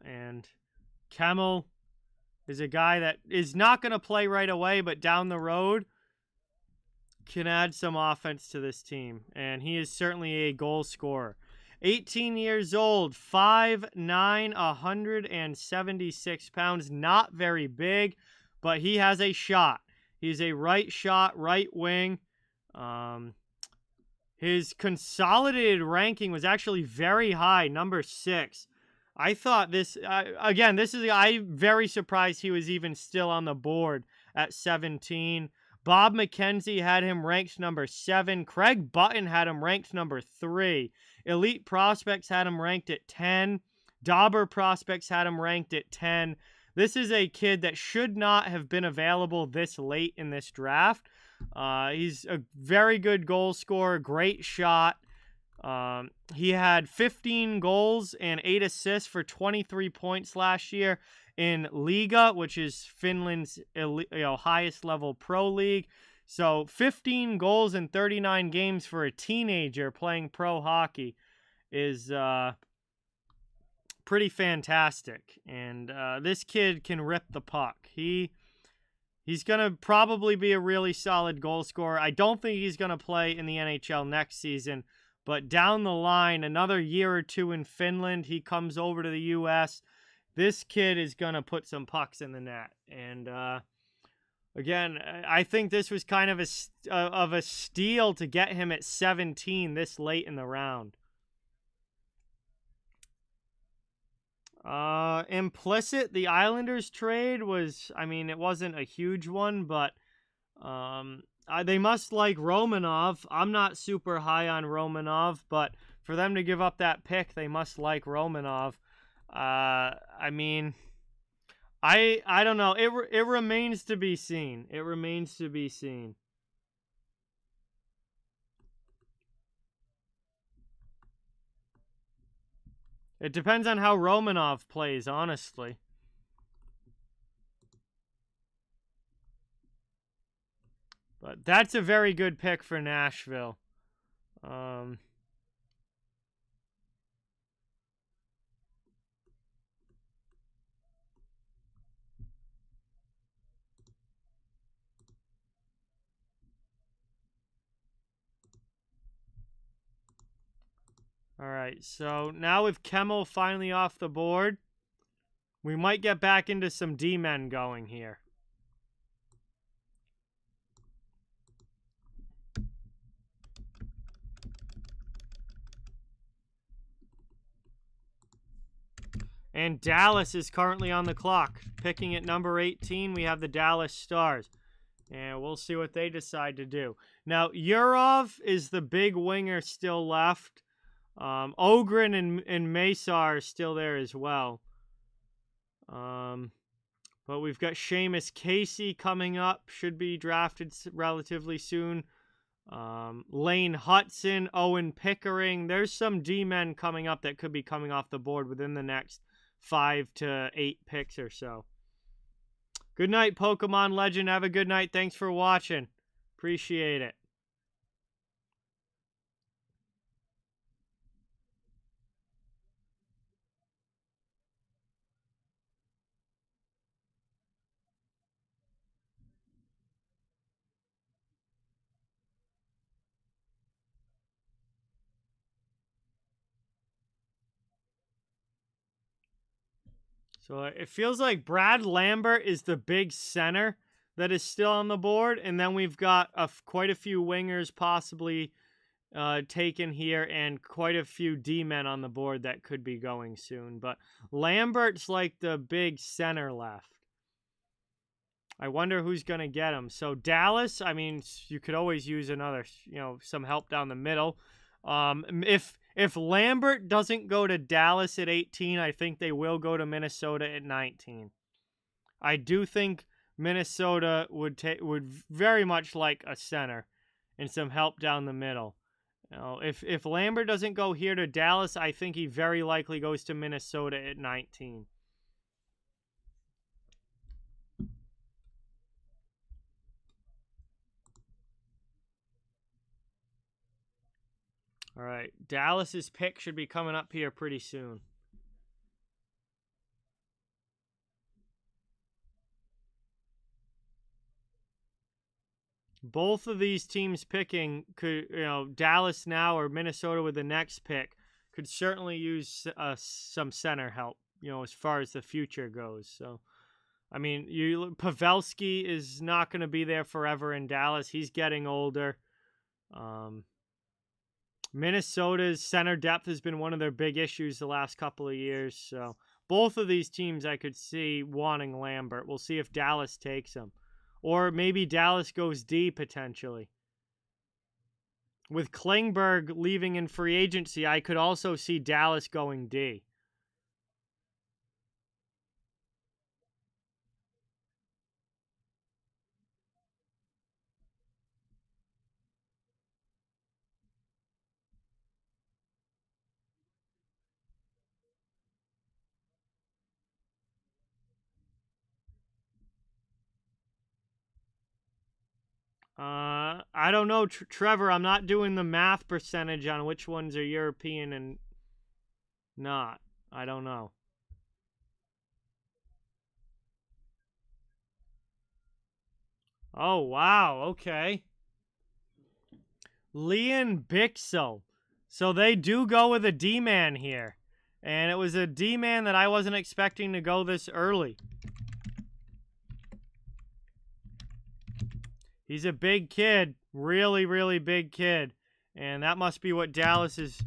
And Kemmel is a guy that is not going to play right away, but down the road can add some offense to this team. And he is certainly a goal scorer. 18 years old, 5'9", 176 pounds. Not very big, but he has a shot. He's a right shot, right wing. His consolidated ranking was actually very high, number 6. I thought this, again, I'm very surprised he was even still on the board at 17. Bob McKenzie had him ranked number 7. Craig Button had him ranked number 3. Elite Prospects had him ranked at 10. Dauber Prospects had him ranked at 10. This is a kid that should not have been available this late in this draft. He's a very good goal scorer, great shot. He had 15 goals and 8 assists for 23 points last year in Liga, which is Finland's highest level pro league. So 15 goals in 39 games for a teenager playing pro hockey is pretty fantastic. And this kid can rip the puck. He's going to probably be a really solid goal scorer. I don't think he's going to play in the NHL next season. But down the line, another year or two in Finland, he comes over to the U.S. This kid is going to put some pucks in the net. And again, I think this was kind of a steal to get him at 17 this late in the round. Implicit, the Islanders trade was, I mean, it wasn't a huge one, but they must like Romanov. I'm not super high on Romanov, but for them to give up that pick, they must like Romanov. I mean, I don't know. It remains to be seen. It remains to be seen. It depends on how Romanov plays, honestly. But that's a very good pick for Nashville. All right, so now with Kemmel finally off the board, we might get back into some D-men going here. And Dallas is currently on the clock. Picking at number 18, we have the Dallas Stars. And we'll see what they decide to do. Now, Yurov is the big winger still left. Ogren and Mesa are still there as well. But we've got Seamus Casey coming up. Should be drafted relatively soon. Lane Hudson, Owen Pickering. There's some D-men coming up that could be coming off the board within the next 5 to 8 picks or so. Good night, Pokemon Legend. Have a good night. Thanks for watching. Appreciate it. So it feels like Brad Lambert is the big center that is still on the board. And then we've got quite a few wingers possibly taken here and quite a few D-men on the board that could be going soon. But Lambert's like the big center left. I wonder who's going to get him. So Dallas, I mean, you could always use another, some help down the middle. If Lambert doesn't go to Dallas at 18, I think they will go to Minnesota at 19. I do think Minnesota would very much like a center and some help down the middle. If Lambert doesn't go here to Dallas, I think he very likely goes to Minnesota at 19. All right, Dallas's pick should be coming up here pretty soon. Both of these teams picking could, Dallas now or Minnesota with the next pick could certainly use some center help, as far as the future goes. So, I mean, Pavelski is not going to be there forever in Dallas. He's getting older. Minnesota's center depth has been one of their big issues the last couple of years. So both of these teams I could see wanting Lambert. We'll see if Dallas takes him. Or maybe Dallas goes D potentially. With Klingberg leaving in free agency, I could also see Dallas going D. I don't know, Trevor. I'm not doing the math percentage on which ones are European and not. I don't know. Oh, wow. Okay. Liam Bixel. So they do go with a D-man here. And it was a D-man that I wasn't expecting to go this early. He's a big kid. Really, really big kid. And that must be what Dallas is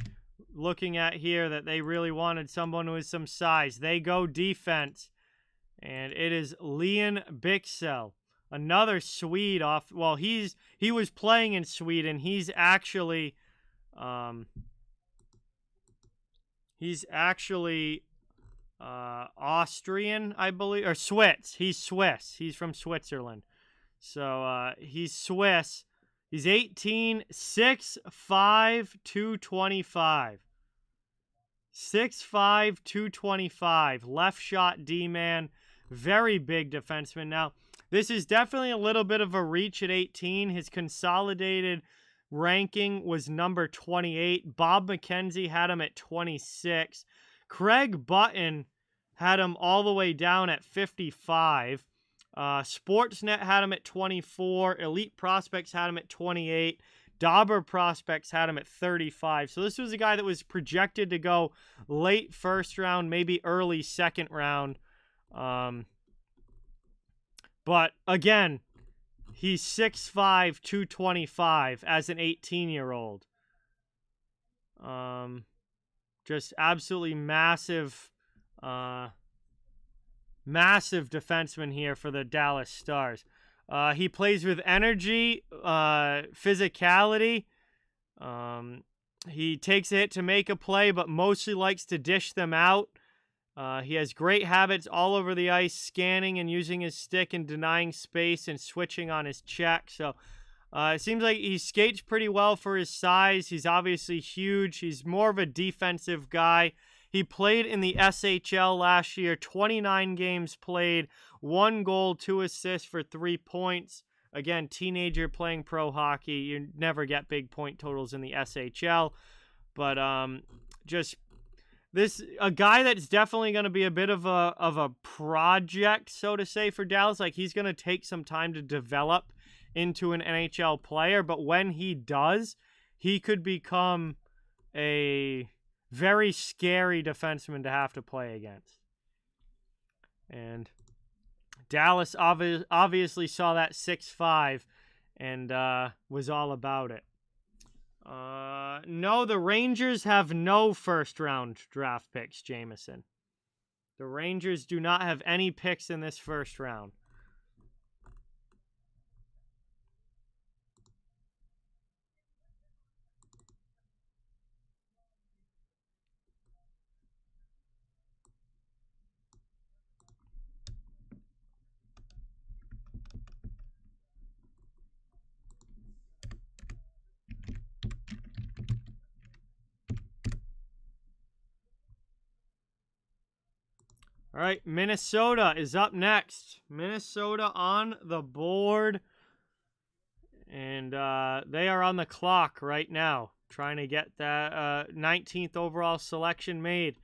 looking at here, that they really wanted someone with some size. They go defense. And it is Liam Bixel. Another Swede off. Well, he was playing in Sweden. He's actually Austrian, I believe, or Swiss. He's Swiss. He's from Switzerland. So he's Swiss. He's 18, 6'5", 225. 6'5", 225. Left shot D-man. Very big defenseman. Now, this is definitely a little bit of a reach at 18. His consolidated ranking was number 28. Bob McKenzie had him at 26. Craig Button had him all the way down at 55. Sportsnet had him at 24. Elite Prospects had him at 28. Dauber Prospects had him at 35. So this was a guy that was projected to go late first round, maybe early second round. But again, he's 6'5", 225 as an 18-year-old. Just absolutely massive, massive defenseman here for the Dallas Stars. He plays with energy, physicality. He takes a hit to make a play, but mostly likes to dish them out. He has great habits all over the ice, scanning and using his stick and denying space and switching on his check. So it seems like he skates pretty well for his size. He's obviously huge. He's more of a defensive guy. He played in the SHL last year, 29 games played, 1 goal, 2 assists for 3 points. Again, teenager playing pro hockey. You never get big point totals in the SHL. But a guy that's definitely going to be a bit of a project, so to say, for Dallas. Like, he's going to take some time to develop into an NHL player, but when he does, he could become a very scary defenseman to have to play against. And Dallas obviously saw that 6'5" and was all about it. No, the Rangers have no first-round draft picks, Jameson. The Rangers do not have any picks in this first round. All right, Minnesota is up next. Minnesota on the board. And they are on the clock right now, trying to get that 19th overall selection made.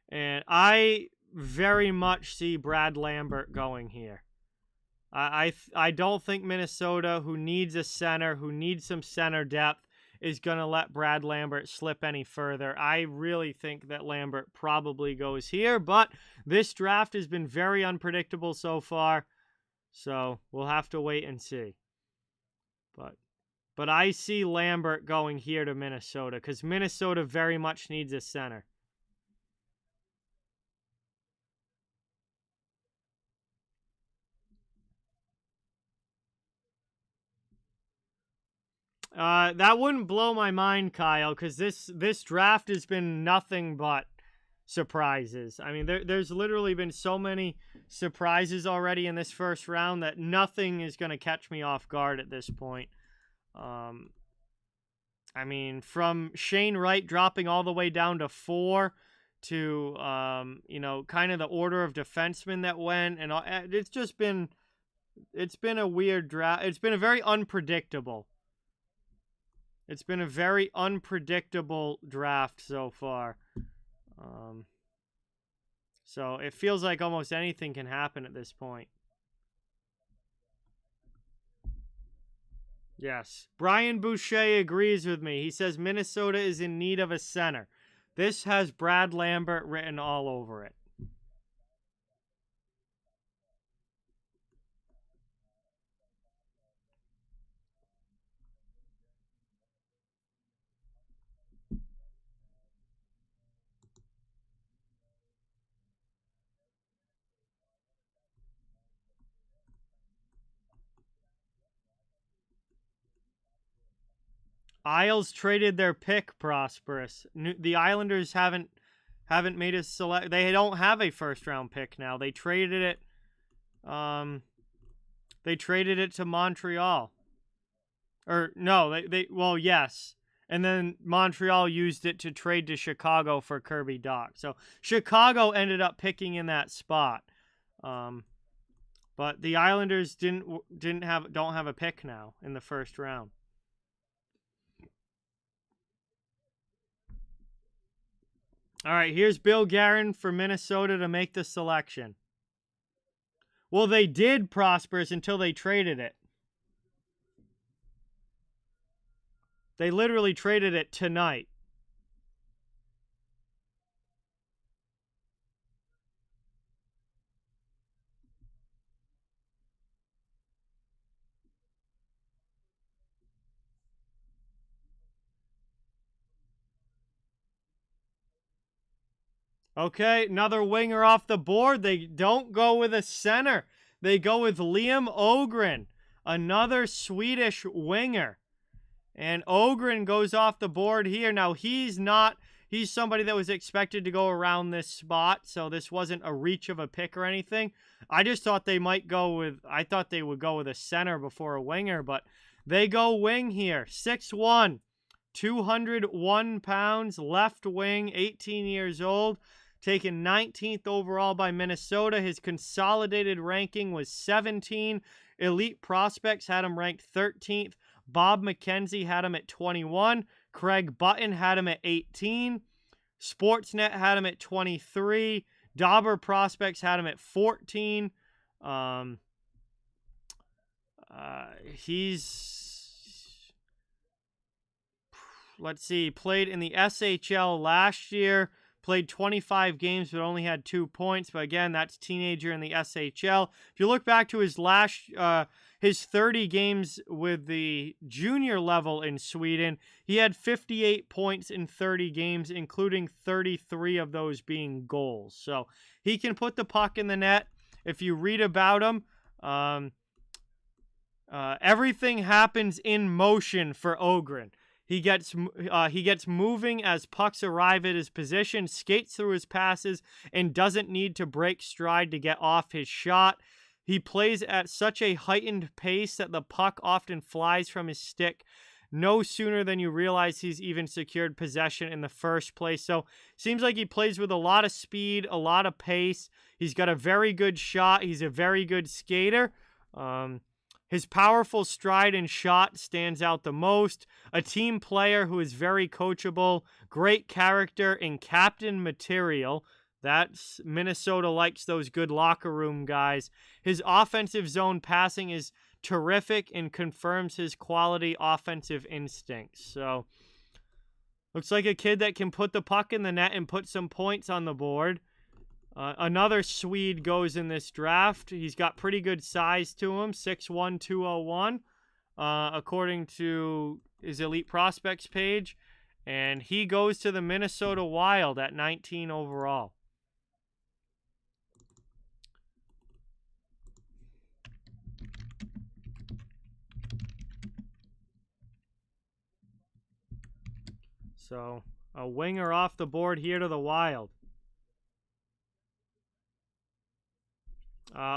And I very much see Brad Lambert going here. I don't think Minnesota, who needs a center, who needs some center depth, is going to let Brad Lambert slip any further. I really think that Lambert probably goes here, but this draft has been very unpredictable so far, so we'll have to wait and see. But I see Lambert going here to Minnesota, because Minnesota very much needs a center. That wouldn't blow my mind, Kyle, because this draft has been nothing but surprises. I mean, there's literally been so many surprises already in this first round that nothing is going to catch me off guard at this point. I mean, from Shane Wright dropping all the way down to 4 to, kind of the order of defensemen that went, and it's just been It's been a weird draft. It's been a very unpredictable. It's been a very unpredictable draft so far. So it feels like almost anything can happen at this point. Yes. Brian Boucher agrees with me. He says Minnesota is in need of a center. This has Brad Lambert written all over it. Isles traded their pick, Prosperous. The Islanders haven't made a select. They don't have a first round pick now. They traded it. They traded it to Montreal. Or no, well, yes. And then Montreal used it to trade to Chicago for Kirby Dach. So Chicago ended up picking in that spot. But the Islanders don't have a pick now in the first round. All right, here's Bill Guerin for Minnesota to make the selection. Well, they did, Prosperous, until they traded it. They literally traded it tonight. Okay, another winger off the board. They don't go with a center. They go with Liam Öhgren, another Swedish winger. And Öhgren goes off the board here. Now, he's somebody that was expected to go around this spot, so this wasn't a reach of a pick or anything. I just thought they would go with a center before a winger, but they go wing here. 6'1", 201 pounds, left wing, 18 years old. Taken 19th overall by Minnesota. His consolidated ranking was 17. Elite Prospects had him ranked 13th. Bob McKenzie had him at 21. Craig Button had him at 18. Sportsnet had him at 23. Dauber Prospects had him at 14. Let's see, played in the SHL last year. Played 25 games, but only had 2 points. But again, that's teenager in the SHL. If you look back to his 30 games with the junior level in Sweden, he had 58 points in 30 games, including 33 of those being goals. So he can put the puck in the net. If you read about him, everything happens in motion for Öhgren. He gets moving as pucks arrive at his position, skates through his passes, and doesn't need to break stride to get off his shot. He plays at such a heightened pace that the puck often flies from his stick no sooner than you realize he's even secured possession in the first place. So seems like he plays with a lot of speed, a lot of pace. He's got a very good shot. He's a very good skater. His powerful stride and shot stands out the most. A team player who is very coachable, great character, and captain material. That's Minnesota likes those good locker room guys. His offensive zone passing is terrific and confirms his quality offensive instincts. So, looks like a kid that can put the puck in the net and put some points on the board. Another Swede goes in this draft. He's got pretty good size to him, 6'1", 201, according to his Elite Prospects page. And he goes to the Minnesota Wild at 19 overall. So, a winger off the board here to the Wild.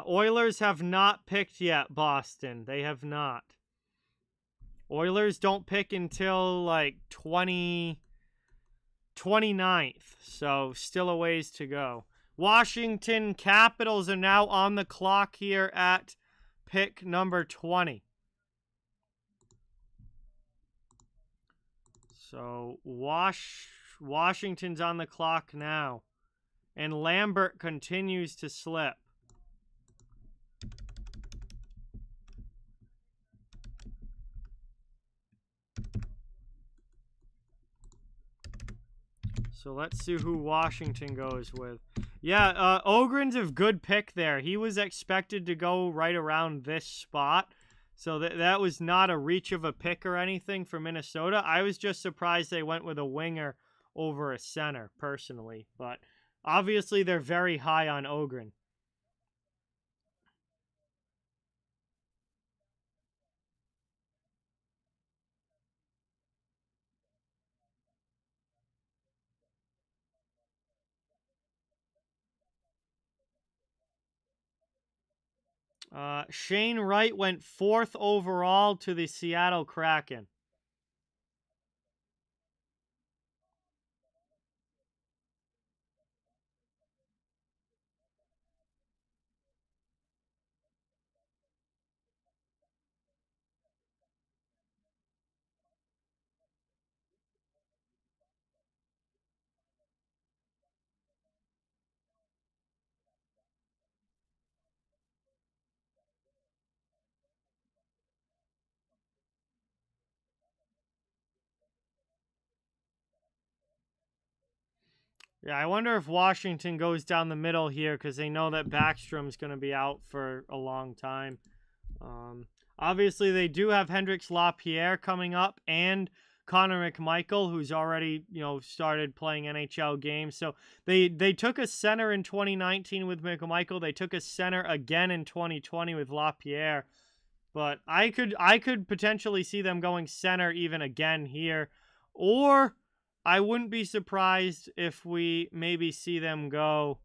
Oilers have not picked yet, Boston. They have not. Oilers don't pick until like 29th, so still a ways to go. Washington Capitals are now on the clock here at pick number 20. So Washington's on the clock now. And Lambert continues to slip. So let's see who Washington goes with. Yeah, Ogren's a good pick there. He was expected to go right around this spot. So that was not a reach of a pick or anything for Minnesota. I was just surprised they went with a winger over a center, personally. But obviously they're very high on Ogren. Shane Wright went 4th overall to the Seattle Kraken. Yeah, I wonder if Washington goes down the middle here because they know that Backstrom's going to be out for a long time. Obviously, they do have Hendrix Lapierre coming up and Connor McMichael, who's already, started playing NHL games. So they took a center in 2019 with McMichael. They took a center again in 2020 with Lapierre. But I could potentially see them going center even again here. Or I wouldn't be surprised if we maybe see them go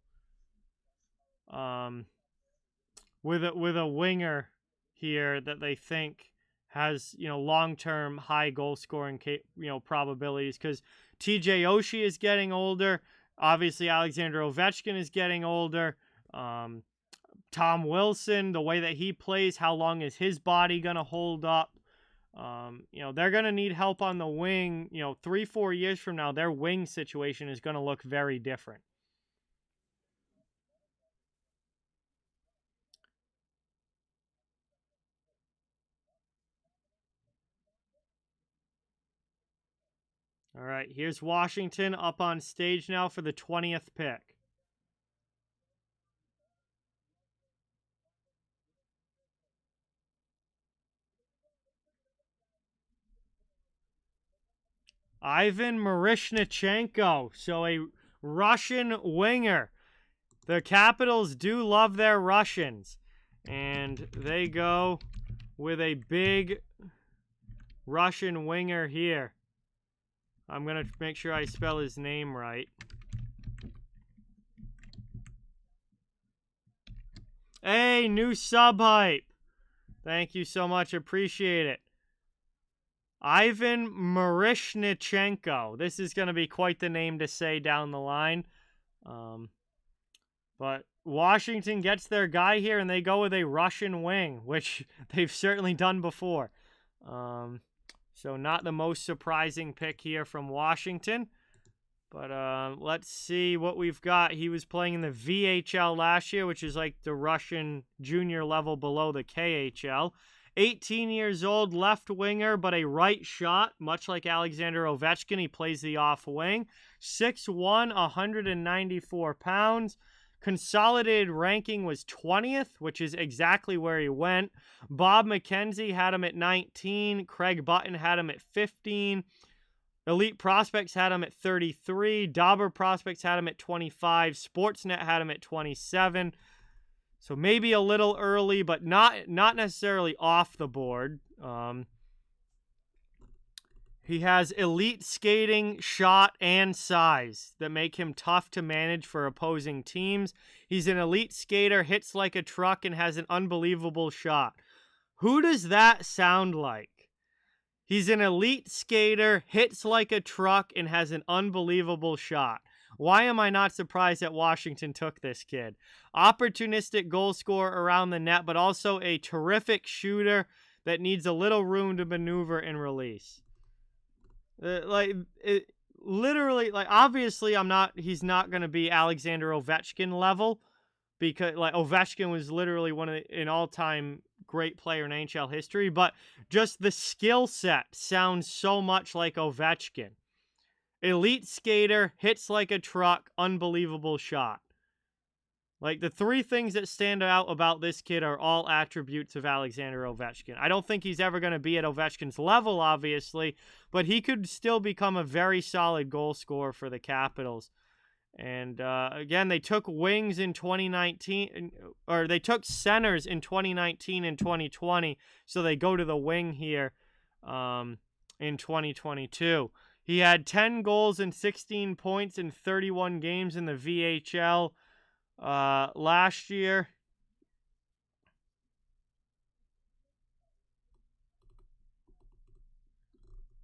with a winger here that they think has, long-term high goal scoring probabilities, because TJ Oshie is getting older. Obviously, Alexander Ovechkin is getting older. Tom Wilson, the way that he plays, how long is his body going to hold up? They're going to need help on the wing. 3-4 years from now, their wing situation is going to look very different. All right, here's Washington up on stage now for the 20th pick. Ivan Miroshnichenko, so a Russian winger. The Capitals do love their Russians, and they go with a big Russian winger here. I'm going to make sure I spell his name right. Hey, new sub hype. Thank you so much. Appreciate it. Ivan Miroshnichenko. This is going to be quite the name to say down the line. But Washington gets their guy here, and they go with a Russian wing, which they've certainly done before. So not the most surprising pick here from Washington. But let's see what we've got. He was playing in the VHL last year, which is like the Russian junior level below the KHL. 18 years old, left winger, but a right shot, much like Alexander Ovechkin. He plays the off wing. 6'1", 194 pounds. Consolidated ranking was 20th, which is exactly where he went. Bob McKenzie had him at 19. Craig Button had him at 15. Elite Prospects had him at 33. Dauber Prospects had him at 25. Sportsnet had him at 27. So maybe a little early, but not necessarily off the board. He has elite skating, shot, and size that make him tough to manage for opposing teams. He's an elite skater, hits like a truck, and has an unbelievable shot. Who does that sound like? He's an elite skater, hits like a truck, and has an unbelievable shot. Why am I not surprised that Washington took this kid? Opportunistic goal scorer around the net, but also a terrific shooter that needs a little room to maneuver and release. Literally, obviously he's not going to be Alexander Ovechkin level, because Ovechkin was literally an all-time great player in NHL history, but just the skill set sounds so much like Ovechkin. Elite skater, hits like a truck, unbelievable shot. The three things that stand out about this kid are all attributes of Alexander Ovechkin. I don't think he's ever going to be at Ovechkin's level, obviously, but he could still become a very solid goal scorer for the Capitals. And again, they took wings in 2019, or they took centers in 2019 and 2020, so they go to the wing here in 2022. He had 10 goals and 16 points in 31 games in the VHL last year.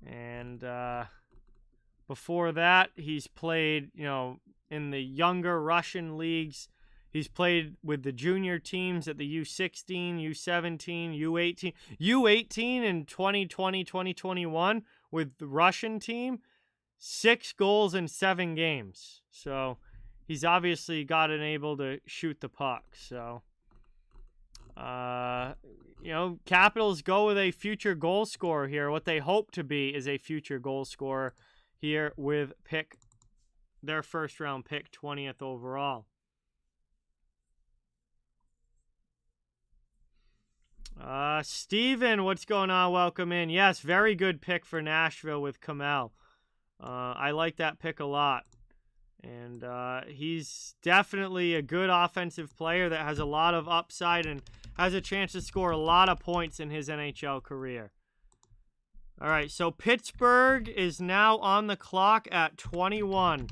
And before that, he's played, in the younger Russian leagues. He's played with the junior teams at the U16, U17, U18. U18 in 2020, 2021 with the Russian team, 6 goals in 7 games. So he's obviously gotten able to shoot the puck. So, Capitals go with a future goal scorer here. What they hope to be is a future goal scorer here with their first round pick, 20th overall. Steven, what's going on? Welcome in. Yes, very good pick for Nashville with Kamel. I like that pick a lot. And he's definitely a good offensive player that has a lot of upside and has a chance to score a lot of points in his NHL career. All right, so Pittsburgh is now on the clock at 21.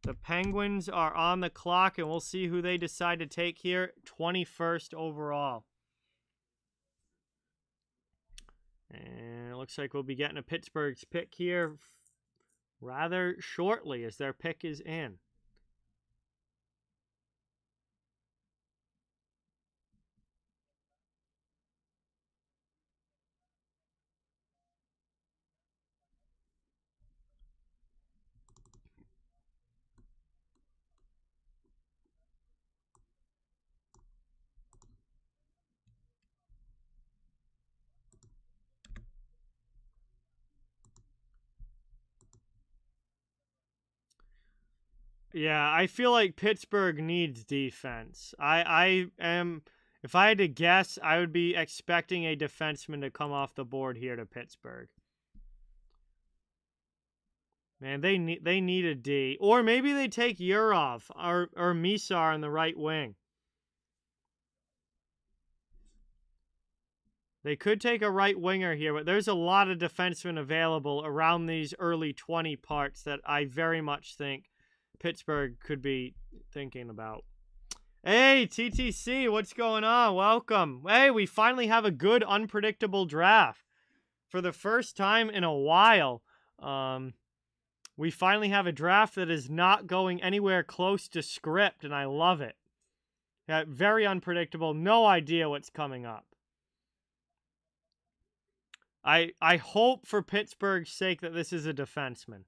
The Penguins are on the clock, and we'll see who they decide to take here. 21st overall. And it looks like we'll be getting a Pittsburgh's pick here rather shortly as their pick is in. Yeah, I feel like Pittsburgh needs defense. I am, if I had to guess, I would be expecting a defenseman to come off the board here to Pittsburgh. Man, they need a D. Or maybe they take Yurov or Misar in the right wing. They could take a right winger here, but there's a lot of defensemen available around these early 20 parts that I very much think Pittsburgh could be thinking about. Hey, TTC, what's going on? Welcome. Hey, we finally have a good unpredictable draft. For the first time in a while, we finally have a draft that is not going anywhere close to script, and I love it. Yeah, very unpredictable. No idea what's coming up. I hope for Pittsburgh's sake that this is a defenseman.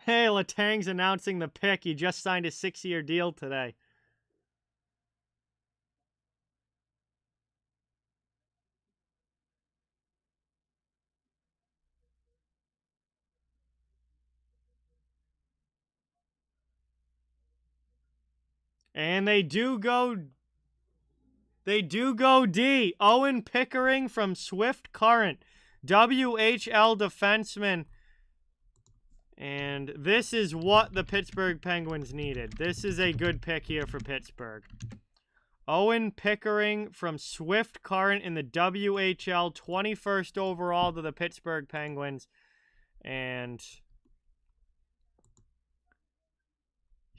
Hey, Letang's announcing the pick. He just signed a 6-year deal today. And they do go D. Owen Pickering from Swift Current. WHL defenseman. And this is what the Pittsburgh Penguins needed. This is a good pick here for Pittsburgh. Owen Pickering from Swift Current in the WHL, 21st overall to the Pittsburgh Penguins. And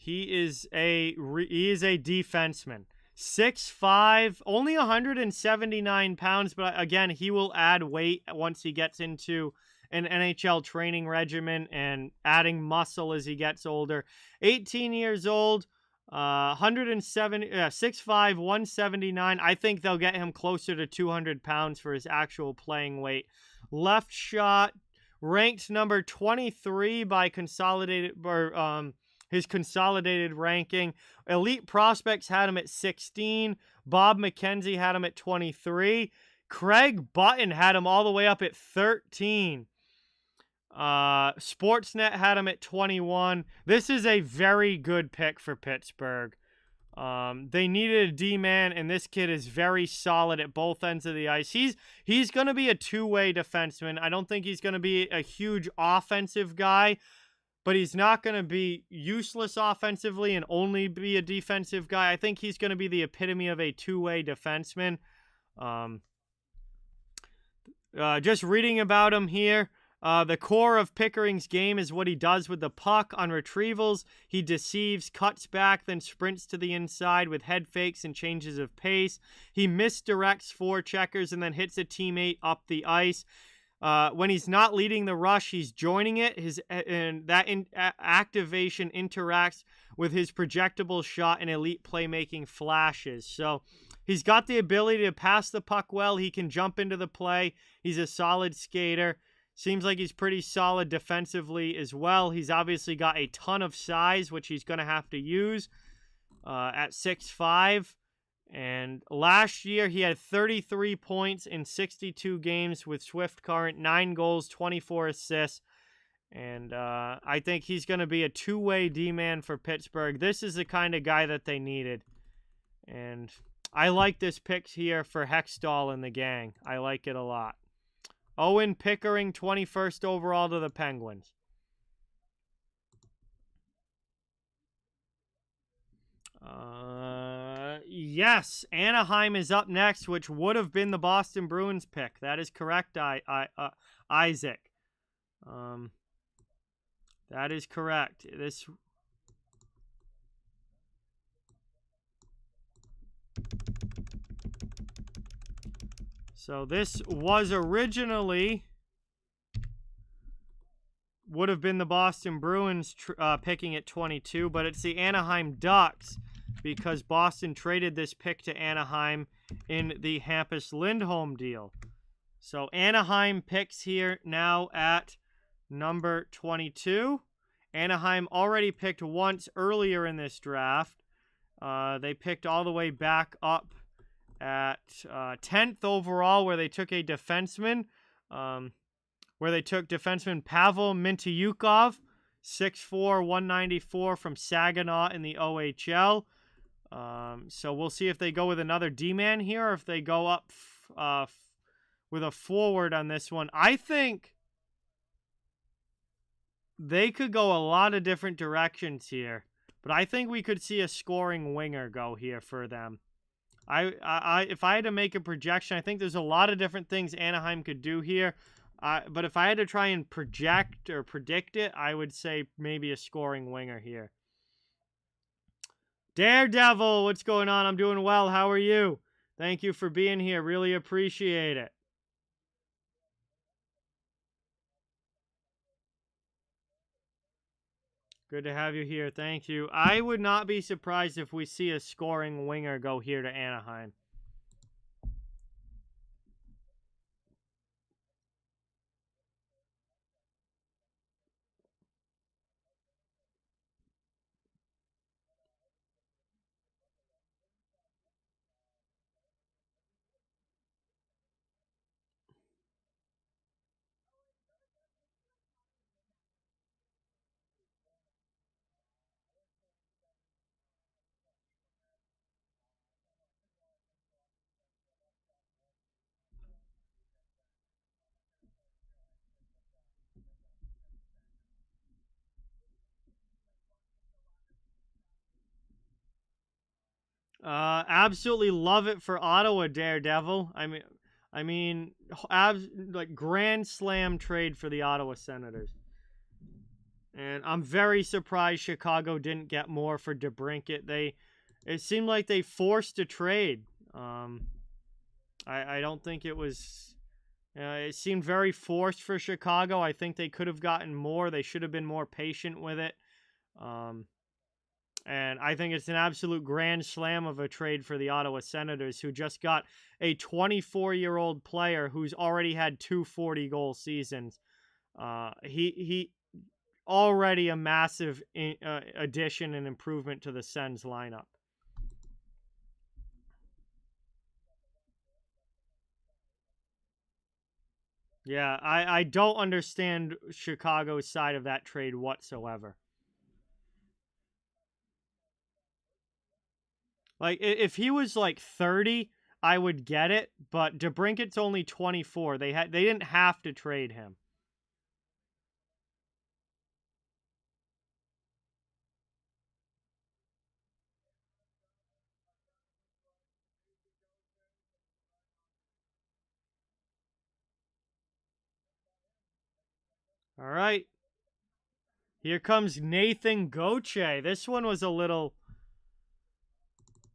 He is a defenseman. 6'5", only 179 pounds, but again, he will add weight once he gets into an NHL training regimen and adding muscle as he gets older. 18 years old, 6'5", 179. I think they'll get him closer to 200 pounds for his actual playing weight. Left shot, ranked number 23 by his consolidated ranking. Elite Prospects had him at 16. Bob McKenzie had him at 23. Craig Button had him all the way up at 13. Sportsnet had him at 21. This is a very good pick for Pittsburgh. They needed a D-man, and this kid is very solid at both ends of the ice. He's going to be a two-way defenseman. I don't think he's going to be a huge offensive guy, but he's not going to be useless offensively and only be a defensive guy. I think he's going to be the epitome of a two-way defenseman. Just reading about him here. The core of Pickering's game is what he does with the puck on retrievals. He deceives, cuts back, then sprints to the inside with head fakes and changes of pace. He misdirects forecheckers and then hits a teammate up the ice. When he's not leading the rush, he's joining it. Activation interacts with his projectable shot and elite playmaking flashes. So he's got the ability to pass the puck well. He can jump into the play. He's a solid skater. Seems like he's pretty solid defensively as well. He's obviously got a ton of size, which he's going to have to use at 6'5". And last year, he had 33 points in 62 games with Swift Current, 9 goals, 24 assists. And I think he's going to be a two-way D-man for Pittsburgh. This is the kind of guy that they needed. And I like this pick here for Hextall and the gang. I like it a lot. Owen Pickering, 21st overall to the Penguins. Yes, Anaheim is up next, which would have been the Boston Bruins pick. That is correct, Isaac. That is correct. So this was originally would have been the Boston Bruins picking at 22, but it's the Anaheim Ducks because Boston traded this pick to Anaheim in the Hampus Lindholm deal. So Anaheim picks here now at number 22. Anaheim already picked once earlier in this draft. They picked all the way back up at 10th overall, where they took a defenseman, where they took defenseman Pavel Mintyukov, 6'4", 194 from Saginaw in the OHL. So we'll see if they go with another D-man here or if they go up with a forward on this one. I think they could go a lot of different directions here, but I think we could see a scoring winger go here for them. If I had to make a projection, I think there's a lot of different things Anaheim could do here. But if I had to try and project or predict it, I would say maybe a scoring winger here. Daredevil, what's going on? I'm doing well. How are you? Thank you for being here. Really appreciate it. Good to have you here. Thank you. I would not be surprised if we see a scoring winger go here to Anaheim. Absolutely love it for Ottawa, Daredevil. I mean, like grand slam trade for the Ottawa Senators. And I'm very surprised Chicago didn't get more for DeBrincat. It seemed like they forced a trade. I don't think it was. It seemed very forced for Chicago. I think they could have gotten more. They should have been more patient with it. And I think it's an absolute grand slam of a trade for the Ottawa Senators, who just got a 24-year-old player who's already had two 40-goal seasons. He already a massive addition and improvement to the Sens lineup. Yeah, I don't understand Chicago's side of that trade whatsoever. Like, if he was like 30, I would get it, but DeBrincat's only 24. They didn't have to trade him. All right. Here comes Nathan Gauthier. This one was a little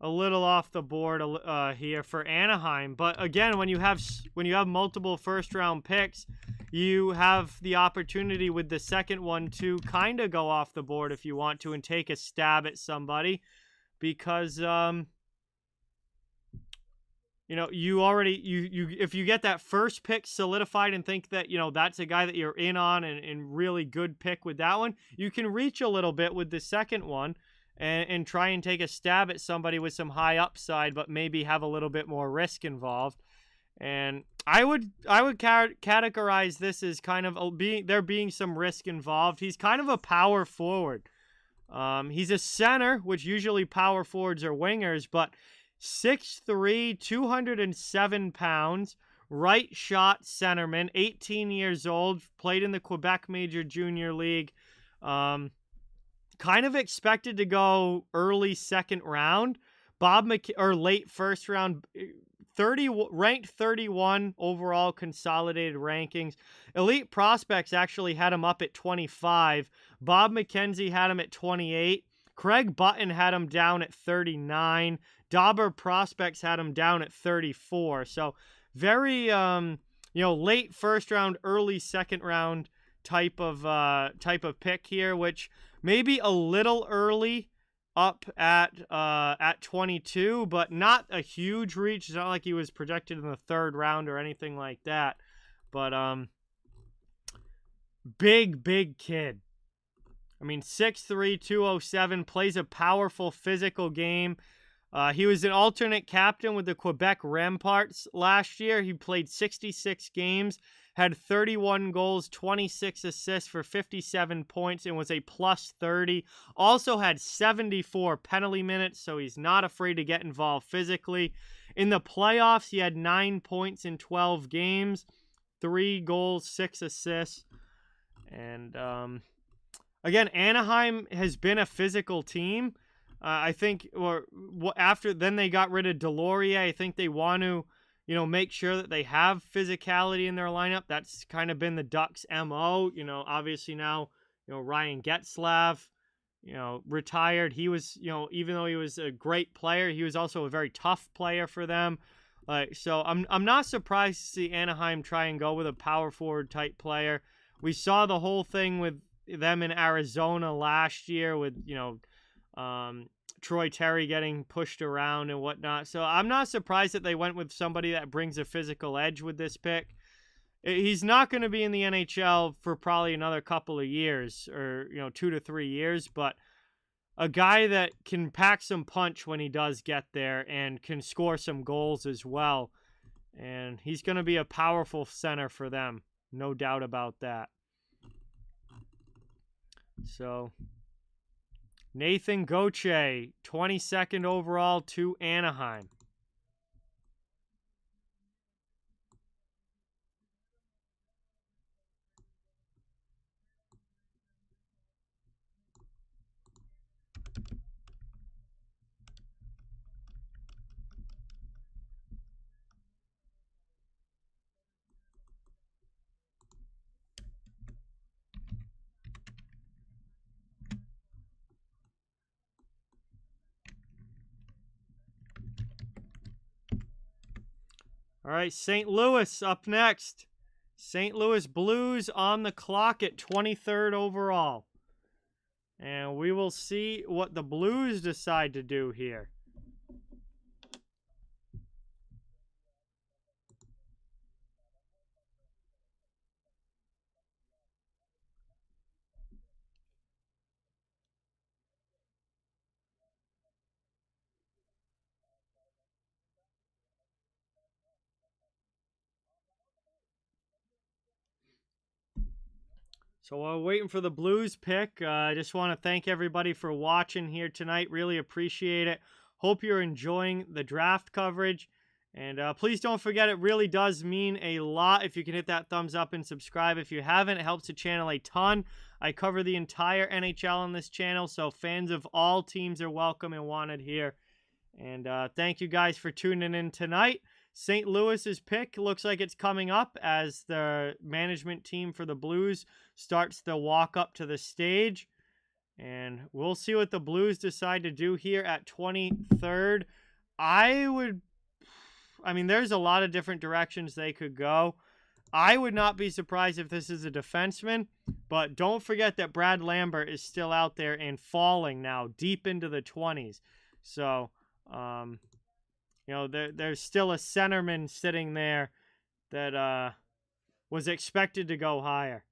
off the board here for Anaheim, but again, when you have multiple first round picks, you have the opportunity with the second one to kind of go off the board if you want to and take a stab at somebody, because you already if you get that first pick solidified and think that that's a guy that you're in on and really good pick with that one, you can reach a little bit with the second one and try and take a stab at somebody with some high upside, but maybe have a little bit more risk involved. And I would categorize this as kind of there being some risk involved. He's kind of a power forward. He's a center, which usually power forwards are wingers, but 6'3", 207 pounds, right shot centerman, 18 years old, played in the Quebec Major Junior League. Kind of expected to go early second round. Or late first round. Ranked 31 overall consolidated rankings. Elite Prospects actually had him up at 25. Bob McKenzie had him at 28. Craig Button had him down at 39. Dauber Prospects had him down at 34. So very late first round, early second round type of pick here, which maybe a little early up at 22, but not a huge reach. It's not like he was projected in the third round or anything like that. But big kid. I mean, 6'3", 207, plays a powerful physical game. He was an alternate captain with the Quebec Remparts last year. He played 66 games, had 31 goals, 26 assists for 57 points, and was a plus 30. Also had 74 penalty minutes, so he's not afraid to get involved physically. In the playoffs, he had 9 points in 12 games, 3 goals, 6 assists. And again, Anaheim has been a physical team. I think, after then they got rid of Delorier. I think they want to, make sure that they have physicality in their lineup. That's kind of been the Ducks' MO. Obviously now, Ryan Getzlaf, retired. He was, even though he was a great player, he was also a very tough player for them. So I'm not surprised to see Anaheim try and go with a power forward type player. We saw the whole thing with them in Arizona last year with, Troy Terry getting pushed around and whatnot. So I'm not surprised that they went with somebody that brings a physical edge with this pick. He's not going to be in the NHL for probably another couple of years or, 2 to 3 years, but a guy that can pack some punch when he does get there and can score some goals as well. And he's going to be a powerful center for them. No doubt about that. So Nathan Gauthier, 22nd overall to Anaheim. All right, St. Louis up next. St. Louis Blues on the clock at 23rd overall. And we will see what the Blues decide to do here. So while we're waiting for the Blues pick, I just want to thank everybody for watching here tonight. Really appreciate it. Hope you're enjoying the draft coverage. And please don't forget, it really does mean a lot if you can hit that thumbs up and subscribe. If you haven't, it helps the channel a ton. I cover the entire NHL on this channel, so fans of all teams are welcome and wanted here. And thank you guys for tuning in tonight. St. Louis's pick looks like it's coming up as the management team for the Blues starts the walk up to the stage. And we'll see what the Blues decide to do here at 23rd. I mean, there's a lot of different directions they could go. I would not be surprised if this is a defenseman, but don't forget that Brad Lambert is still out there and falling now deep into the 20s. So, you know, there's still a centerman sitting there that was expected to go higher.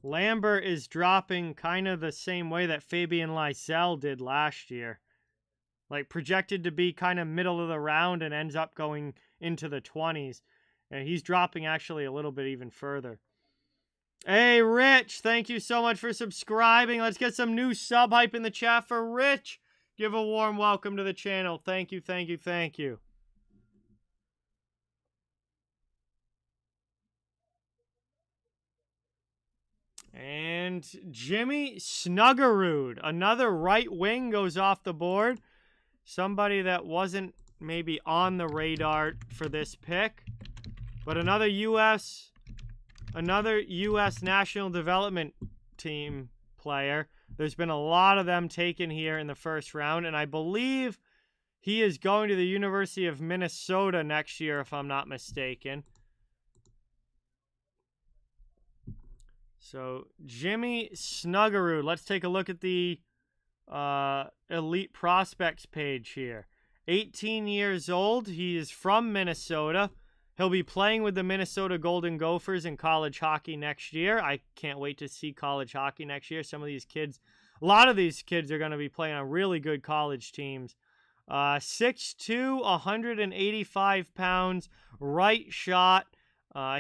Lambert is dropping kind of the same way that Fabian Lysell did last year. Like, projected to be kind of middle of the round and ends up going into the 20s. And he's dropping actually a little bit even further. Hey, Rich, thank you so much for subscribing. Let's get some new sub hype in the chat for Rich. Give a warm welcome to the channel. Thank you, thank you, thank you. And Jimmy Snuggerud, another right wing, goes off the board. Somebody that wasn't maybe on the radar for this pick. But another U.S. National Development Team player. There's been a lot of them taken here in the first round. And I believe he is going to the University of Minnesota next year, if I'm not mistaken. So, Jimmy Snuggerud. Let's take a look at the Elite Prospects page here. 18 years old. He is from Minnesota. He'll be playing with the Minnesota Golden Gophers in college hockey next year. I can't wait to see college hockey next year. Some of these kids, a lot of these kids are going to be playing on really good college teams. 6'2", 185 pounds, right shot.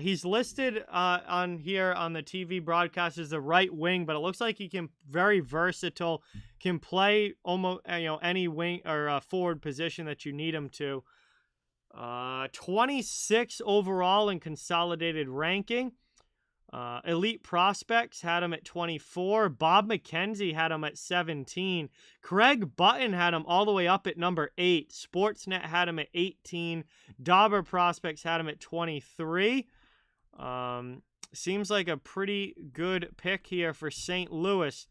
He's listed on here on the TV broadcast as the right wing, but it looks like he can very versatile, can play almost any wing or forward position that you need him to. 26 overall in consolidated ranking. Elite Prospects had him at 24. Bob McKenzie had him at 17. Craig Button had him all the way up at number 8. Sportsnet had him at 18. Dauber Prospects had him at 23. Seems like a pretty good pick here for St. Louis.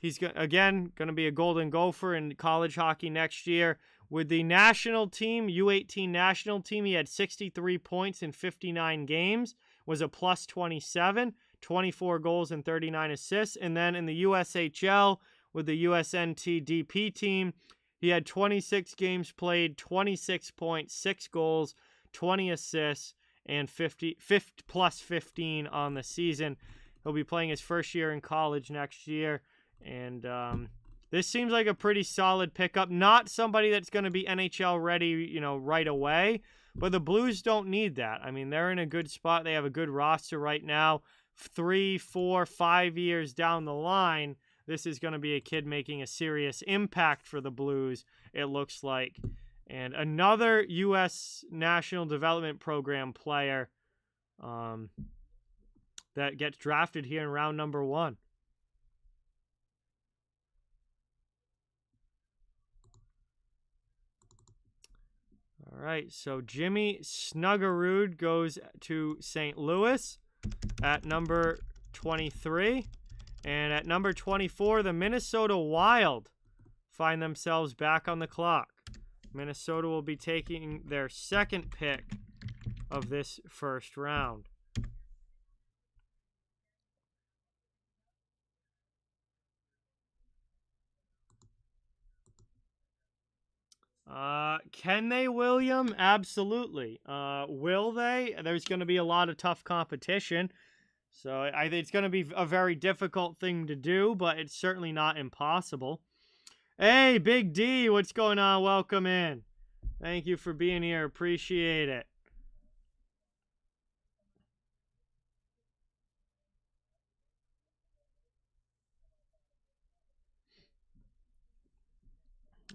He's, again, going to be a Golden Gopher in college hockey next year. With the national team, U18 national team, he had 63 points in 59 games. Was a plus 27, 24 goals and 39 assists. And then in the USHL with the USNT DP team, he had 26 games played, 26 points, 6 goals, 20 assists, and 50 plus 15 on the season. He'll be playing his first year in college next year. And this seems like a pretty solid pickup. Not somebody that's going to be NHL ready, right away. But the Blues don't need that. I mean, they're in a good spot. They have a good roster right now. 3, 4, 5 years down the line, this is going to be a kid making a serious impact for the Blues, it looks like. And another U.S. National Development Program player that gets drafted here in round number 1. All right, so Jimmy Snuggerud goes to St. Louis at number 23. And at number 24, the Minnesota Wild find themselves back on the clock. Minnesota will be taking their second pick of this first round. Can they, William? Absolutely. Will they? There's going to be a lot of tough competition. So I think it's going to be a very difficult thing to do, but it's certainly not impossible. Hey, Big D, what's going on? Welcome in. Thank you for being here. Appreciate it.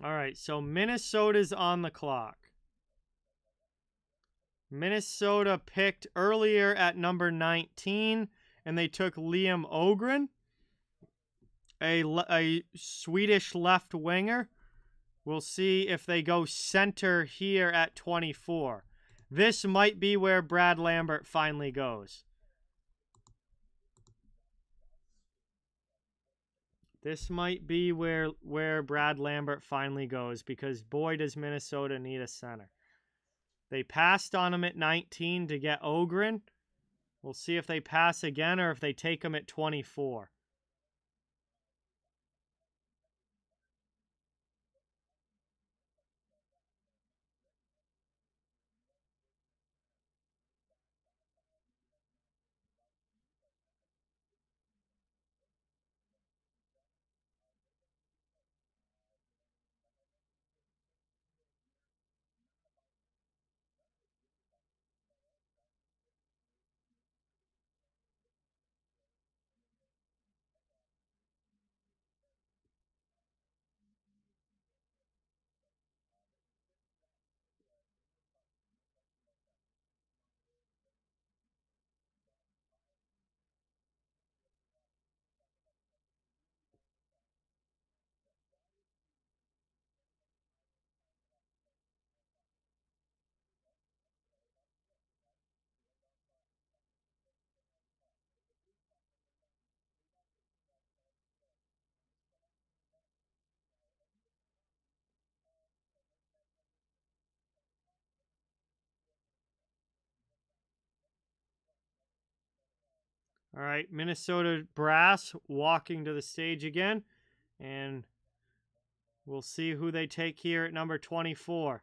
All right, so Minnesota's on the clock. Minnesota picked earlier at number 19, and they took Liam Ogren, a Swedish left winger. We'll see if they go center here at 24. This might be where Brad Lambert finally goes. This might be where Brad Lambert finally goes, because boy, does Minnesota need a center. They passed on him at 19 to get Ogren. We'll see if they pass again or if they take him at 24. All right, Minnesota Brass walking to the stage again, and we'll see who they take here at number 24.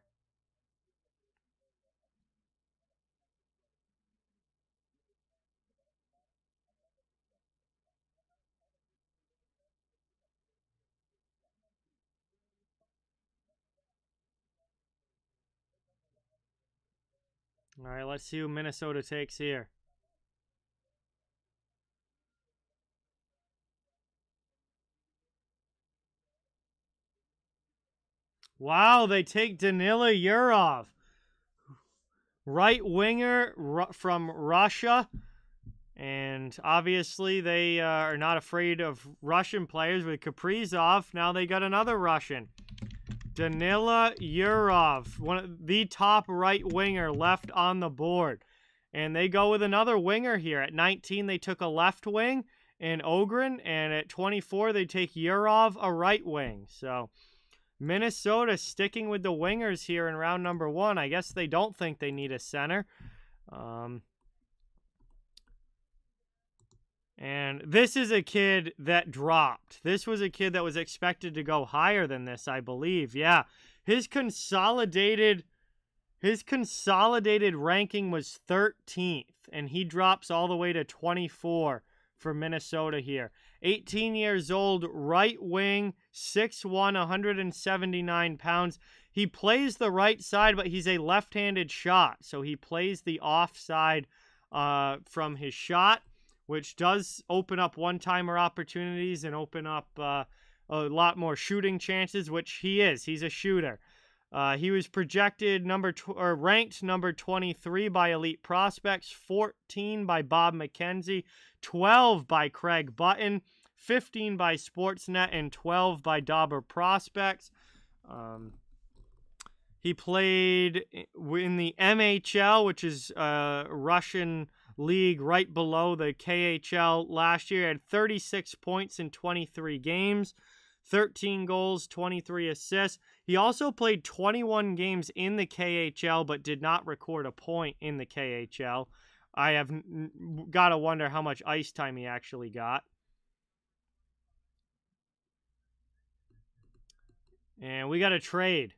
All right, let's see who Minnesota takes here. Wow, they take Danila Yurov, right winger from Russia. And obviously they are not afraid of Russian players with Kaprizov. Now they got another Russian. Danila Yurov, one of the top right winger left on the board. And they go with another winger here. At 19, they took a left wing and Ogren. And at 24, they take Yurov, a right wing. So Minnesota sticking with the wingers here in round number 1. I guess they don't think they need a center. And this is a kid that dropped. This was a kid that was expected to go higher than this, I believe. Yeah, his consolidated ranking was 13th, and he drops all the way to 24 for Minnesota here. 18 years old, right wing, 6'1", 179 pounds. He plays the right side, but he's a left-handed shot, so he plays the offside from his shot, which does open up one-timer opportunities and open up a lot more shooting chances, which he is. He's a shooter. He was projected ranked number 23 by Elite Prospects, 14 by Bob McKenzie, 12 by Craig Button, 15 by Sportsnet, and 12 by Dauber Prospects. He played in the MHL, which is a Russian league right below the KHL last year. He had 36 points in 23 games, 13 goals, 23 assists. He also played 21 games in the KHL, but did not record a point in the KHL. I have got to wonder how much ice time he actually got. And we got a trade.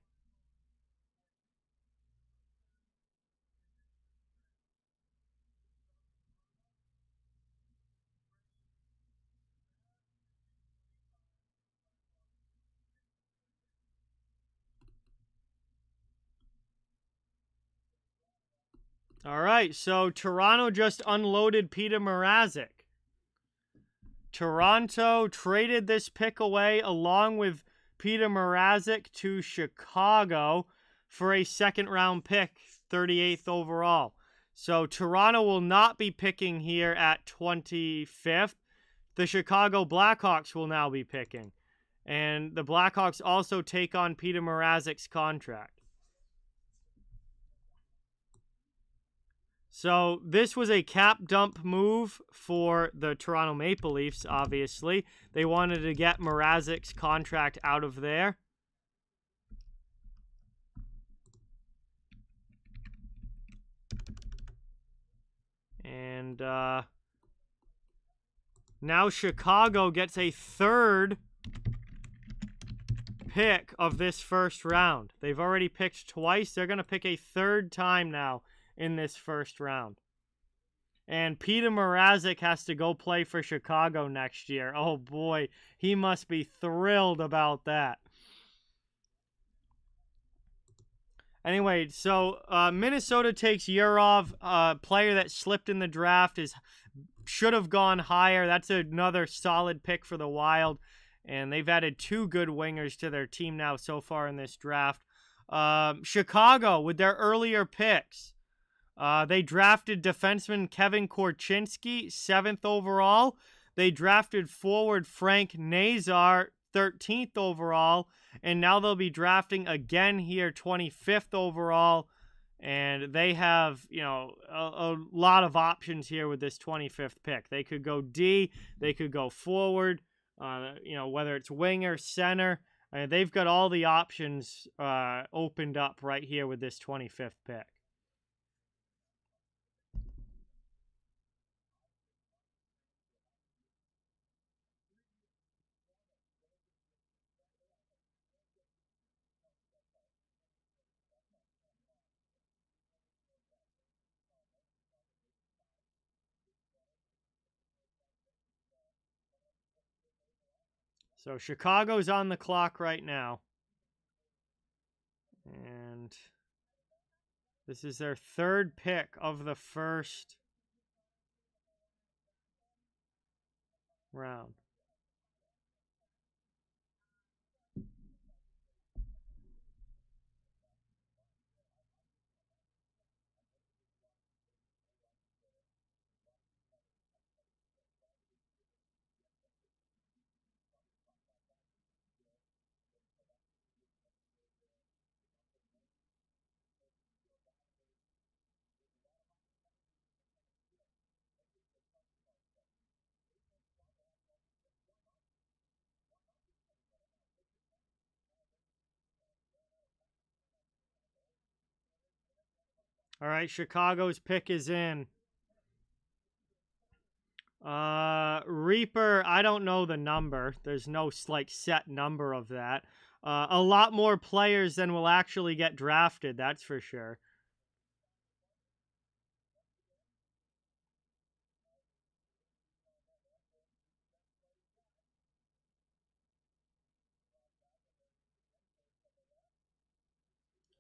All right, so Toronto just unloaded Peter Mrazek. Toronto traded this pick away along with Peter Mrazek to Chicago for a second-round pick, 38th overall. So Toronto will not be picking here at 25th. The Chicago Blackhawks will now be picking. And the Blackhawks also take on Peter Mrazek's contract. So this was a cap dump move for the Toronto Maple Leafs, obviously. They wanted to get Mrazek's contract out of there. And now Chicago gets a third pick of this first round. They've already picked twice. They're going to pick a third time now in this first round. And Peter Mrazek has to go play for Chicago next year. Oh boy, he must be thrilled about that. Anyway, so Minnesota takes Yurov, a player that slipped in the draft, should have gone higher. That's another solid pick for the Wild. And they've added 2 good wingers to their team now so far in this draft. Chicago, with their earlier picks, they drafted defenseman Kevin Korchinski, 7th overall. They drafted forward Frank Nazar, 13th overall. And now they'll be drafting again here, 25th overall. And they have, a lot of options here with this 25th pick. They could go D, they could go forward, whether it's winger, center. They've got all the options opened up right here with this 25th pick. So Chicago's on the clock right now. And this is their third pick of the first round. All right, Chicago's pick is in. Reaper, I don't know the number. There's no set number of that. A lot more players than will actually get drafted, that's for sure.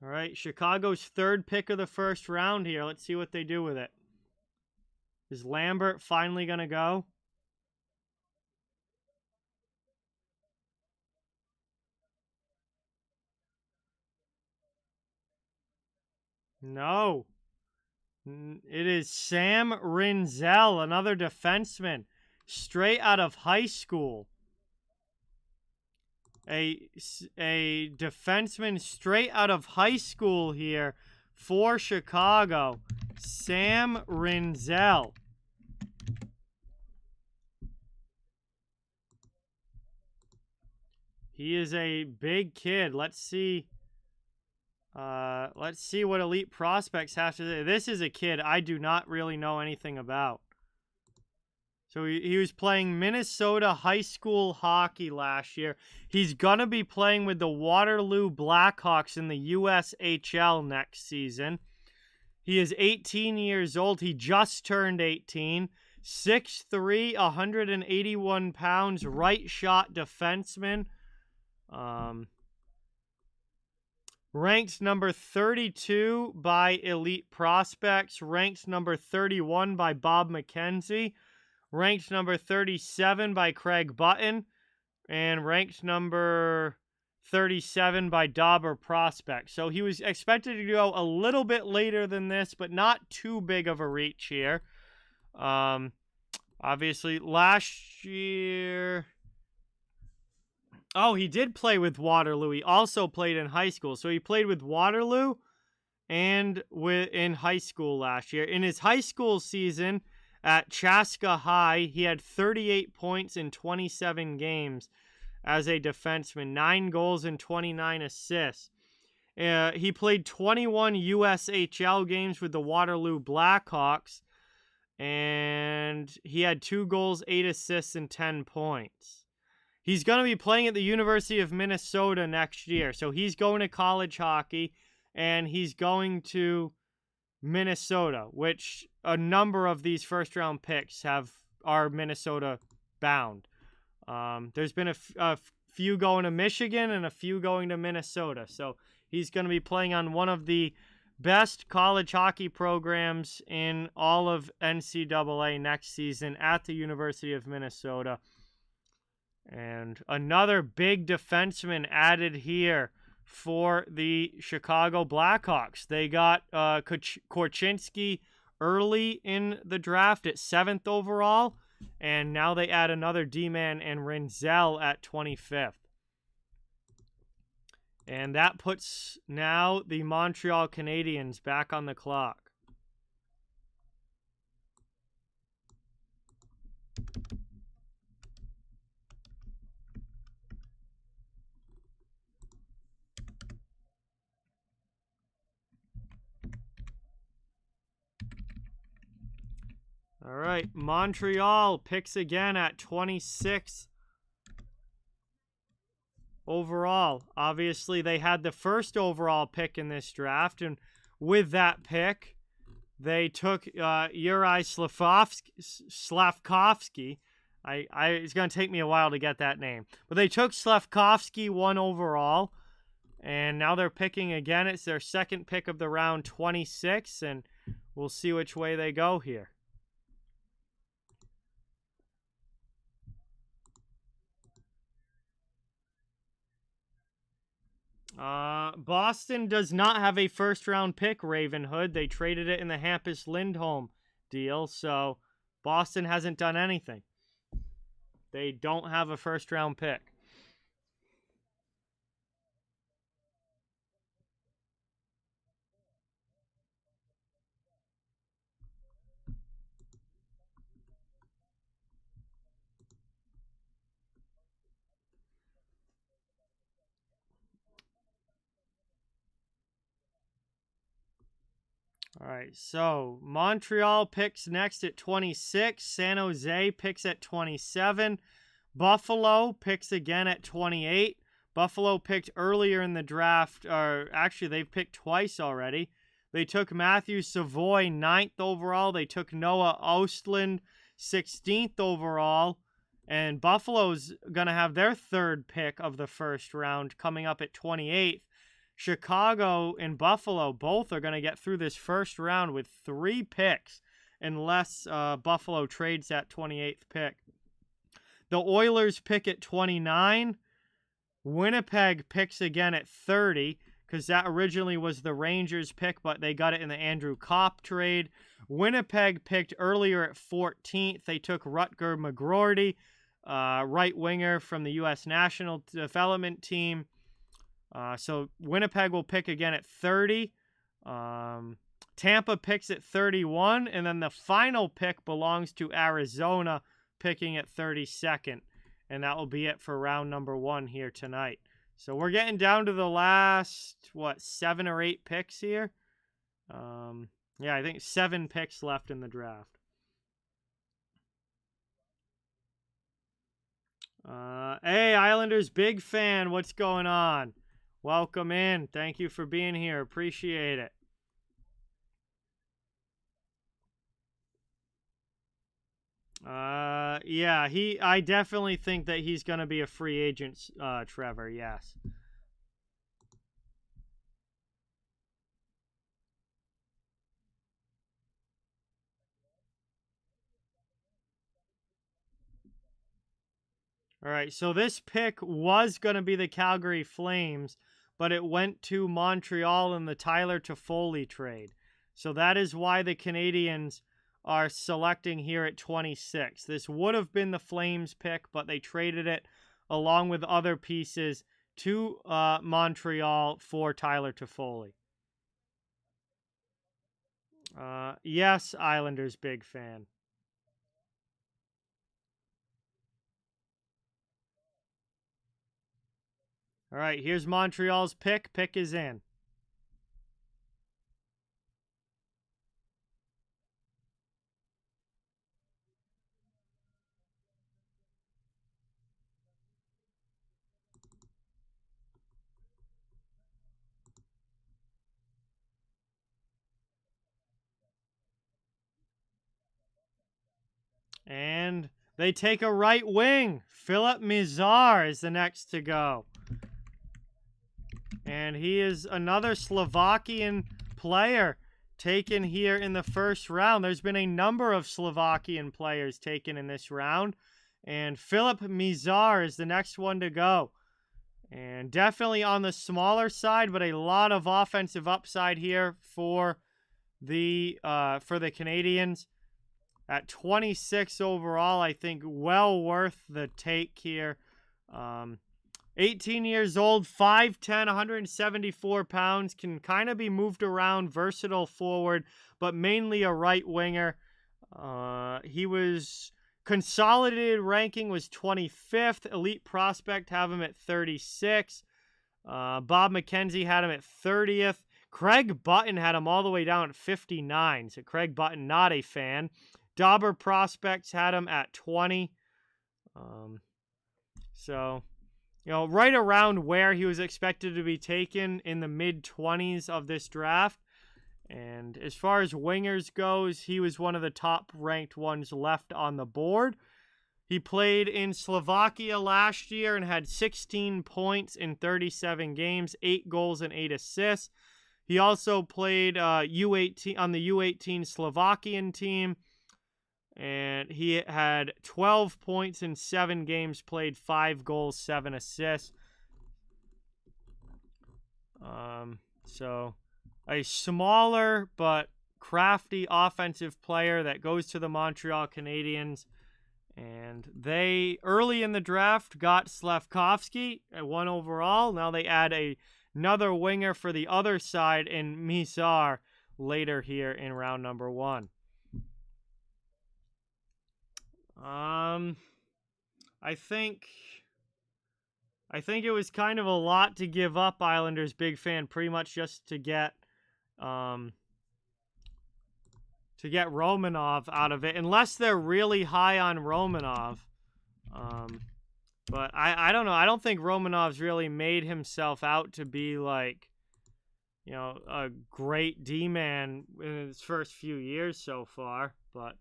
All right, Chicago's third pick of the first round here. Let's see what they do with it. Is Lambert finally going to go? No. It is Sam Rinzel, another defenseman, straight out of high school. a defenseman straight out of high school here for Chicago, Sam Rinzel. He is a big kid. Let's see what elite prospects have to say. This is a kid I do not really know anything about. So he was playing Minnesota high school hockey last year. He's going to be playing with the Waterloo Blackhawks in the USHL next season. He is 18 years old. He just turned 18. 6'3", 181 pounds, right shot defenseman. Ranked number 32 by Elite Prospects. Ranked number 31 by Bob McKenzie. Ranked number 37 by Craig Button. And ranked number 37 by Dauber Prospect. So he was expected to go a little bit later than this, but not too big of a reach here. Obviously, last year... Oh, he did play with Waterloo. He also played in high school. So he played with Waterloo and in high school last year. In his high school season at Chaska High, he had 38 points in 27 games as a defenseman, 9 goals and 29 assists. He played 21 USHL games with the Waterloo Blackhawks, and he had 2 goals, 8 assists, and 10 points. He's going to be playing at the University of Minnesota next year. So he's going to college hockey, and he's going to Minnesota, which a number of these first-round picks are Minnesota-bound. There's been a few going to Michigan and a few going to Minnesota. So he's going to be playing on one of the best college hockey programs in all of NCAA next season at the University of Minnesota. And another big defenseman added here for the Chicago Blackhawks. They got Korchinski early in the draft at 7th overall, and now they add another D-man and Rinzel at 25th. And that puts now the Montreal Canadiens back on the clock. All right, Montreal picks again at 26 overall. Obviously, they had the first overall pick in this draft, and with that pick, they took Juraj Slafkovsky. It's going to take me a while to get that name. But they took Slafkovsky 1 overall, and now they're picking again. It's their second pick of the round, 26, and we'll see which way they go here. Boston does not have a first-round pick, Ravenhood. They traded it in the Hampus Lindholm deal, so Boston hasn't done anything. They don't have a first-round pick. All right, so Montreal picks next at 26. San Jose picks at 27. Buffalo picks again at 28. Buffalo picked earlier in the draft, or actually they've picked twice already. They took Matthew Savoy 9th overall. They took Noah Ostland 16th overall. And Buffalo's going to have their third pick of the first round coming up at 28th. Chicago and Buffalo both are going to get through this first round with 3 picks unless Buffalo trades that 28th pick. The Oilers pick at 29. Winnipeg picks again at 30 because that originally was the Rangers pick, but they got it in the Andrew Kopp trade. Winnipeg picked earlier at 14th. They took Rutger McGroarty. right winger from the U.S. National Development Team. So Winnipeg will pick again at 30. Tampa picks at 31, and then the final pick belongs to Arizona, picking at 32nd. And that will be it for round number 1 here tonight. So we're getting down to the last, 7 or 8 picks here? Yeah, I think 7 picks left in the draft. Hey, Islanders, big fan. What's going on? Welcome in. Thank you for being here. Appreciate it. Yeah, I definitely think that he's going to be a free agent, Trevor, yes. All right, so this pick was going to be the Calgary Flames, but it went to Montreal in the Tyler Toffoli trade. So that is why the Canadiens are selecting here at 26. This would have been the Flames pick, but they traded it along with other pieces to Montreal for Tyler Toffoli. Yes, Islanders big fan. All right, here's Montreal's pick. Pick is in. And they take a right wing. Philip Mizar is the next to go. And he is another Slovakian player taken here in the first round. There's been a number of Slovakian players taken in this round. And Philip Mizar is the next one to go. And definitely on the smaller side, but a lot of offensive upside here for the Canadiens. At 26 overall, I think well worth the take here. 18 years old, 5'10", 174 pounds, can kind of be moved around, versatile forward, but mainly a right winger. He was consolidated ranking was 25th. Elite Prospect have him at 36. Bob McKenzie had him at 30th. Craig Button had him all the way down at 59. So Craig Button, not a fan. Dauber Prospects had him at 20. So, right around where he was expected to be taken in the mid-20s of this draft. And as far as wingers goes, he was one of the top-ranked ones left on the board. He played in Slovakia last year and had 16 points in 37 games, 8 goals and 8 assists. He also played U18 on the U18 Slovakian team. And he had 12 points in 7 games played, 5 goals, 7 assists. So a smaller but crafty offensive player that goes to the Montreal Canadiens. And they, early in the draft, got Slafkovsky at 1 overall. Now they add another winger for the other side in Mizar later here in round number 1. I think it was kind of a lot to give up, Islanders big fan, pretty much just to get Romanov out of it, unless they're really high on Romanov. But I don't know. I don't think Romanov's really made himself out to be like, a great D-man in his first few years so far, but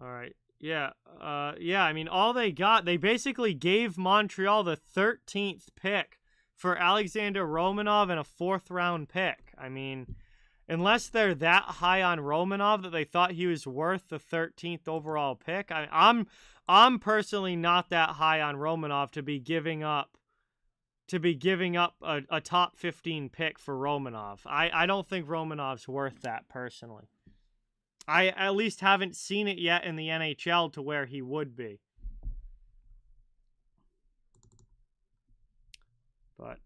all right. Yeah. I mean, all they basically gave Montreal the 13th pick for Alexander Romanov and a 4th round pick. I mean, unless they're that high on Romanov that they thought he was worth the 13th overall pick, I'm I'm personally not that high on Romanov to be giving up a top 15 pick for Romanov. I don't think Romanov's worth that personally. I at least haven't seen it yet in the NHL to where he would be. But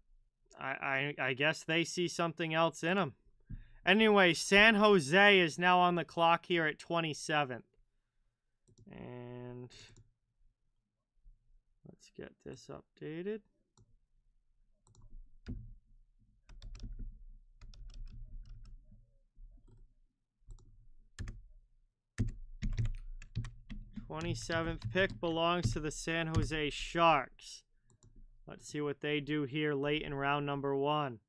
I guess they see something else in him. Anyway, San Jose is now on the clock here at 27th. And let's get this updated. '27th pick belongs to the San Jose Sharks. Let's see what they do here late in round number 1.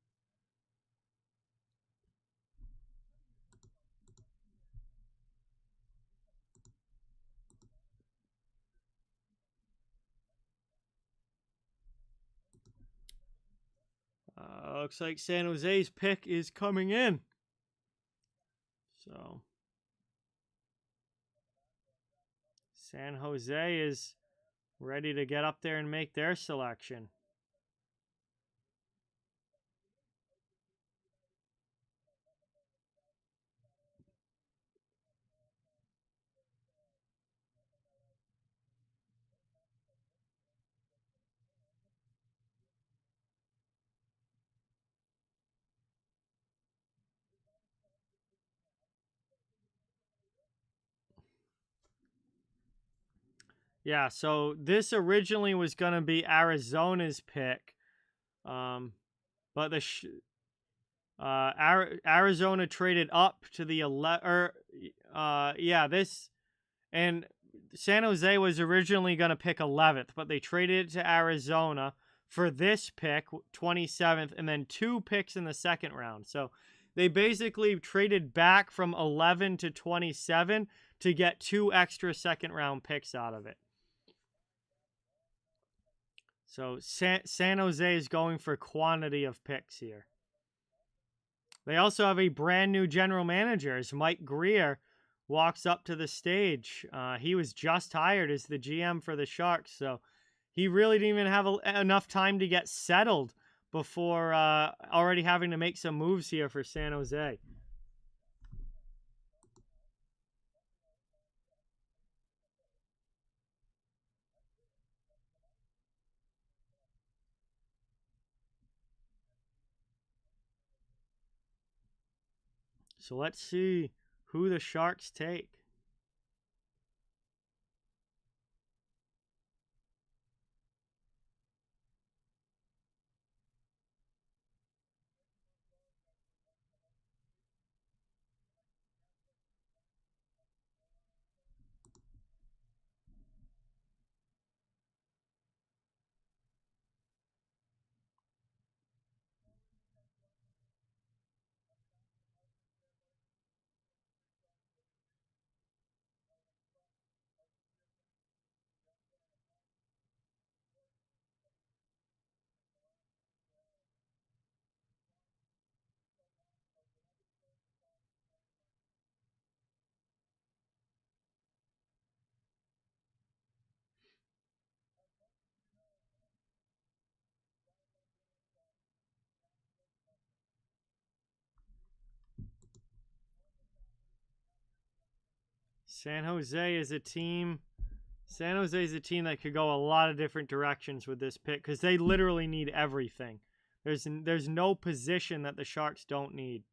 Looks like San Jose's pick is coming in. So San Jose is ready to get up there and make their selection. Yeah, so this originally was going to be Arizona's pick, but Arizona traded up to the 11. And San Jose was originally going to pick 11th, but they traded it to Arizona for this pick, 27th, and then 2 picks in the second round. So they basically traded back from 11 to 27 to get 2 extra second round picks out of it. So San Jose is going for quantity of picks here. They also have a brand new general manager as Mike Greer walks up to the stage. He was just hired as the GM for the Sharks, so he really didn't even have enough time to get settled before already having to make some moves here for San Jose. So let's see who the Sharks take. San Jose is a team that could go a lot of different directions with this pick because they literally need everything. There's no position that the Sharks don't need.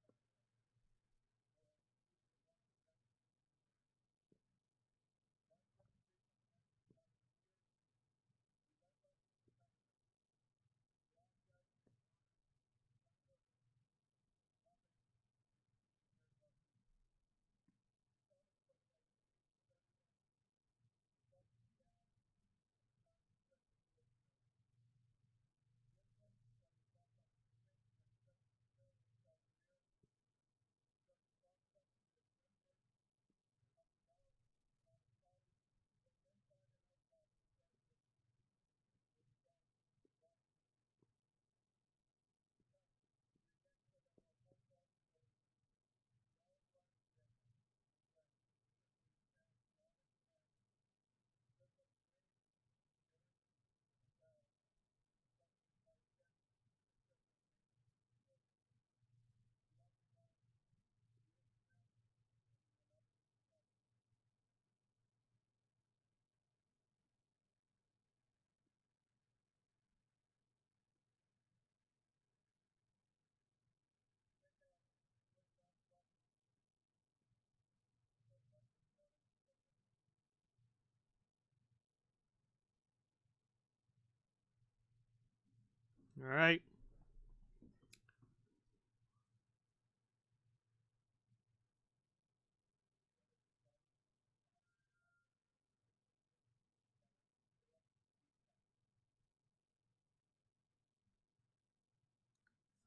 All right.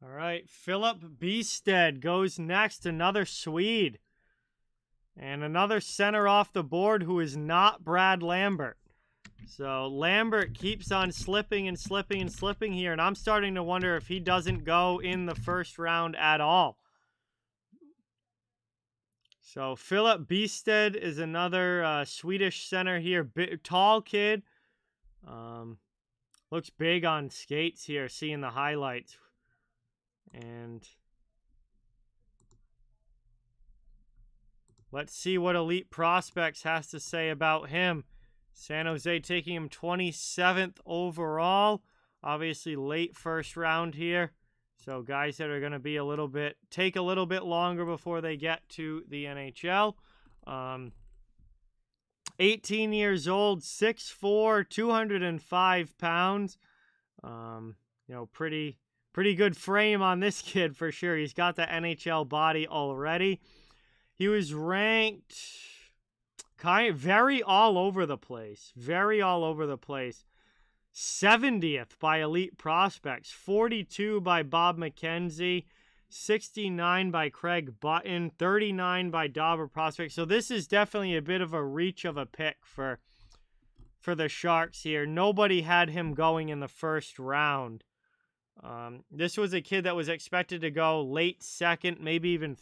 All right. Philip Beested goes next, another Swede. And another center off the board who is not Brad Lambert. So Lambert keeps on slipping and slipping and slipping here, and I'm starting to wonder if he doesn't go in the first round at all. So Philip Beested is another Swedish center here. Tall kid. Looks big on skates here, seeing the highlights. And let's see what Elite Prospects has to say about him. San Jose taking him 27th overall. Obviously late first round here. So guys that are going to be take a little bit longer before they get to the NHL. 18 years old, 6'4", 205 pounds. Pretty good frame on this kid for sure. He's got the NHL body already. He was ranked very all over the place. 70th by Elite Prospects, 42 by Bob McKenzie, 69 by Craig Button, 39 by Dobber Prospects. So this is definitely a bit of a reach of a pick for the Sharks here. Nobody had him going in the first round. This was a kid that was expected to go late second, maybe even,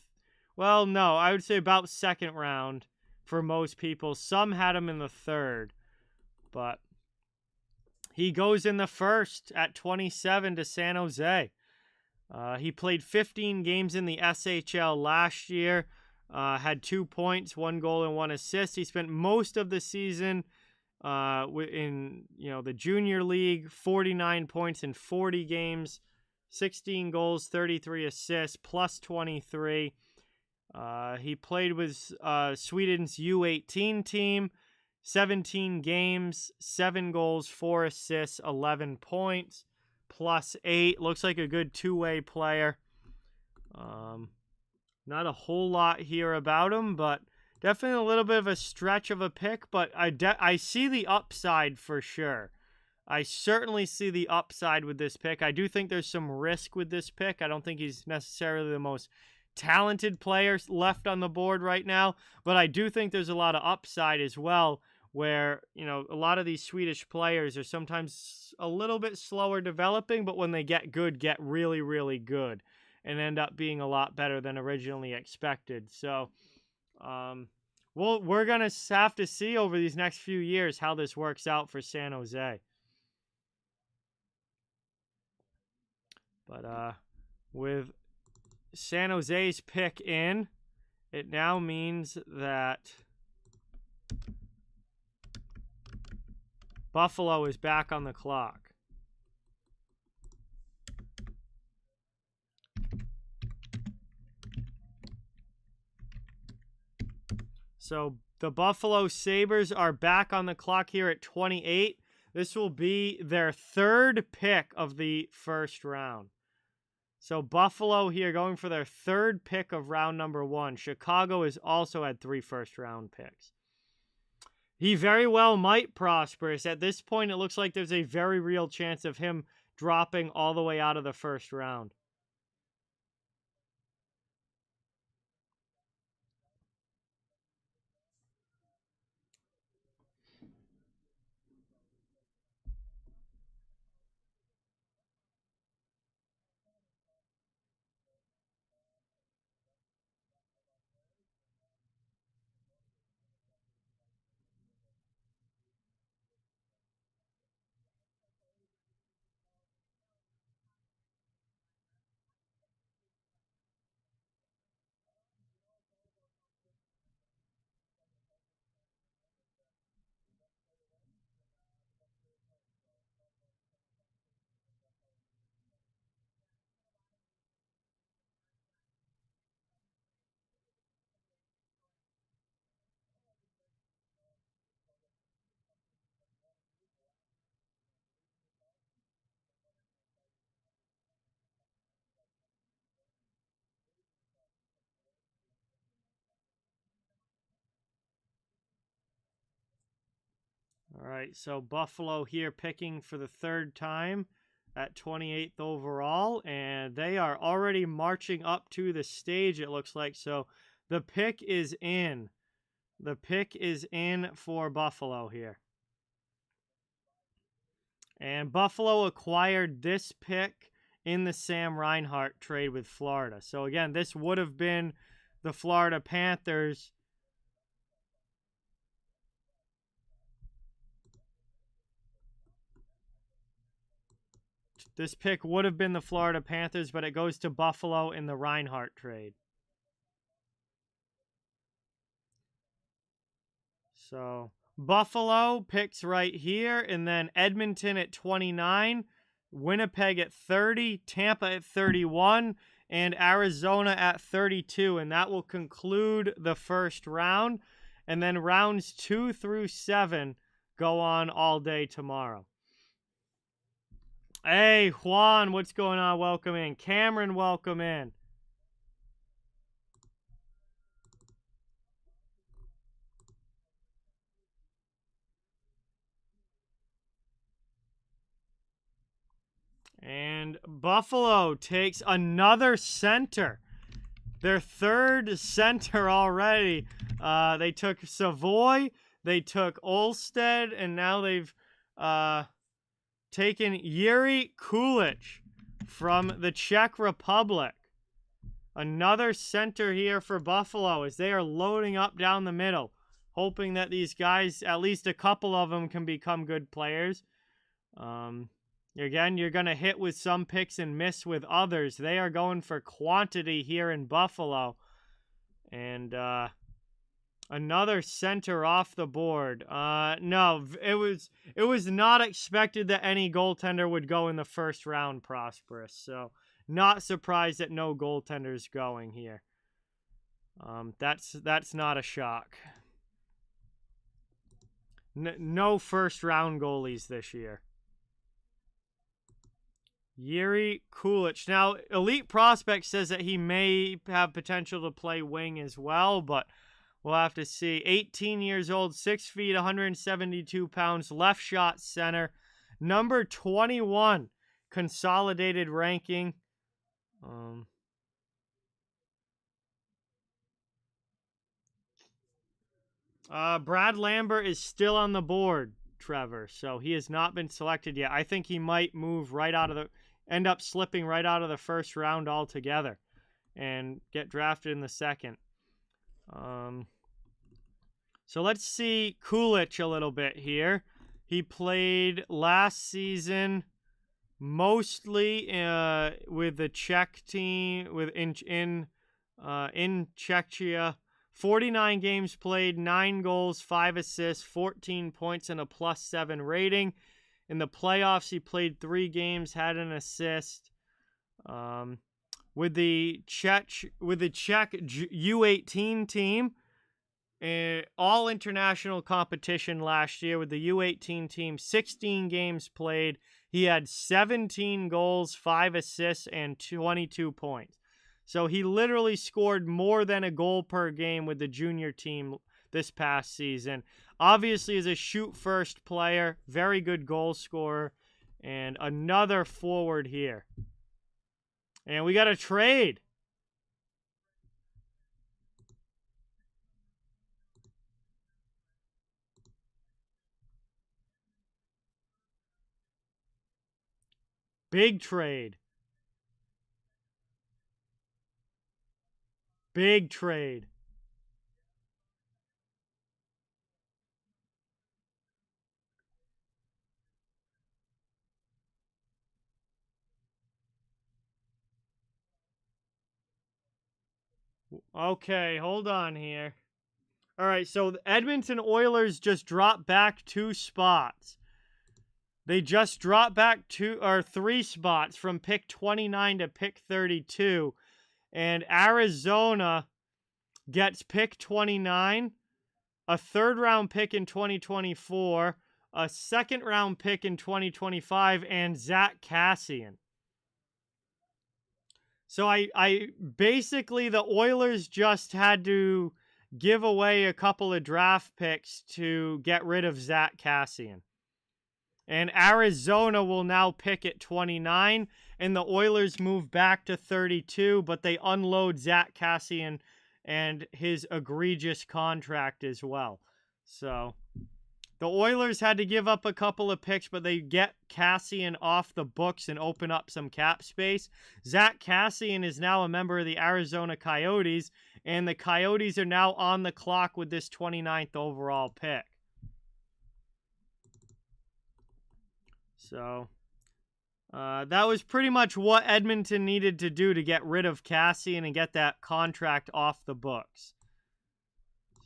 well, no, I would say about second round for most people. Some had him in the third, but he goes in the first at 27 to San Jose. He played 15 games in the SHL last year, had 2 points, 1 goal, and 1 assist. He spent most of the season in the junior league, 49 points in 40 games, 16 goals, 33 assists, plus 23. He played with Sweden's U18 team, 17 games, 7 goals, 4 assists, 11 points, plus 8. Looks like a good two-way player. Not a whole lot here about him, but definitely a little bit of a stretch of a pick, but I see the upside for sure. I certainly see the upside with this pick. I do think there's some risk with this pick. I don't think he's necessarily the most talented player left on the board right now, but I do think there's a lot of upside as well, where, a lot of these Swedish players are sometimes a little bit slower developing, but when they get good, get really, really good and end up being a lot better than originally expected. So, we're going to have to see over these next few years how this works out for San Jose. But with San Jose's pick in, it now means that Buffalo is back on the clock. So the Buffalo Sabres are back on the clock here at 28. This will be their third pick of the first round. So Buffalo here going for their third pick of round number 1. Chicago has also had 3 first-round picks. He very well might prosper. At this point, it looks like there's a very real chance of him dropping all the way out of the first round. All right, so Buffalo here picking for the third time at 28th overall, and they are already marching up to the stage, it looks like. So the pick is in. The pick is in for Buffalo here. And Buffalo acquired this pick in the Sam Reinhart trade with Florida. So again, this would have been the Florida Panthers. This pick would have been the Florida Panthers, but it goes to Buffalo in the Reinhart trade. So Buffalo picks right here, and then Edmonton at 29, Winnipeg at 30, Tampa at 31, and Arizona at 32. And that will conclude the first round. And then rounds 2 through 7 go on all day tomorrow. Hey, Juan, what's going on? Welcome in. Cameron, welcome in. And Buffalo takes another center. Their third center already. They took Savoy, they took Olsted, and now they've taken Gerry Kulich from the Czech Republic. Another center here for Buffalo as they are loading up down the middle, hoping that these guys, at least a couple of them, can become good players. Again, you're going to hit with some picks and miss with others. They are going for quantity here in Buffalo. And another center off the board. No, it was not expected that any goaltender would go in the first round, Prosperous. So not surprised that no goaltenders going here. That's not a shock. No first round goalies this year. Gerry Kulich. Now, Elite Prospect says that he may have potential to play wing as well, but we'll have to see. 18 years old, 6 feet, 172 pounds, left shot center. Number 21, consolidated ranking. Brad Lambert is still on the board, Trevor, so he has not been selected yet. I think he might move right out of the, end up slipping right out of the first round altogether and get drafted in the second. So let's see Kulich a little bit here. He played last season mostly with the Czech team in Czechia. 49 games played, 9 goals, 5 assists, 14 points, and a +7 rating. In the playoffs, he played 3 games, had an assist. With the Czech U18 team, all international competition last year with the U18 team, 16 games played. He had 17 goals, 5 assists, and 22 points. So he literally scored more than a goal per game with the junior team this past season. Obviously, is a shoot-first player, very good goal scorer, and another forward here. And we got a trade. Big trade. Big trade. Okay, hold on here. All right, so the Edmonton Oilers just dropped back 2 spots. They just dropped back 3 spots from pick 29 to pick 32. And Arizona gets pick 29, a 3rd-round pick in 2024, a 2nd-round pick in 2025, and Zach Kassian. So I basically, the Oilers just had to give away a couple of draft picks to get rid of Zach Kassian. And Arizona will now pick at 29, and the Oilers move back to 32, but they unload Zach Kassian and his egregious contract as well. So the Oilers had to give up a couple of picks, but they get Kassian off the books and open up some cap space. Zach Kassian is now a member of the Arizona Coyotes, and the Coyotes are now on the clock with this 29th overall pick. So that was pretty much what Edmonton needed to do to get rid of Kassian and get that contract off the books.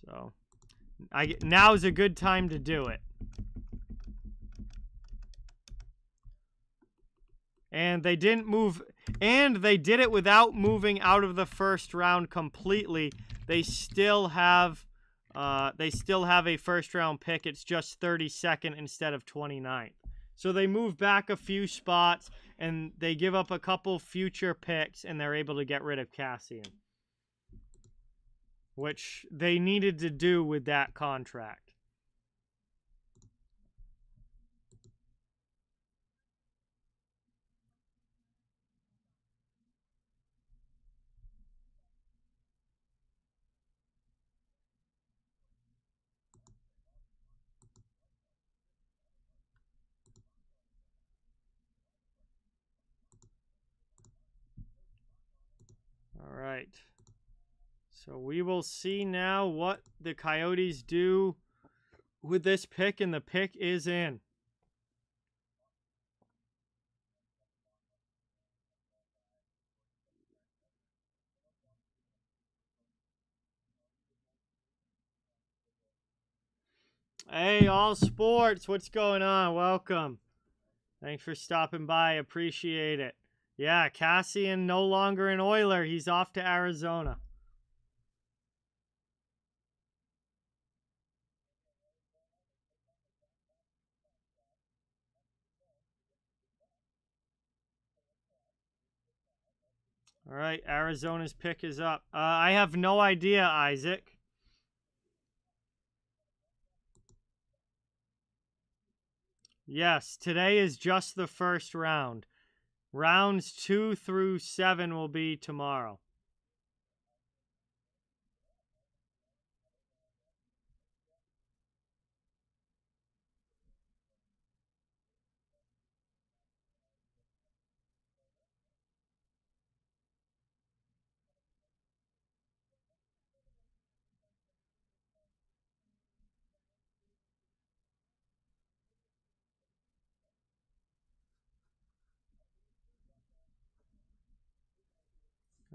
So now's a good time to do it. And they didn't move, and they did it without moving out of the first round completely. They still have a first round pick. It's just 32nd instead of 29th. So they move back a few spots, and they give up a couple future picks, and they're able to get rid of Kassian, which they needed to do with that contract. All right. So we will see now what the Coyotes do with this pick, and the pick is in. Hey, All Sports, what's going on? Welcome. Thanks for stopping by. Appreciate it. Yeah, Kassian no longer an Oiler. He's off to Arizona. All right, Arizona's pick is up. I have no idea, Isaac. Yes, today is just the first round. Rounds 2 through 7 will be tomorrow.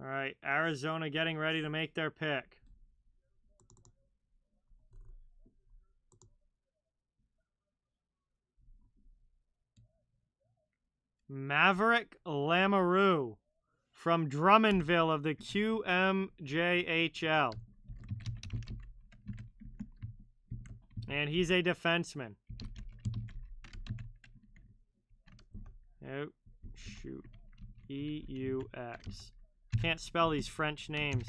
All right, Arizona getting ready to make their pick. Maverick Lamoureux from Drummondville of the QMJHL. And he's a defenseman. Oh, shoot. E-U-X. Can't spell these French names.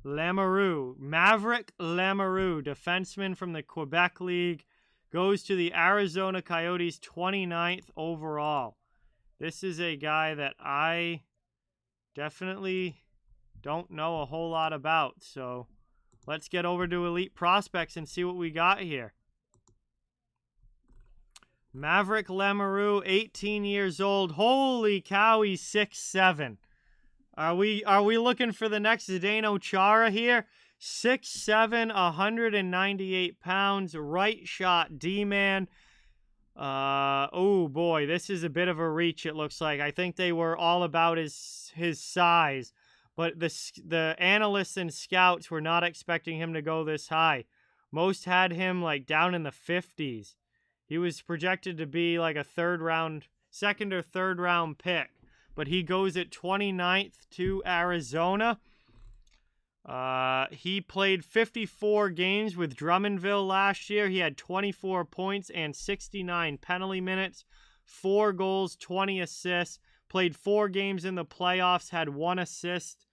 Lamoureux. Maverick Lamoureux, defenseman from the Quebec League, goes to the Arizona Coyotes 29th overall. This is a guy that I definitely don't know a whole lot about. So let's get over to Elite Prospects and see what we got here. Maverick Lamoureux, 18 years old. Holy cow, he's 6'7". Are we looking for the next Zdeno Chara here? 6'7", 198 pounds, right shot D-man. Oh boy, this is a bit of a reach, it looks like. I think they were all about his size, but the analysts and scouts were not expecting him to go this high. Most had him like down in the 50s. He was projected to be like a second or third round pick, but he goes at 29th to Arizona. He played 54 games with Drummondville last year. He had 24 points and 69 penalty minutes, 4 goals, 20 assists, played 4 games in the playoffs, had 1 assist.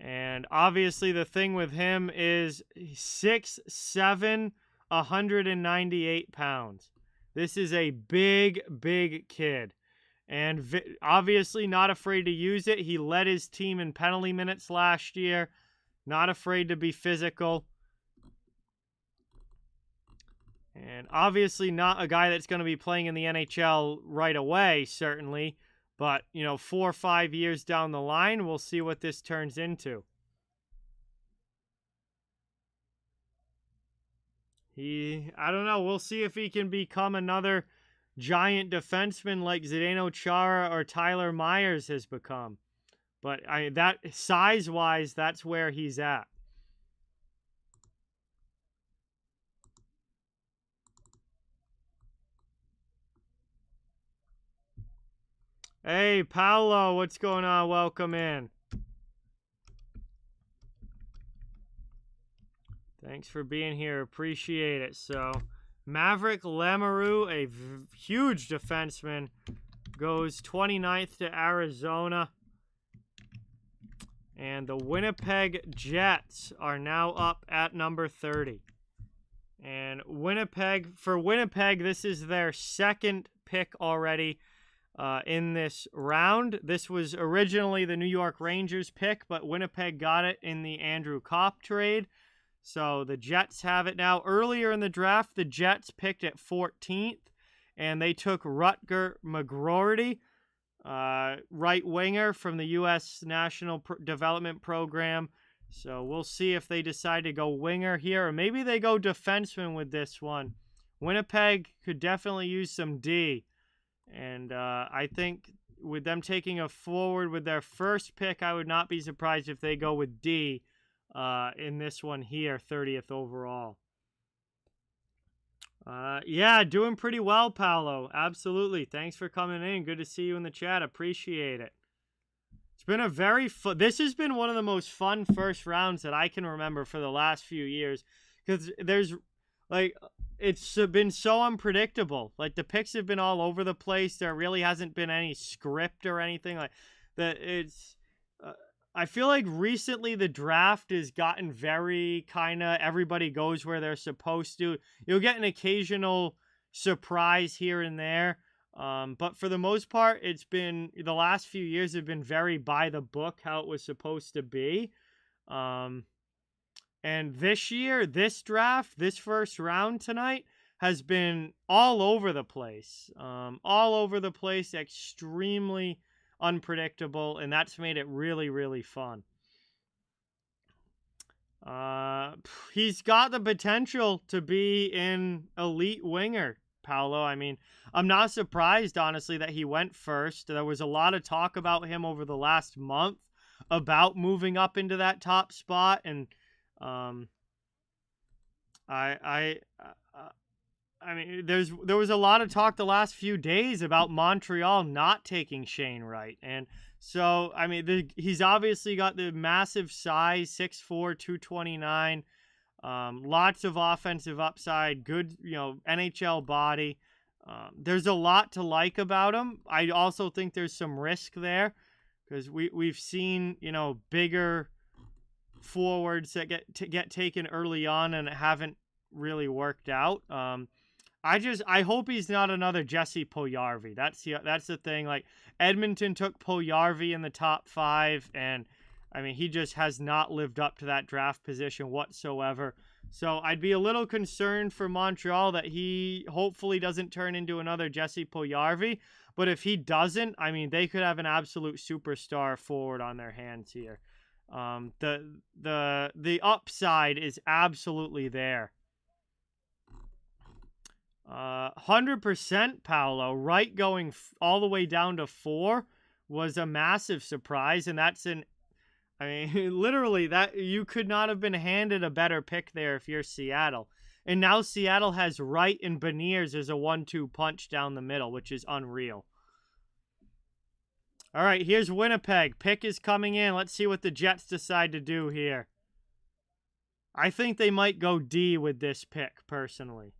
And obviously the thing with him is 6'7", 198 pounds. This is a big, big kid. And obviously not afraid to use it. He led his team in penalty minutes last year. Not afraid to be physical. And obviously not a guy that's going to be playing in the NHL right away, certainly. But, 4 or 5 years down the line, we'll see what this turns into. I don't know. We'll see if he can become another giant defenseman like Zdeno Chara or Tyler Myers has become. But that size-wise, that's where he's at. Hey, Paolo, what's going on? Welcome in. Thanks for being here. Appreciate it. So, Maverick Lemarou, a huge defenseman, goes 29th to Arizona. And the Winnipeg Jets are now up at number 30. And for Winnipeg, this is their second pick already in this round. This was originally the New York Rangers pick, but Winnipeg got it in the Andrew Kopp trade. So the Jets have it now. Earlier in the draft, the Jets picked at 14th, and they took Rutger McGroarty, right winger from the U.S. National Development Program. So we'll see if they decide to go winger here, or maybe they go defenseman with this one. Winnipeg could definitely use some D, and I think with them taking a forward with their first pick, I would not be surprised if they go with D in this one here, 30th overall. Yeah, doing pretty well, Paolo. Absolutely. Thanks for coming in. Good to see you in the chat. Appreciate it. It's been a very this has been one of the most fun first rounds that I can remember for the last few years, because there's it's been so unpredictable. Like, the picks have been all over the place. There really hasn't been any script or anything like that. I feel like recently the draft has gotten very kind of everybody goes where they're supposed to. You'll get an occasional surprise here and there. But for the most part, it's been, the last few years have been very by the book how it was supposed to be. And this year, this draft, this first round tonight has been all over the place. All over the place, extremely unpredictable, and that's made it really, really fun. He's got the potential to be an elite winger, Paolo. I mean, I'm not surprised, honestly, that he went first. There was a lot of talk about him over the last month about moving up into that top spot, and I mean, there was a lot of talk the last few days about Montreal not taking Shane Wright. And so, I mean, he's obviously got the massive size, 6'4", 229, lots of offensive upside, good, NHL body. There's a lot to like about him. I also think there's some risk there, because we've seen, bigger forwards that get taken early on and haven't really worked out. I hope he's not another Jesse Puljujarvi. That's the thing. Like, Edmonton took Puljujarvi in the top 5, and I mean, he just has not lived up to that draft position whatsoever. So I'd be a little concerned for Montreal that he hopefully doesn't turn into another Jesse Puljujarvi. But if he doesn't, I mean, they could have an absolute superstar forward on their hands here. The upside is absolutely there. 100% Paolo. Wright going all the way down to 4 was a massive surprise, and literally, that you could not have been handed a better pick there if you're Seattle. And now Seattle has Wright and Beniers as a 1-2 punch down the middle, which is unreal. All right, here's Winnipeg. Pick is coming in. Let's see what the Jets decide to do here. I think they might go D with this pick, personally.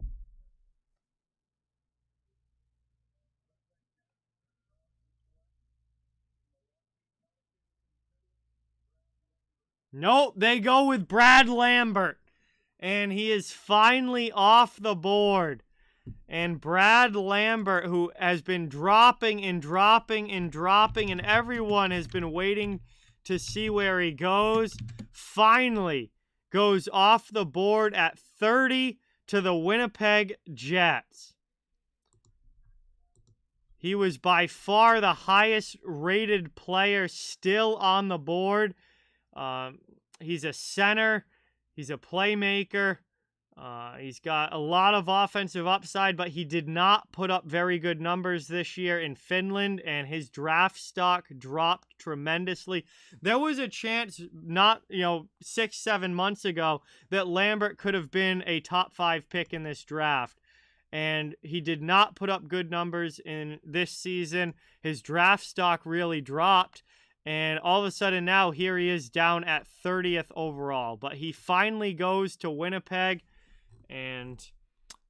Nope, they go with Brad Lambert. And he is finally off the board. And Brad Lambert, who has been dropping and dropping and dropping, and everyone has been waiting to see where he goes, finally goes off the board at 30 to the Winnipeg Jets. He was by far the highest rated player still on the board. He's a center. He's a playmaker. He's got a lot of offensive upside, but he did not put up very good numbers this year in Finland, and his draft stock dropped tremendously. There was a chance not, 6-7 months ago that Lambert could have been a top 5 pick in this draft, and he did not put up good numbers in this season. His draft stock really dropped. And all of a sudden now, here he is down at 30th overall. But he finally goes to Winnipeg. And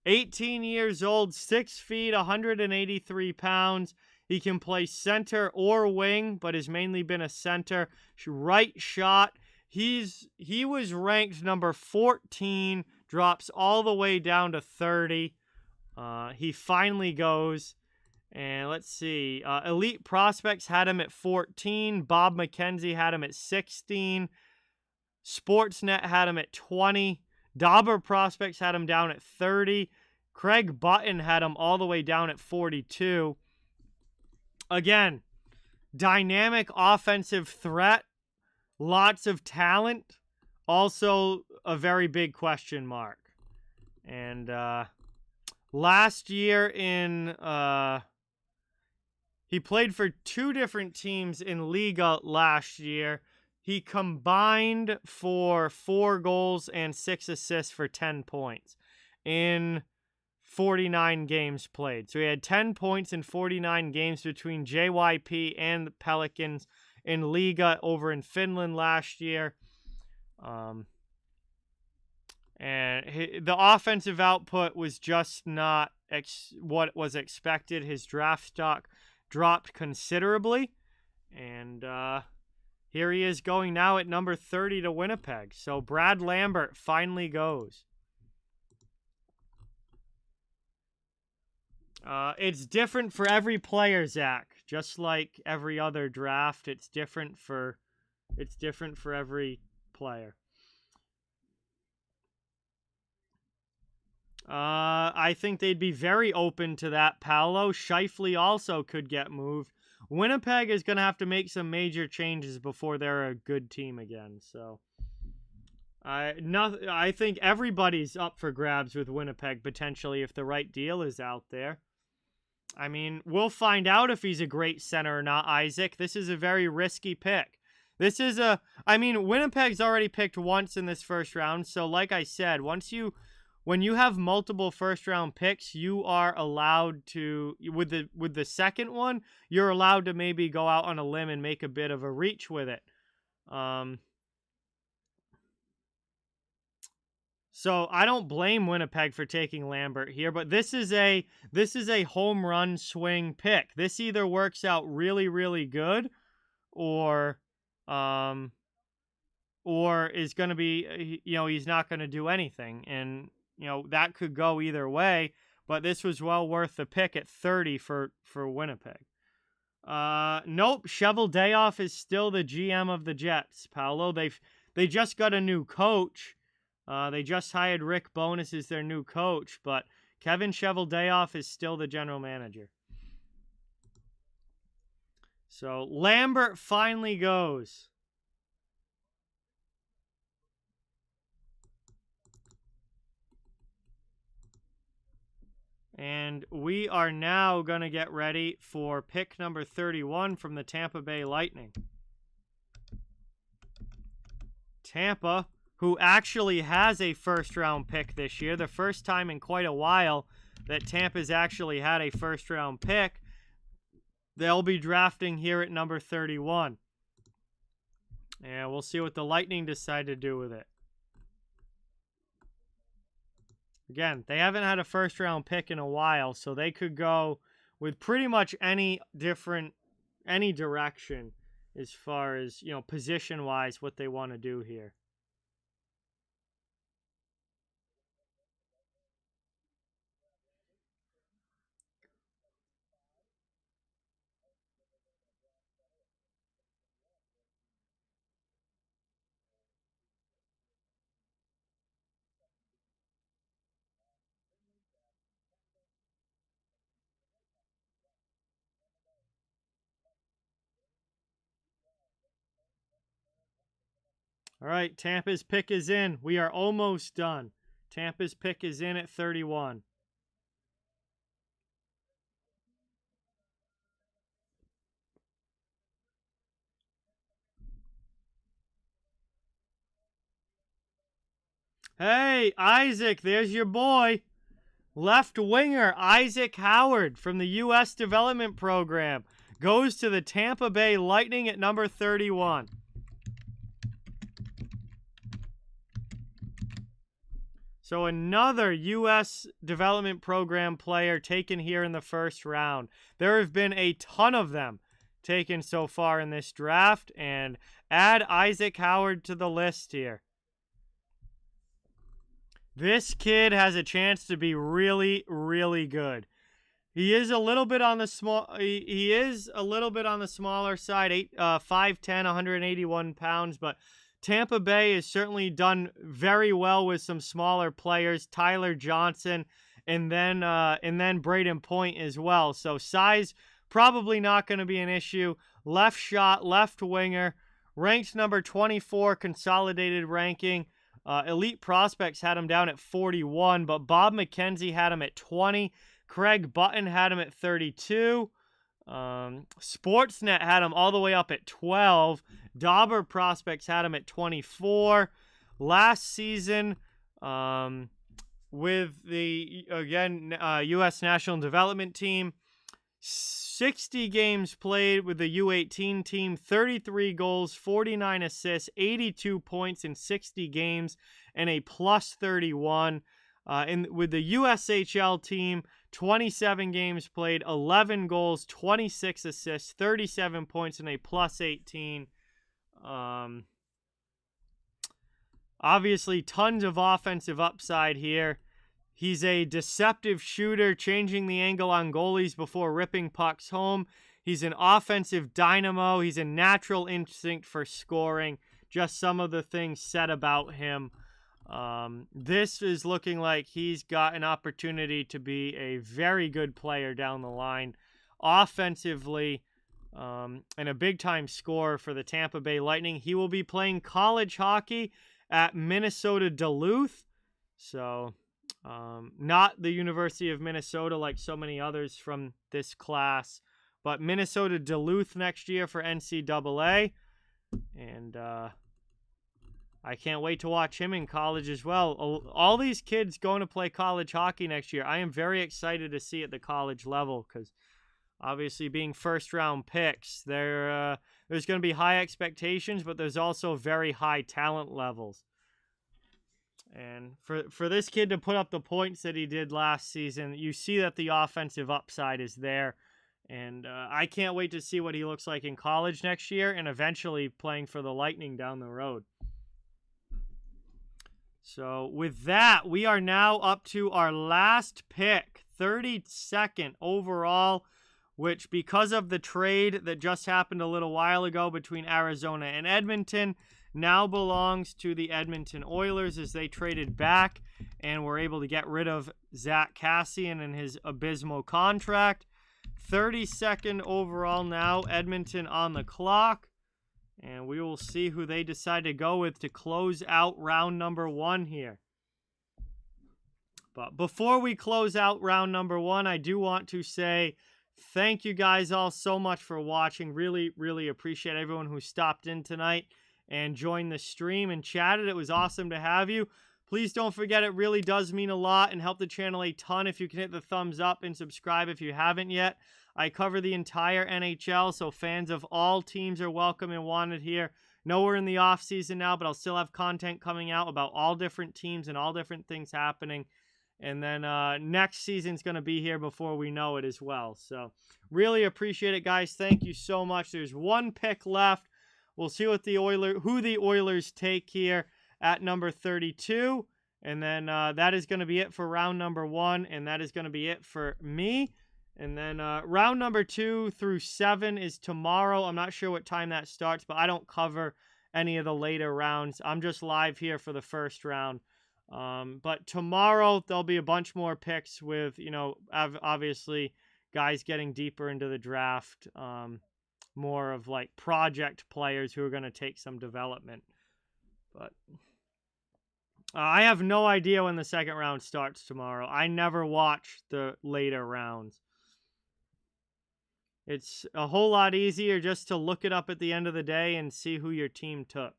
18 years old, 6 feet, 183 pounds. He can play center or wing, but has mainly been a center. Right shot. He was ranked number 14, drops all the way down to 30. He finally goes. And let's see. Elite Prospects had him at 14. Bob McKenzie had him at 16. Sportsnet had him at 20. Dauber Prospects had him down at 30. Craig Button had him all the way down at 42. Again, dynamic offensive threat. Lots of talent. Also a very big question mark. And last year in... he played for 2 different teams in Liga last year. He combined for 4 goals and 6 assists for 10 points in 49 games played. So he had 10 points in 49 games between JYP and the Pelicans in Liga over in Finland last year. And the offensive output was just not what was expected. His draft stock dropped considerably, and here he is going now at number 30 to Winnipeg. So Brad Lambert finally goes. It's different for every player, Zach. Just like every other draft, it's different for every player. I think they'd be very open to that. Paolo Scheifele also could get moved. Winnipeg is going to have to make some major changes before they're a good team again. So, I think everybody's up for grabs with Winnipeg potentially if the right deal is out there. I mean, we'll find out if he's a great center or not, Isaac. This is a very risky pick. Winnipeg's already picked once in this first round. So, like I said, when you have multiple first-round picks, you are allowed to, with the second one, you're allowed to maybe go out on a limb and make a bit of a reach with it. So I don't blame Winnipeg for taking Lambert here, but this is a home run swing pick. This either works out really, really good, or is going to be, he's not going to do anything, and that could go either way, but this was well worth the pick at 30 for Winnipeg. Nope, Cheveldayoff is still the GM of the Jets, Paolo. They just got a new coach. They just hired Rick Bowness as their new coach, but Kevin Cheveldayoff is still the general manager. So Lambert finally goes. And we are now going to get ready for pick number 31 from the Tampa Bay Lightning. Tampa, who actually has a first-round pick this year, the first time in quite a while that Tampa's actually had a first-round pick. They'll be drafting here at number 31. And we'll see what the Lightning decide to do with it. Again, they haven't had a first-round pick in a while, so they could go with pretty much any direction as far as, position-wise, what they want to do here. All right, Tampa's pick is in. We are almost done. Tampa's pick is in at 31. Hey, Isaac, there's your boy. Left winger Isaac Howard from the U.S. Development Program goes to the Tampa Bay Lightning at number 31. So another U.S. Development Program player taken here in the first round. There have been a ton of them taken so far in this draft, and add Isaac Howard to the list here. This kid has a chance to be really, really good. He is a little bit on the small. He is a little bit on the smaller side, 5'10", 181 pounds. But Tampa Bay has certainly done very well with some smaller players, Tyler Johnson, and then Braden Point as well. So size probably not going to be an issue. Left shot, left winger, ranked number 24 consolidated ranking. Elite Prospects had him down at 41, but Bob McKenzie had him at 20. Craig Button had him at 32. Sportsnet had him all the way up at 12. Dauber Prospects had him at 24. Last season, with the, U.S. National Development Team, 60 games played with the U18 team, 33 goals, 49 assists, 82 points in 60 games, and a plus 31. With the USHL team, 27 games played, 11 goals, 26 assists, 37 points, and a plus 18. Obviously, tons of offensive upside here. He's a deceptive shooter, changing the angle on goalies before ripping pucks home. He's an offensive dynamo. He's a natural instinct for scoring. Just some of the things said about him. This is looking like he's got an opportunity to be a very good player down the line. Offensively, and a big-time scorer for the Tampa Bay Lightning. He will be playing college hockey at Minnesota Duluth. So, not the University of Minnesota like so many others from this class, but Minnesota Duluth next year for NCAA. And I can't wait to watch him in college as well. All these kids going to play college hockey next year. I am very excited to see at the college level because obviously being first-round picks, there's going to be high expectations, but there's also very high talent levels. And for this kid to put up the points that he did last season, you see that the offensive upside is there. And I can't wait to see what he looks like in college next year and eventually playing for the Lightning down the road. So with that, we are now up to our last pick, 32nd overall, which because of the trade that just happened a little while ago between Arizona and Edmonton, now belongs to the Edmonton Oilers as they traded back and were able to get rid of Zach Kassian and his abysmal contract. 32nd overall now, Edmonton on the clock. And we will see who they decide to go with to close out round number 1 here. But before we close out round number 1, I do want to say thank you guys all so much for watching. Really, really appreciate everyone who stopped in tonight and joined the stream and chatted. It was awesome to have you. Please don't forget, it really does mean a lot and help the channel a ton if you can hit the thumbs up and subscribe if you haven't yet. I cover the entire NHL, so fans of all teams are welcome and wanted here. No, we're in the off season now, but I'll still have content coming out about all different teams and all different things happening. And then next season's going to be here before we know it as well. So really appreciate it, guys. Thank you so much. There's one pick left. We'll see what who the Oilers take here at number 32. And then that is going to be it for round number 1. And that is going to be it for me. And then round number 2 through 7 is tomorrow. I'm not sure what time that starts, but I don't cover any of the later rounds. I'm just live here for the first round. But tomorrow there'll be a bunch more picks with, obviously guys getting deeper into the draft. More of like project players who are going to take some development. But I have no idea when the second round starts tomorrow. I never watch the later rounds. It's a whole lot easier just to look it up at the end of the day and see who your team took.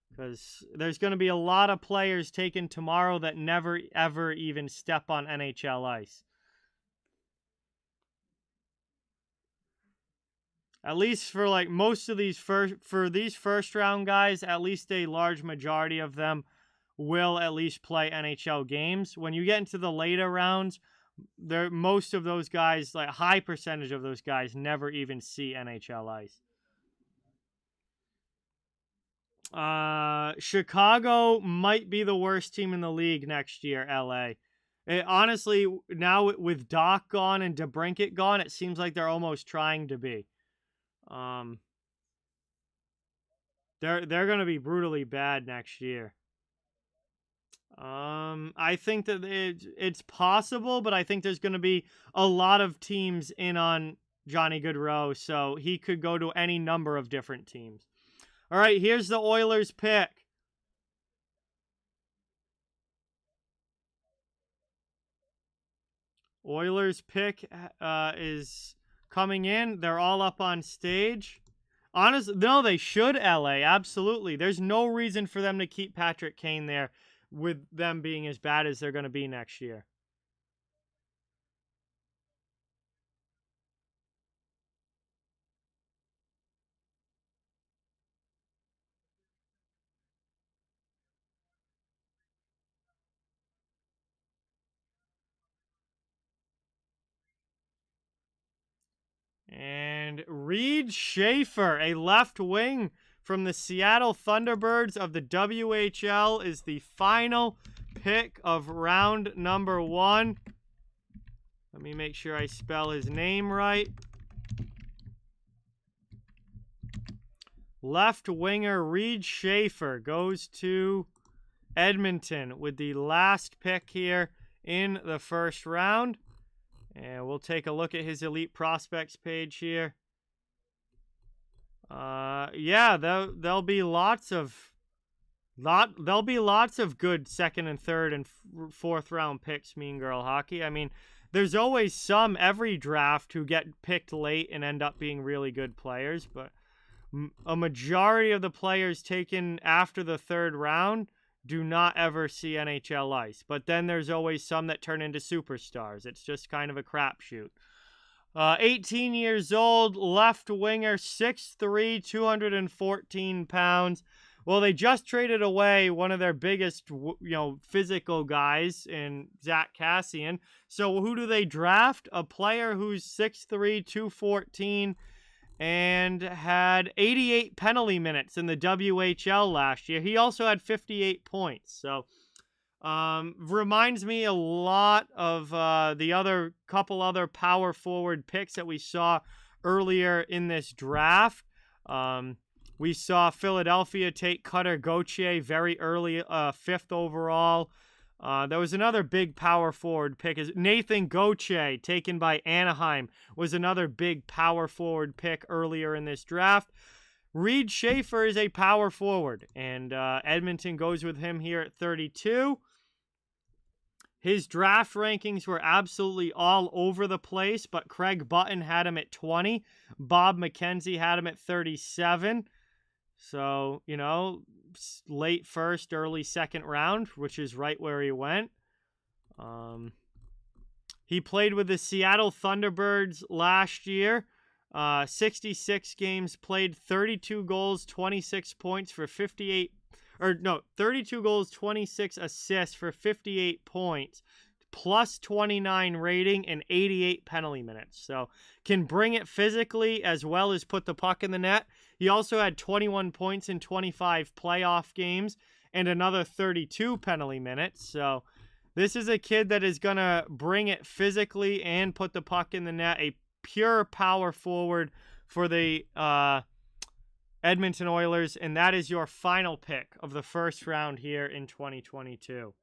Because there's going to be a lot of players taken tomorrow that never, ever even step on NHL ice. At least for like most of these first round guys, at least a large majority of them will at least play NHL games. When you get into the later rounds, most of those guys, like a high percentage of those guys, never even see NHL ice. Chicago might be the worst team in the league next year, LA. Honestly, now with Doc gone and DeBrincat gone, it seems like they're almost trying to be. They're going to be brutally bad next year. I think that it's possible, but I think there's going to be a lot of teams in on Johnny Gaudreau, so he could go to any number of different teams. All right, here's the Oilers pick. Oilers pick is coming in. They're all up on stage. Honestly, no, they should, LA. Absolutely. There's no reason for them to keep Patrick Kane there with them being as bad as they're going to be next year. And Reed Schaefer, a left wing from the Seattle Thunderbirds of the WHL, is the final pick of round number 1. Let me make sure I spell his name right. Left winger Reed Schaefer goes to Edmonton with the last pick here in the first round. And we'll take a look at his elite prospects page here. Yeah, there'll be lots of good second and third and fourth round picks. Mean Girl Hockey. I mean, there's always some every draft who get picked late and end up being really good players, but a majority of the players taken after the third round do not ever see NHL ice. But then there's always some that turn into superstars. It's just kind of a crapshoot. 18 years old, left winger, 6'3", 214 pounds. Well, they just traded away one of their biggest, physical guys in Zach Kassian. So who do they draft? A player who's 6'3", 214, and had 88 penalty minutes in the WHL last year. He also had 58 points. So, reminds me a lot of the couple other power forward picks that we saw earlier in this draft. We saw Philadelphia take Cutter Gauthier very early, 5th overall. There was another big power forward pick. Nathan Gauthier, taken by Anaheim, was another big power forward pick earlier in this draft. Reed Schaefer is a power forward, and Edmonton goes with him here at 32. His draft rankings were absolutely all over the place, but Craig Button had him at 20. Bob McKenzie had him at 37. So, late first, early second round, which is right where he went. He played with the Seattle Thunderbirds last year. 66 games played, 32 goals, 26 points for 32 goals, 26 assists for 58 points. plus 29 rating and 88 penalty minutes. So can bring it physically as well as put the puck in the net. He also had 21 points in 25 playoff games and another 32 penalty minutes. So this is a kid that is going to bring it physically and put the puck in the net. A pure power forward for the Edmonton Oilers. And that is your final pick of the first round here in 2022.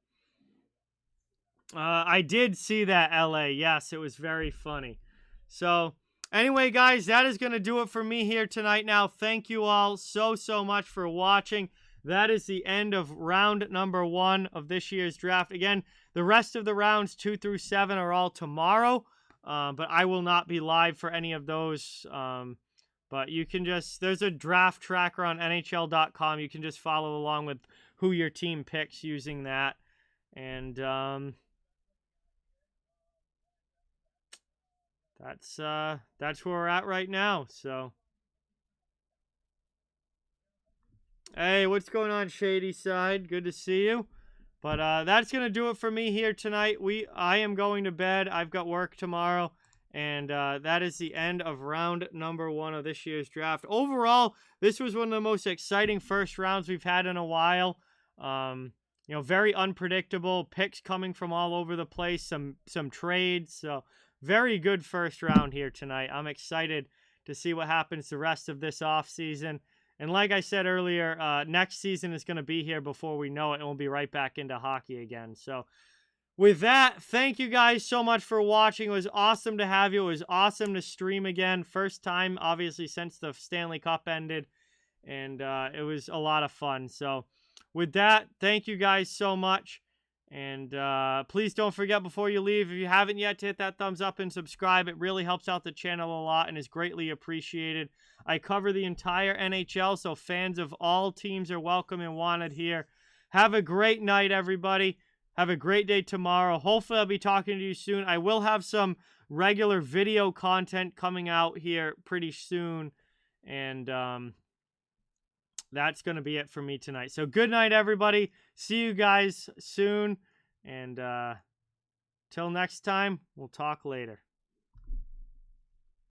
I did see that, LA. Yes, it was very funny. So anyway, guys, that is going to do it for me here tonight. Now, thank you all so much for watching. That is the end of round number 1 of this year's draft. Again, the rest of the rounds 2 through 7 are all tomorrow, but I will not be live for any of those. But you can just, there's a draft tracker on NHL.com. You can just follow along with who your team picks using that. And that's where we're at right now. So, hey, what's going on, Shady Side? Good to see you. But that's gonna do it for me here tonight. I am going to bed. I've got work tomorrow, and that is the end of round number 1 of this year's draft. Overall, this was one of the most exciting first rounds we've had in a while. You know, very unpredictable picks coming from all over the place. Some trades. So very good first round here tonight. I'm excited to see what happens the rest of this offseason. And like I said earlier, next season is going to be here before we know it, and we'll be right back into hockey again. So with that, thank you guys so much for watching. It was awesome to have you. It was awesome to stream again. First time, obviously, since the Stanley Cup ended. And it was a lot of fun. So with that, thank you guys so much. And please don't forget before you leave, if you haven't yet, to hit that thumbs up and subscribe. It really helps out the channel a lot and is greatly appreciated. I cover the entire NHL, so fans of all teams are welcome and wanted here. Have a great night, everybody. Have a great day tomorrow. Hopefully, I'll be talking to you soon. I will have some regular video content coming out here pretty soon. And that's going to be it for me tonight. So good night, everybody. See you guys soon. And till next time, we'll talk later.